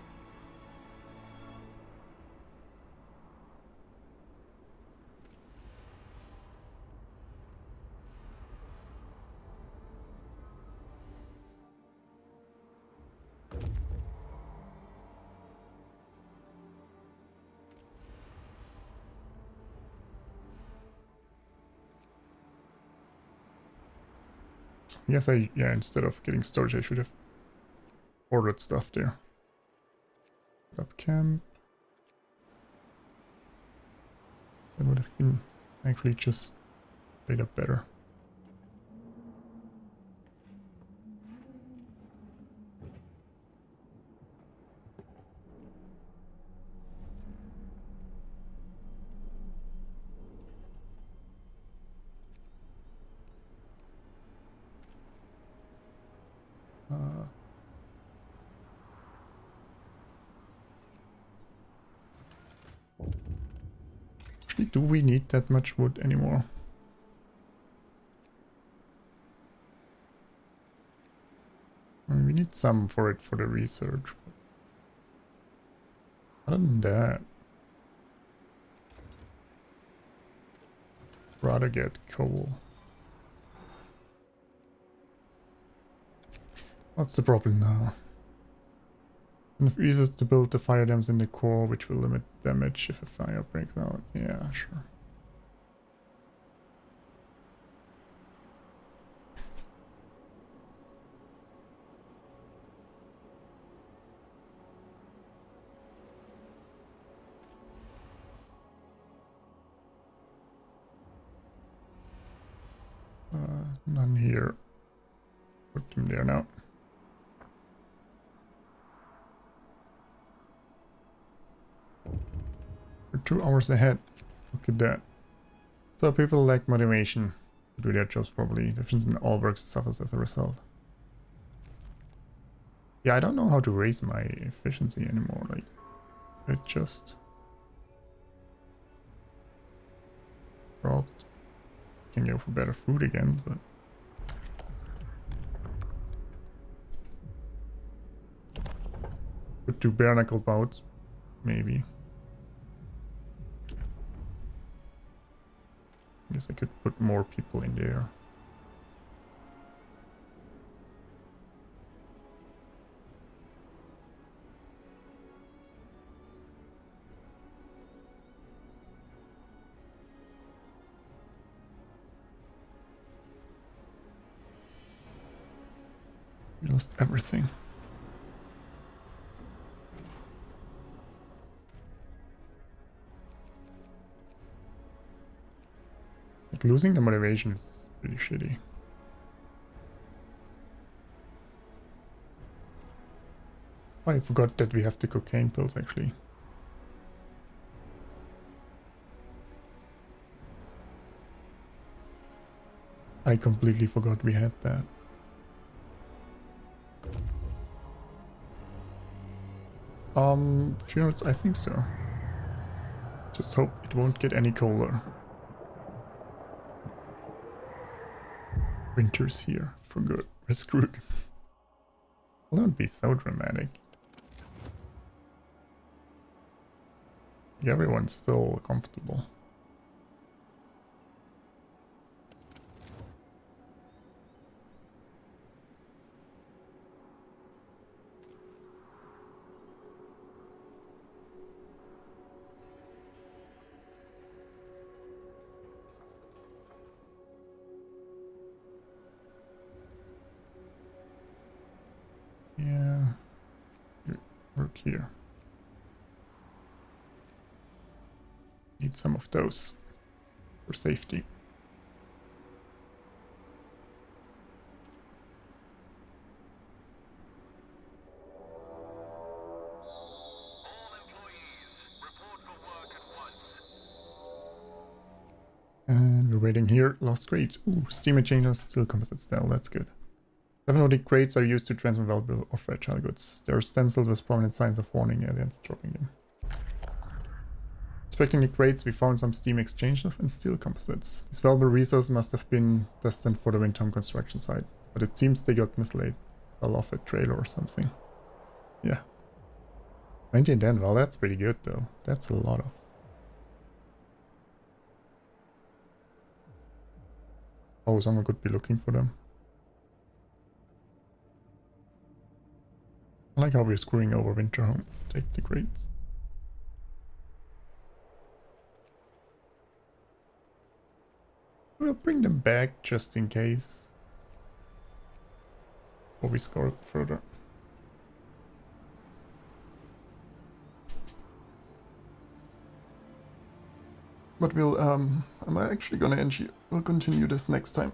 Yes, yeah, instead of getting storage, I should have ordered stuff there. Put up camp. That would have been actually just laid up better. Actually, do we need that much wood anymore? I mean, we need some for it for the research. Other than that, rather get coal. What's the problem now? Enough easier to build the fire dams in the core, which will limit damage if a fire breaks out. Yeah, sure. None here. Put them there now. We're 2 hours ahead. Look at that. So people lack motivation to do their jobs properly. Deficiency in all work suffers as a result. Yeah, I don't know how to raise my efficiency anymore. Like, it just dropped. Can go for better food again, but could do bare knuckle bouts, maybe. Guess I could put more people in there. We lost everything. Like, losing the motivation is pretty shitty. Oh, I forgot that we have the cocaine pills actually. I completely forgot we had that. Few minutes, I think so. Just hope it won't get any colder. Winter's here for good. We're screwed. Don't be so dramatic. Everyone's still comfortable. Yeah, work here. Need some of those for safety. All employees, report for work at once. And we're waiting here. Lost crate. Ooh, steam exchangers still composite style. That's good. 7 crates are used to transfer valuable or fragile goods. They are stenciled with prominent signs of warning against dropping them. Inspecting the crates, we found some steam exchangers and steel composites. These valuable resources must have been destined for the wind tunnel construction site, but it seems they got mislaid. Fell off a trailer or something. Yeah. 1910, well that's pretty good though. That's a lot of. Oh, someone could be looking for them. I like how we're screwing over Winterhome. Take the crates. We'll bring them back just in case. Or we score further. But we'll I'm actually gonna end here. We'll continue this next time.